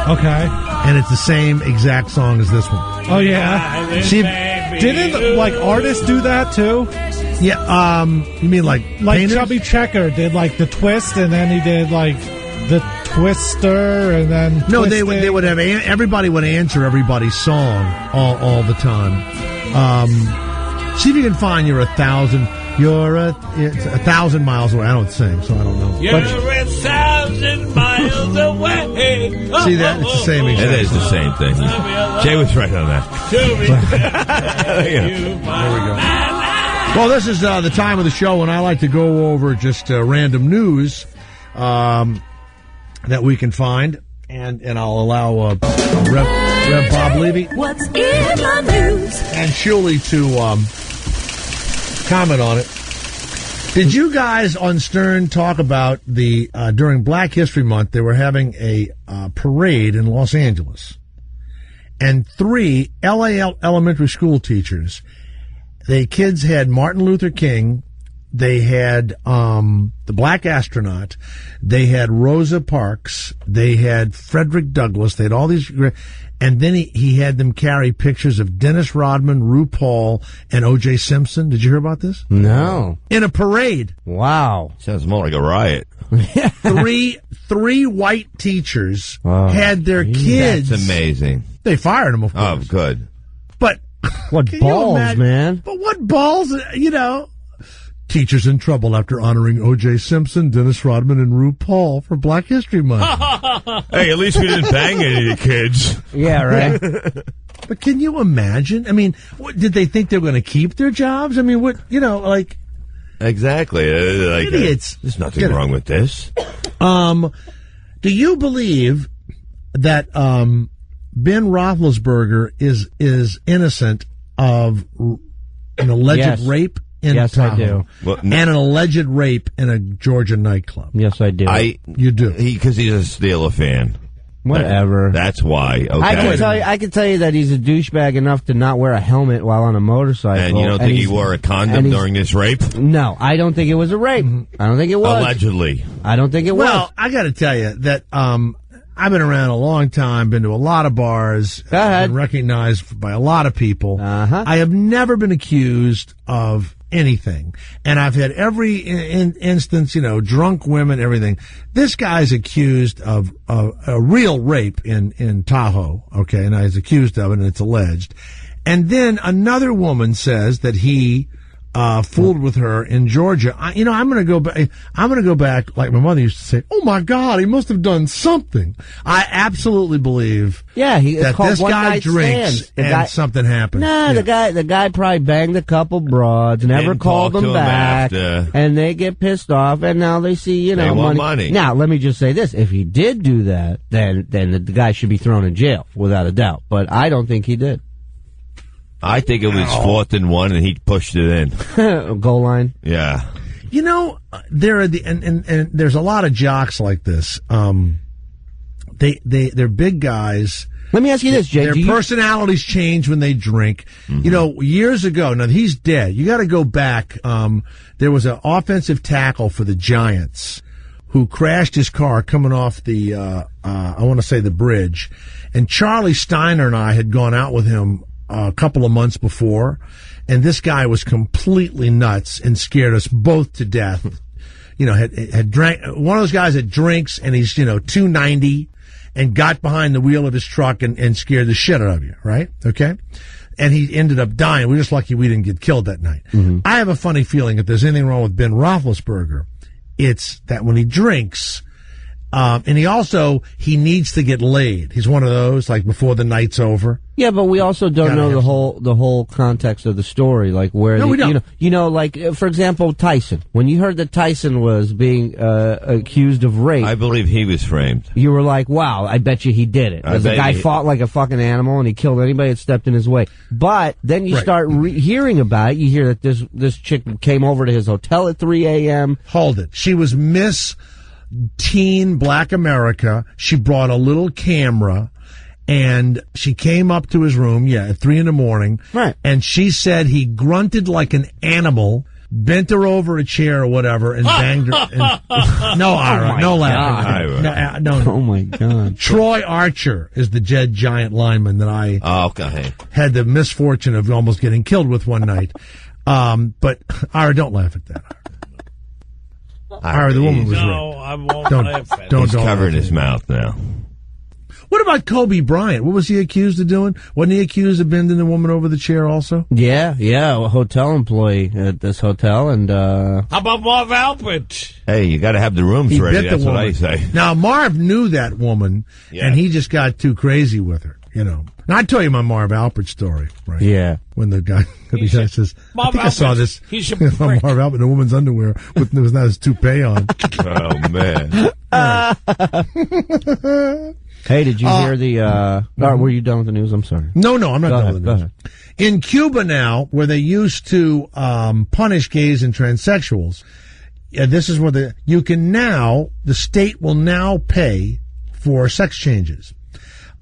Okay. And it's the same exact song as this one. Oh, yeah? See, didn't, artists do that, too? Yeah, you mean like painters? Chubby Checker did, the twist, and then he did, the twister, and then No, they would have, everybody would answer everybody's song all the time. See if you can find You're 1,000 miles away. I don't sing, so I don't know. You're 1,000 miles away. See that? It's the same exact. It is the same thing. Jay was right on that. There we go. Well, this is the time of the show when I like to go over just random news that we can find, and I'll allow Rev Bob Levy. What's in the news? And Shuley to comment on it. Did you guys on Stern talk about during Black History Month, they were having a parade in Los Angeles, and 3 LA elementary school teachers, the kids had Martin Luther King, they had the Black Astronaut, they had Rosa Parks, they had Frederick Douglass, they had all these, and then he had them carry pictures of Dennis Rodman, RuPaul, and O.J. Simpson. Did you hear about this? No. In a parade. Wow. Sounds more like a riot. Three white teachers had their kids. That's amazing. They fired them, of course. Oh, good. But what balls, man? But what balls, Teachers in trouble after honoring O.J. Simpson, Dennis Rodman, and RuPaul for Black History Month. Hey, at least we didn't bang any of the kids. Yeah, right. But can you imagine? I mean, did they think they were going to keep their jobs? I mean, Exactly. Idiots. There's nothing wrong with this. Do you believe that Ben Roethlisberger is innocent of an alleged rape in Tahoe? I do. Well, and an alleged rape in a Georgia nightclub? Yes, I do. You do? Because he's a Steeler fan. Whatever. That's why. Okay. I can tell you that he's a douchebag enough to not wear a helmet while on a motorcycle. And you don't think he wore a condom during this rape? No, I don't think it was a rape. I don't think it was. Allegedly. I don't think it was. Well, I got to tell you that I've been around a long time, been to a lot of bars, been recognized by a lot of people. I have never been accused of anything. And I've had every instance, drunk women, everything. This guy's accused of a real rape in Tahoe, okay, and he's accused of it, and it's alleged. And then another woman says that he fooled with her in Georgia. I'm going to go back. I'm going to go back, like my mother used to say. Oh my God, he must have done something. I absolutely believe. Yeah, that this guy drinks and something happened. No, the guy probably banged a couple broads, never called them back, and they get pissed off, and now they see they want money. Now, let me just say this: if he did do that, then the guy should be thrown in jail without a doubt. But I don't think he did. I think it was 4th and 1, and he pushed it in. Goal line. Yeah. There are and there's a lot of jocks like this. they're big guys. Let me ask you this, Jay. Their personalities change when they drink. Mm-hmm. You know, years ago, now he's dead. You got to go back. There was an offensive tackle for the Giants who crashed his car coming off the, I want to say the bridge. And Charlie Steiner and I had gone out with him a couple of months before. And this guy was completely nuts and scared us both to death. You know, had drank, one of those guys that drinks and he's, 290 and got behind the wheel of his truck and scared the shit out of you, right? Okay? And he ended up dying. We're just lucky we didn't get killed that night. Mm-hmm. I have a funny feeling if there's anything wrong with Ben Roethlisberger, it's that when he drinks, and he needs to get laid. He's one of those, like before the night's over. Yeah, but we also don't know the whole context of the story, like where we don't. Like for example, Tyson. When you heard that Tyson was being accused of rape, I believe he was framed. You were like, "Wow, I bet you he did it." Because the guy fought like a fucking animal and he killed anybody that stepped in his way. But then you start hearing about it. You hear that this chick came over to his hotel at 3 a.m. Hold it. She was Miss Teen Black America. She brought a little camera. And she came up to his room, at 3 a.m. Right. And she said he grunted like an animal, bent her over a chair or whatever, and banged her. No, Ira, no laughing. No. Oh my God. Troy Archer is the dead giant lineman that I had the misfortune of almost getting killed with one night. But Ira, don't laugh at that. Ira, the woman was raped. No, I won't laugh at it. Don't He's covering his mouth now. What about Kobe Bryant? What was he accused of doing? Wasn't he accused of bending the woman over the chair also? Yeah, a hotel employee at this hotel. And how about Marv Albert? Hey, you got to have the rooms ready. That's what I say. Now, Marv knew that woman, and he just got too crazy with her, Now, I tell you my Marv Albert story, right? Yeah. When the guy says, I think I saw this on Marv Albert in a woman's underwear with not his toupee on. Oh, man. Hey, did you hear the... were you done with the news? I'm sorry. No, I'm not done with the news. Go ahead. In Cuba now, where they used to punish gays and transsexuals, this is where the state will now pay for sex changes.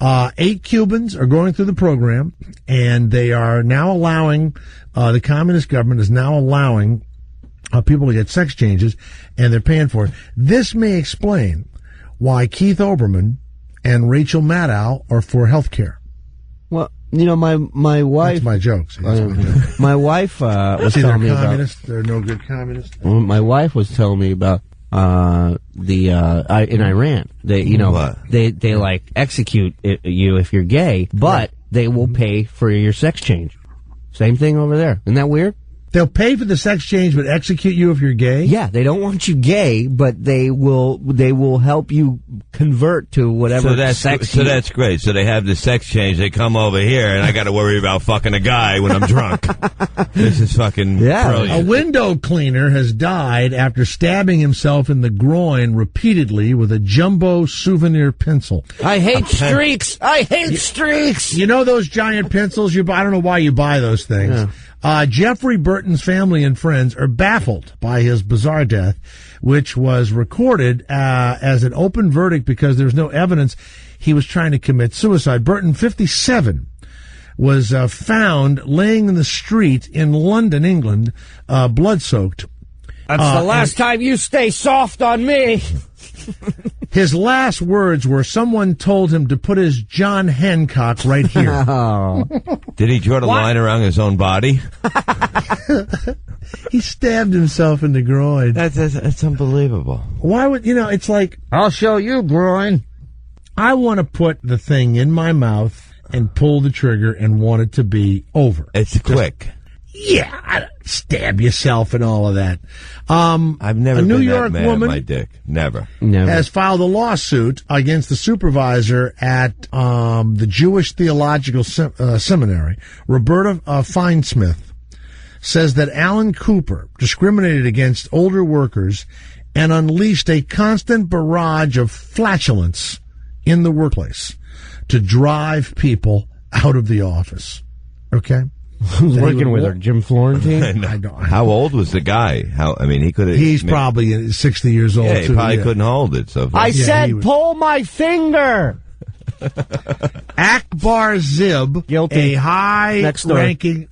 8 Cubans are going through the program, and they are now allowing, the communist government is now allowing people to get sex changes, and they're paying for it. This may explain why Keith Olbermann and Rachel Maddow are for health care. Well, my wife... That's my jokes. My wife was telling me about... They're no good communists. My wife was telling me about in Iran. They like execute you if you're gay, but they will pay for your sex change. Same thing over there. Isn't that weird? They'll pay for the sex change, but execute you if you're gay? Yeah, they don't want you gay, but they will help you convert to whatever sex. So that's great. So they have the sex change. They come over here, and I got to worry about fucking a guy when I'm drunk. This is fucking brilliant. A window cleaner has died after stabbing himself in the groin repeatedly with a jumbo souvenir pencil. I hate streaks. I hate streaks. You know those giant pencils you buy? I don't know why you buy those things. Yeah. Jeffrey Burton's family and friends are baffled by his bizarre death, which was recorded as an open verdict because there's no evidence he was trying to commit suicide. Burton, 57, was found laying in the street in London, England, blood-soaked. That's the last time you stay soft on me. His last words were, someone told him to put his John Hancock right here. Oh. Did he draw the line around his own body? He stabbed himself in the groin. That's unbelievable. Why would, it's like... I'll show you, groin. I want to put the thing in my mouth and pull the trigger and want it to be over. It's quick. Stab yourself and all of that. I've never a New been York that mad woman at my dick. Never. Has filed a lawsuit against the supervisor at the Jewish Theological Seminary, Roberta Feinsmith, says that Alan Cooper discriminated against older workers and unleashed a constant barrage of flatulence in the workplace to drive people out of the office. Okay? Who's working with her? Jim Florentine? I don't. How old was the guy? He could have. He's probably 60 years old. Yeah, he too, probably couldn't hold it. So I said, pull my finger. Akbar Zib, Guilty. a high-ranking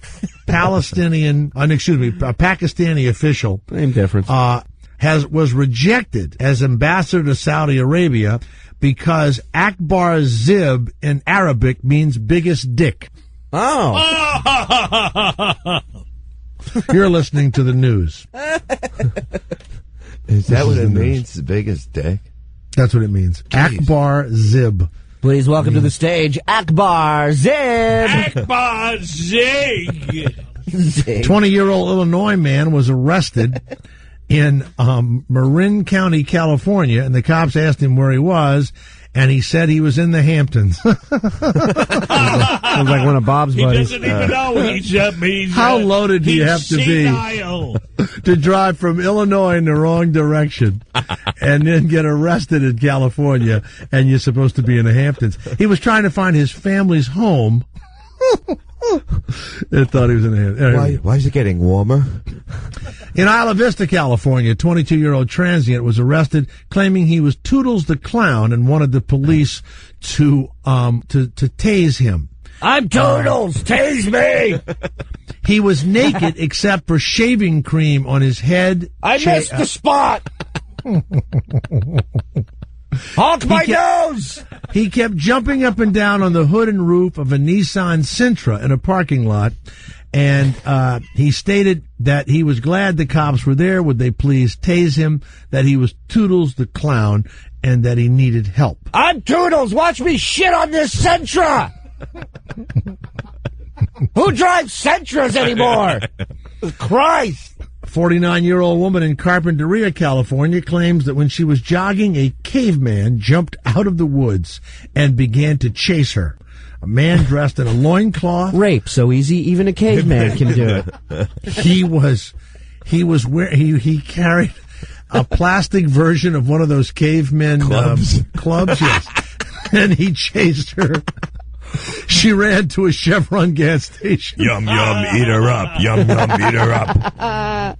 Palestinian, Pakistani official, same difference, was rejected as ambassador to Saudi Arabia because Akbar Zib in Arabic means biggest dick. Oh. You're listening to the news. Is that what it means? The biggest dick? That's what it means. Jeez. Akbar Zib. Please welcome to the stage, Akbar Zib. Akbar Zig. 20-year-old Illinois man was arrested in Marin County, California, and the cops asked him where he was, and he said he was in the Hamptons. Sounds like one of Bob's buddies. He doesn't even know he's how loaded do you have to be to drive from Illinois in the wrong direction and then get arrested in California, and you're supposed to be in the Hamptons? He was trying to find his family's home. I thought he was in the Hamptons. Why is it getting warmer? In Isla Vista, California, a 22-year-old transient was arrested claiming he was Toodles the Clown and wanted the police to tase him. I'm Toodles, tase me! He was naked except for shaving cream on his head. I missed the spot! Honk my nose! He kept jumping up and down on the hood and roof of a Nissan Sentra in a parking lot, and he stated that he was glad the cops were there. Would they please tase him? That he was Toodles the Clown and that he needed help. I'm Toodles! Watch me shit on this Sentra! Who drives Sentras anymore? Christ! 49-year-old woman in Carpinteria, California, claims that when she was jogging, a caveman jumped out of the woods and began to chase her. A man dressed in a loincloth. Rape so easy, even a caveman can do it. He carried a plastic version of one of those cavemen clubs, yes. And he chased her. She ran to a Chevron gas station. Yum, yum, eat her up. Yum, yum, eat her up.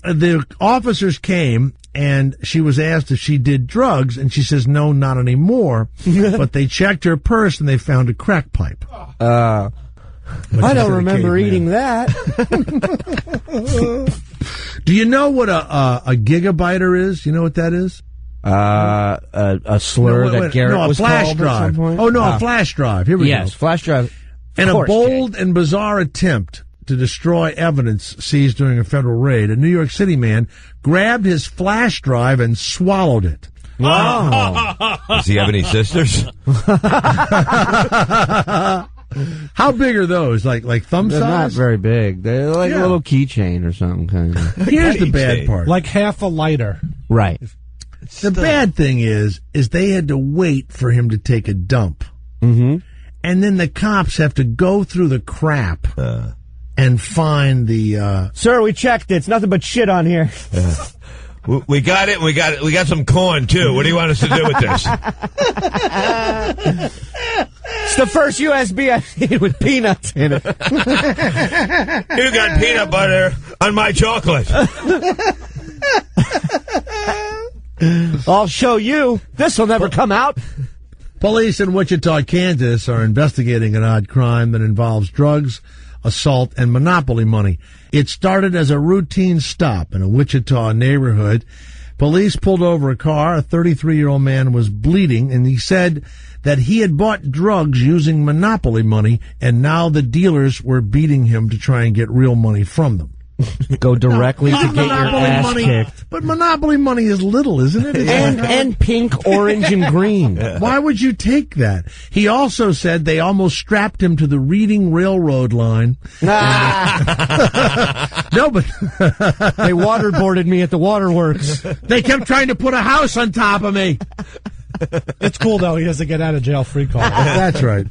The officers came, and she was asked if she did drugs, and she says, no, not anymore. But they checked her purse, and they found a crack pipe. I don't remember eating that. Do you know what a gigabyter is? You know what that is? A slur that Garrett was called drive. at some point? Oh, no, a flash drive. Here we go. Yes, flash drive. In a bold and bizarre attempt to destroy evidence seized during a federal raid, a New York City man grabbed his flash drive and swallowed it. Wow. Does he have any sisters? How big are those? Like thumb They're size? not very big. They're like a little keychain or something. Kind of. Here's the bad part. Like half a lighter. Right. The bad thing is they had to wait for him to take a dump. Mm-hmm. And then the cops have to go through the crap and find the... Sir, we checked it. It's nothing but shit on here. We got it. We got some corn, too. What do you want us to do with this? It's the first USB I've seen with peanuts in it. You got peanut butter on my chocolate. I'll show you. This will never come out. Police in Wichita, Kansas are investigating an odd crime that involves drugs, assault, and monopoly money. It started as a routine stop in a Wichita neighborhood. Police pulled over a car. A 33-year-old man was bleeding, and he said that he had bought drugs using monopoly money, and now the dealers were beating him to try and get real money from them. Go directly to get your ass money, kicked. But monopoly money is little, isn't it? And pink, orange, and green. Why would you take that? He also said they almost strapped him to the Reading Railroad line. No, but they waterboarded me at the waterworks. They kept trying to put a house on top of me. It's cool, though. He doesn't get out of jail free card. That's right.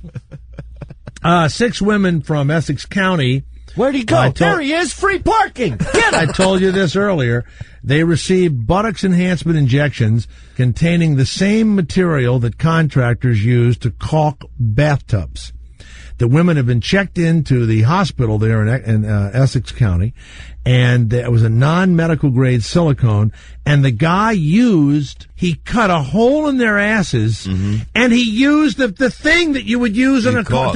6 women from Essex County. Where'd he go? There he is, free parking. Get him. I told you this earlier. They received buttocks enhancement injections containing the same material that contractors use to caulk bathtubs. The women have been checked into the hospital there in Essex County, and it was a non-medical grade silicone, and the guy he cut a hole in their asses, and he used the thing that you would use in a car.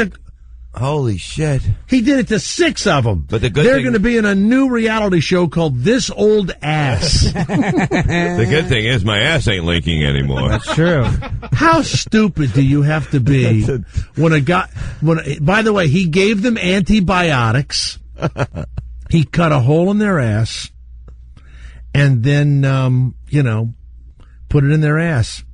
Holy shit. He did it to 6 of them. But they're going to be in a new reality show called This Old Ass. The good thing is my ass ain't leaking anymore. That's true. How stupid do you have to be by the way, he gave them antibiotics. He cut a hole in their ass and then, put it in their ass,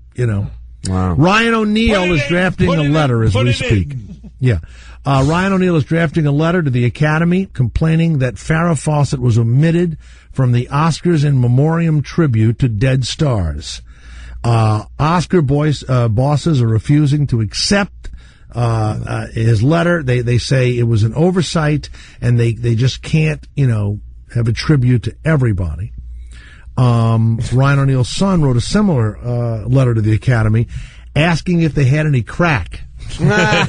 Wow. Ryan O'Neal is drafting a letter as we speak. Yeah. Ryan O'Neal is drafting a letter to the Academy complaining that Farrah Fawcett was omitted from the Oscars in memoriam tribute to dead stars. Oscar bosses are refusing to accept his letter. They say it was an oversight, and they just can't, have a tribute to everybody. Ryan O'Neal's son wrote a similar letter to the Academy asking if they had any crack. Now,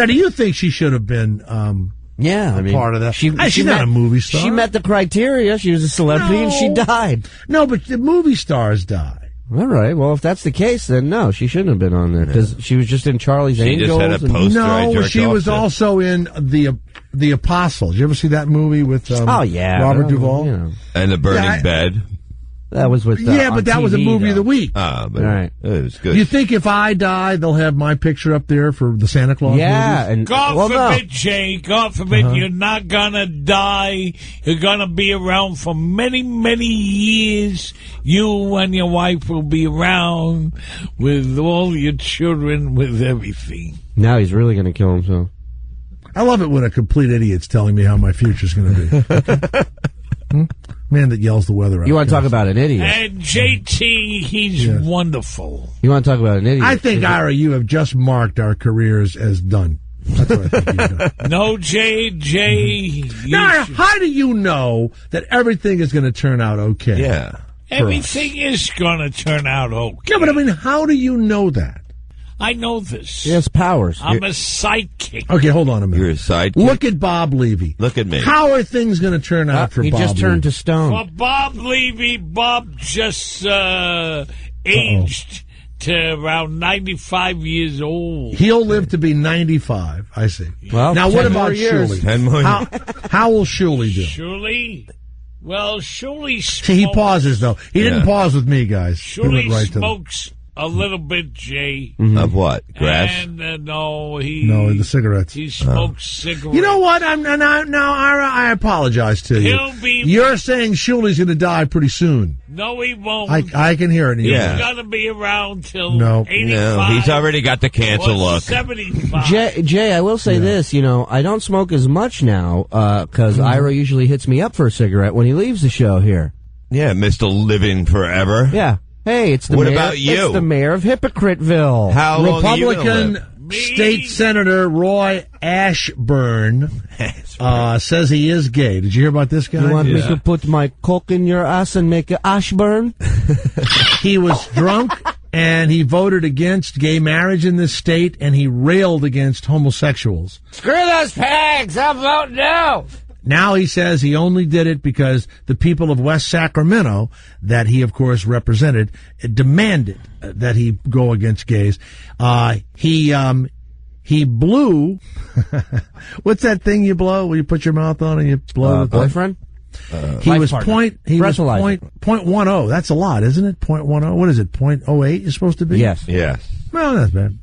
do you think she should have been part of that? She's not a movie star. She met the criteria. She was a celebrity and she died. No, but the movie stars die. All right. Well, if that's the case, then no, she shouldn't have been on there because she was just in Charlie's Angels. Just had a poster. No, she was also in the Apostles. You ever see that movie with Robert Duvall? And The Burning Bed. That was with but that was a movie of the week. But right. It was good. You think if I die, they'll have my picture up there for the Santa Claus movies? And God forbid, Jay. God forbid you're not gonna die. You're gonna be around for many, many years. You and your wife will be around with all your children, with everything. Now he's really gonna kill himself. I love it when a complete idiot's telling me how my future's gonna be. Man that yells the weather out. You want to talk about an idiot? And JT, he's wonderful. You want to talk about an idiot? I think, Ira, you have just marked our careers as done. That's what I think you've done. No, Jay. Now, how do you know that everything is going to turn out okay? Yeah. Everything is going to turn out okay. Yeah, but I mean, how do you know that? I know this. He has powers. I'm a sidekick. Okay, hold on a minute. You're a sidekick? Look at Bob Levy. Look at me. How are things going to turn out for Bob Levy? He just turned to stone. For Bob Levy, Bob just aged to around 95 years old. He'll live to be 95, I see. Well, now, what about years. Shuley? 10 more years. How will Shuley do? Shuley? Well, Shuley smokes. See, he pauses, though. He didn't pause with me, guys. Shuley smokes a little bit, Jay. Of what? Grass? And no, the cigarettes. He smokes cigarettes. You know what? I apologize to you. You're saying Shuley's going to die pretty soon. No, he won't. I can hear it. He's going to be around till 85. No, he's already got the cancer look. 75. Jay, I will say this. I don't smoke as much now because Ira usually hits me up for a cigarette when he leaves the show here. Yeah, Mr. Living Forever. Yeah. Hey, it's the what mayor. About you? It's the mayor of Hypocritville. How long Republican State Senator Roy Ashburn says he is gay. Did you hear about this guy? You want me to put my coke in your ass and make it Ashburn? He was drunk and he voted against gay marriage in this state and he railed against homosexuals. Screw those pigs! I'm voting no! Now he says he only did it because the people of West Sacramento, that he, of course, represented, demanded that he go against gays. He blew, what's that thing you blow where you put your mouth on and you blow? Boyfriend? He was 0.10. That's a lot, isn't it? 0.10. What is it? 0.08 is supposed to be? Yes. Well, that's bad.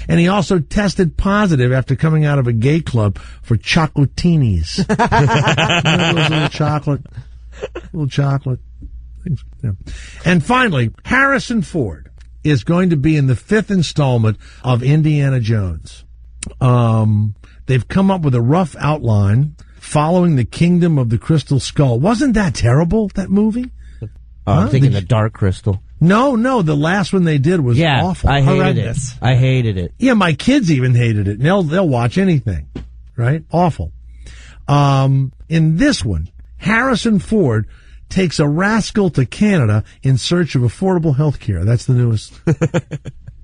And he also tested positive after coming out of a gay club for chocolatinis. Those little chocolate things. Yeah. And finally, Harrison Ford is going to be in the 5th installment of Indiana Jones. They've come up with a rough outline following the Kingdom of the Crystal Skull. Wasn't that terrible, that movie? I'm thinking the Dark Crystal. No, the last one they did was awful. I hated it. Yeah, my kids even hated it. And they'll watch anything, right? Awful. In this one, Harrison Ford takes a rascal to Canada in search of affordable health care. That's the newest.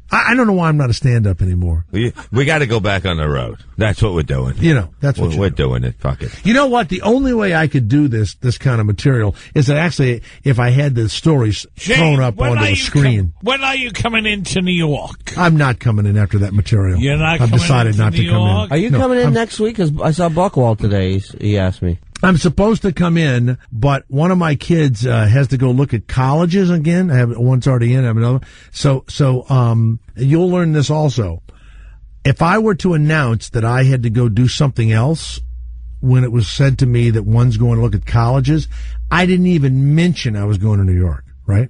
I don't know why I'm not a stand-up anymore. We got to go back on the road. That's what we're doing. That's what we're doing. It. Fuck it. You know what? The only way I could do this kind of material is that actually, if I had the stories thrown up onto the screen. When are you coming into New York? I'm not coming in after that material. You're not. I've decided not to come in. Are you coming in next week? Because I saw Buckwald today. He asked me. I'm supposed to come in, but one of my kids has to go look at colleges again. I have one's already in. I have another. So you'll learn this also. If I were to announce that I had to go do something else when it was said to me that one's going to look at colleges, I didn't even mention I was going to New York, right?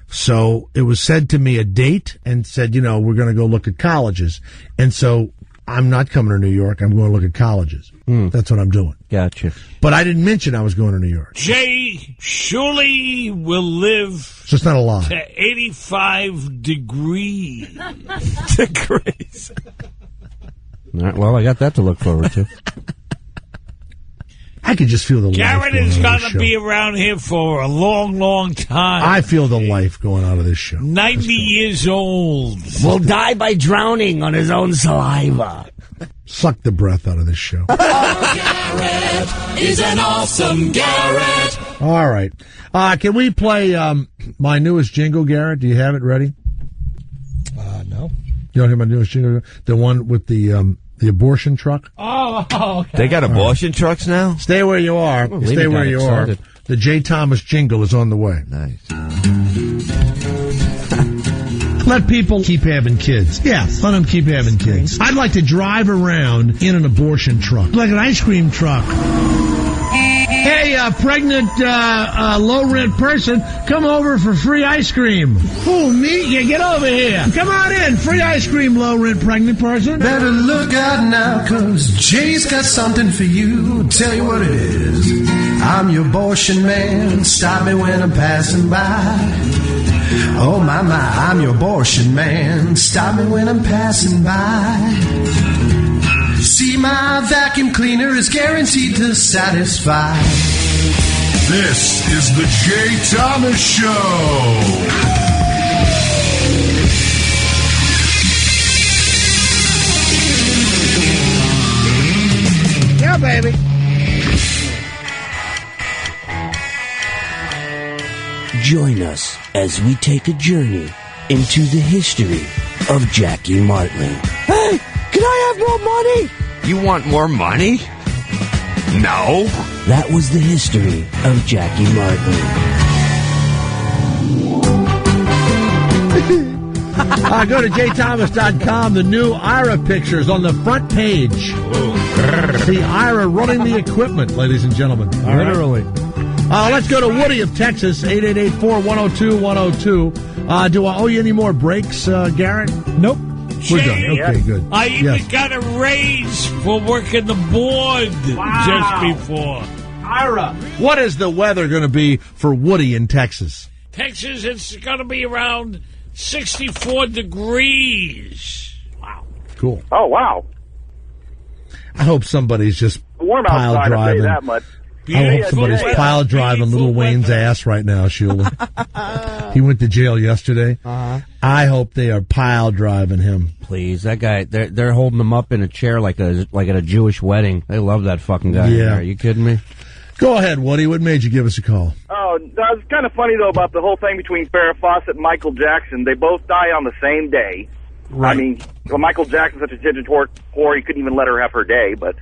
So it was said to me a date and said, we're going to go look at colleges. And so I'm not coming to New York. I'm going to look at colleges. That's what I'm doing. Gotcha. But I didn't mention I was going to New York. Jay Shuley will live So it's not a lie. to 85 degrees. Degrees. All right, well, I got that to look forward to. I could just feel the life Garrett going is out of going this to show. be around here for a long, long time. I feel the life going out of this show. 90 years old. Will die by drowning on his own saliva. Suck the breath out of this show. Garrett is an awesome Garrett. All right. Can we play my newest jingle, Garrett? Do you have it ready? No. You don't hear my newest jingle? The one with the abortion truck? Oh, okay. They got abortion trucks now? Stay where you are. Well, Stay where you are. The J. Thomas jingle is on the way. Nice. Let people keep having kids. Yeah, let them keep having kids. I'd like to drive around in an abortion truck, like an ice cream truck. Hey, pregnant, low-rent person, come over for free ice cream. Oh, me? Yeah, get over here. Come on in. Free ice cream, low-rent pregnant person. Better look out now, 'cause Jay's got something for you. Tell you what it is. I'm your abortion man. Stop me when I'm passing by. Oh, my, I'm your abortion man. Stop me when I'm passing by. See, my vacuum cleaner is guaranteed to satisfy. This is the Jay Thomas Show. Yeah, baby. Join us as we take a journey into the history of Jackie Martling. Hey, can I have more money? You want more money? No. That was the history of Jackie Martling. Go to jthomas.com. The new Ira pictures on the front page. See Ira running the equipment, ladies and gentlemen. All right? Literally. Let's go to Woody of Texas, 888-410-102. Do I owe you any more breaks, Garrett? Nope. We're done. Okay, good. I even got a raise for working the board just before. Ira, what is the weather going to be for Woody in Texas? Texas, it's going to be around 64 degrees. Wow. Cool. Oh, wow. I hope somebody's just Warm pile outside, I'll tell driving. you that much. I hope somebody's pile driving Little Wayne's ass right now, Sheila. He went to jail yesterday. I hope they are pile driving him. Please, that guy, they're holding him up in a chair like at a Jewish wedding. They love that fucking guy. Yeah. Are you kidding me? Go ahead, Woody. What made you give us a call? Oh, that was kind of funny, though, about the whole thing between Farrah Fawcett and Michael Jackson. They both die on the same day. Right. I mean, well, Michael Jackson's such a digit whore, he couldn't even let her have her day, but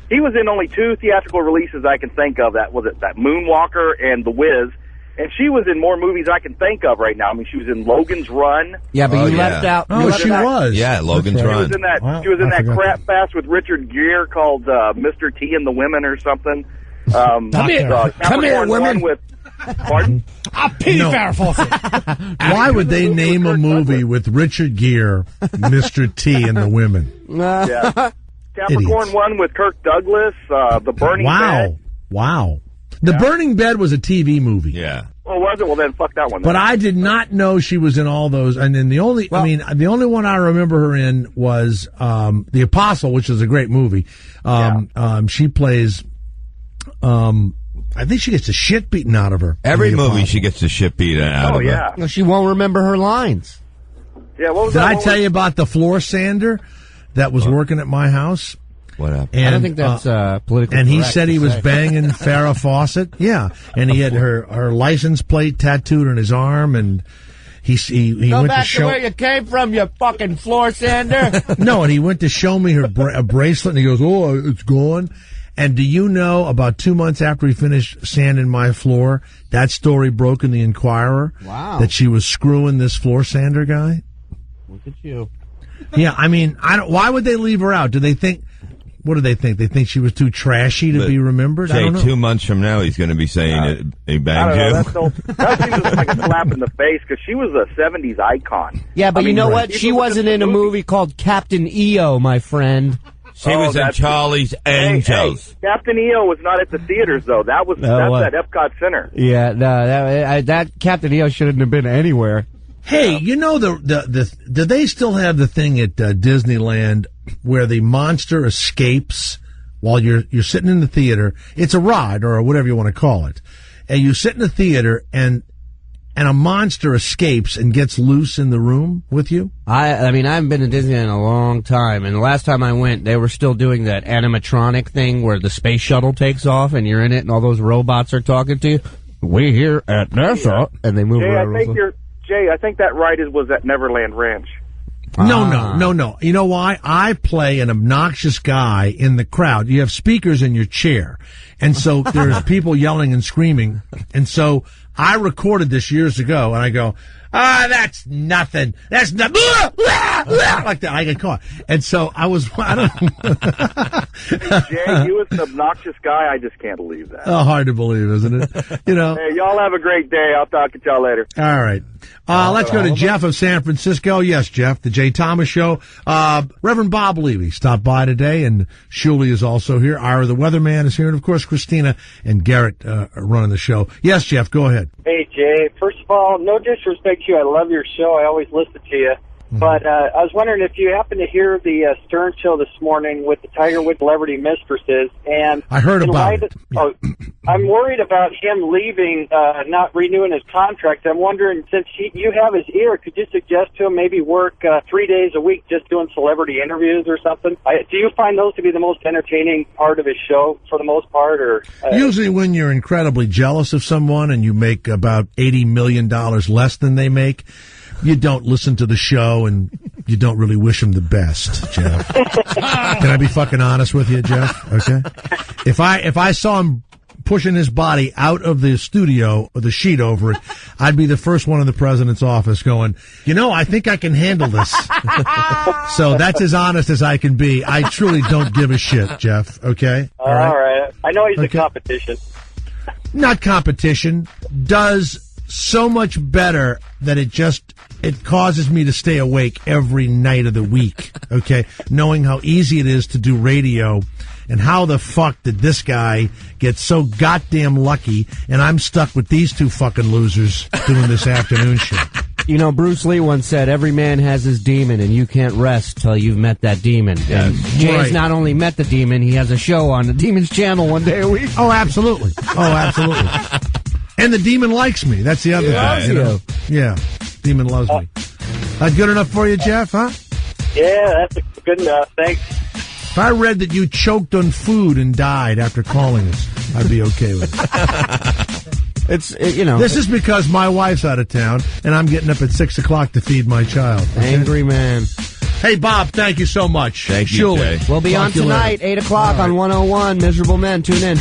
he was in only 2 theatrical releases I can think of. That was it, that Moonwalker and The Wiz. And she was in more movies I can think of right now. I mean, she was in Logan's Run. Yeah, but you left out. Oh, she was. Yeah, Logan's She Run. was in that. Wow, she was in I that forgot crap fest with Richard Gere called Mr. T and the Women or something. Come here, Capricorn women. One with, pardon? I pity Farrah Fawcett. Why would they name a movie with Richard Gere, Mr. T, and the women? Yeah. Capricorn Idiots. One with Kirk Douglas. The Burning Bed. Wow. The Burning Bed was a TV movie. Yeah. Oh, was it? Well, then fuck that one. But then. I did not know she was in all those. And then the only one I remember her in was The Apostle, which is a great movie. She plays. I think she gets the shit beaten out of her. Every in The movie Apostle. she gets the shit beat out of her. No, she won't remember her lines. Yeah, what was Did that? I What tell was- you about the floor sander that was working at my house? What happened? And, I don't think that's politically And he correct said to he was say. banging Farrah Fawcett. Yeah, and he had her license plate tattooed on his arm, and he Go went back to show. where you came from, you fucking floor sander. No, and he went to show me a bracelet, and he goes, "Oh, it's gone." And do you know, about 2 months after he finished sanding my floor, that story broke in the Inquirer. Wow. That she was screwing this floor sander guy. Look at you. Yeah, I mean, why would they leave her out? Do they think? What do they think? They think she was too trashy to But, be remembered? I Jay, don't know. 2 months from now, he's going to be saying that he I banged don't know. you. That seems like a slap in the face because she was a '70s icon. Yeah, but I you mean, know right. what? She wasn't in a movie called Captain EO, my friend. She was in that's- Charlie's Angels. Hey, Captain EO was not at the theaters though. That's what? at Epcot Center. Yeah, no, that Captain EO shouldn't have been anywhere. Hey, you know do they still have the thing at Disneyland where the monster escapes while you're sitting in the theater? It's a ride or whatever you want to call it, and you sit in the theater and a monster escapes and gets loose in the room with you. I mean, I haven't been to Disneyland in a long time, and the last time I went, they were still doing that animatronic thing where the space shuttle takes off and you're in it, and all those robots are talking to you. We here at NASA, and they move Jay, around. I think that ride was at Neverland Ranch. No. You know why? I play an obnoxious guy in the crowd. You have speakers in your chair, and so there's people yelling and screaming, and so I recorded this years ago, and I go, that's nothing. That's not like that. I get caught, and so I don't. Jay, you was an obnoxious guy. I just can't believe that. Hard to believe, isn't it? You know. Hey, y'all have a great day. I'll talk to y'all later. All right. Let's go to Jeff of San Francisco. Yes, Jeff, the Jay Thomas Show. Reverend Bob Levy stopped by today, and Shuli is also here. Ira the Weatherman is here, and of course Christina and Garrett are running the show. Yes, Jeff, go ahead. Hey, Jay. First of all, no disrespect to you. I love your show. I always listen to you. But I was wondering if you happen to hear the Stern Show this morning with the Tiger Woods Celebrity Mistresses. And I heard about it. I'm worried about him leaving, not renewing his contract. I'm wondering, since you have his ear, could you suggest to him maybe work 3 days a week just doing celebrity interviews or something? Do you find those to be the most entertaining part of his show for the most part? Or Usually when you're incredibly jealous of someone and you make about $80 million less than they make, you don't listen to the show and you don't really wish them the best, Jeff. Can I be fucking honest with you, Jeff? Okay. If I saw him pushing his body out of the studio or the sheet over it, I'd be the first one in the president's office going, I think I can handle this. So that's as honest as I can be. I truly don't give a shit, Jeff. Okay. All right. I know he's a competition. Not competition. Does so much better that it causes me to stay awake every night of the week, okay? Knowing how easy it is to do radio and how the fuck did this guy get so goddamn lucky and I'm stuck with these two fucking losers doing this afternoon show. You know, Bruce Lee once said, every man has his demon, and you can't rest till you've met that demon. And Jay's not only met the demon, he has a show on the Demon's Channel one day a week. Oh, absolutely. And the demon likes me. That's the other thing. Yeah, demon loves me. Good enough for you, Jeff, huh? Yeah, that's good enough. Thanks. If I read that you choked on food and died after calling us, I'd be okay with it. This is because my wife's out of town, and I'm getting up at 6 o'clock to feed my child. Okay? Angry man. Hey, Bob, thank you so much. Thank you, Jay. We'll be on tonight, 8 o'clock on 101. Miserable Men. Tune in.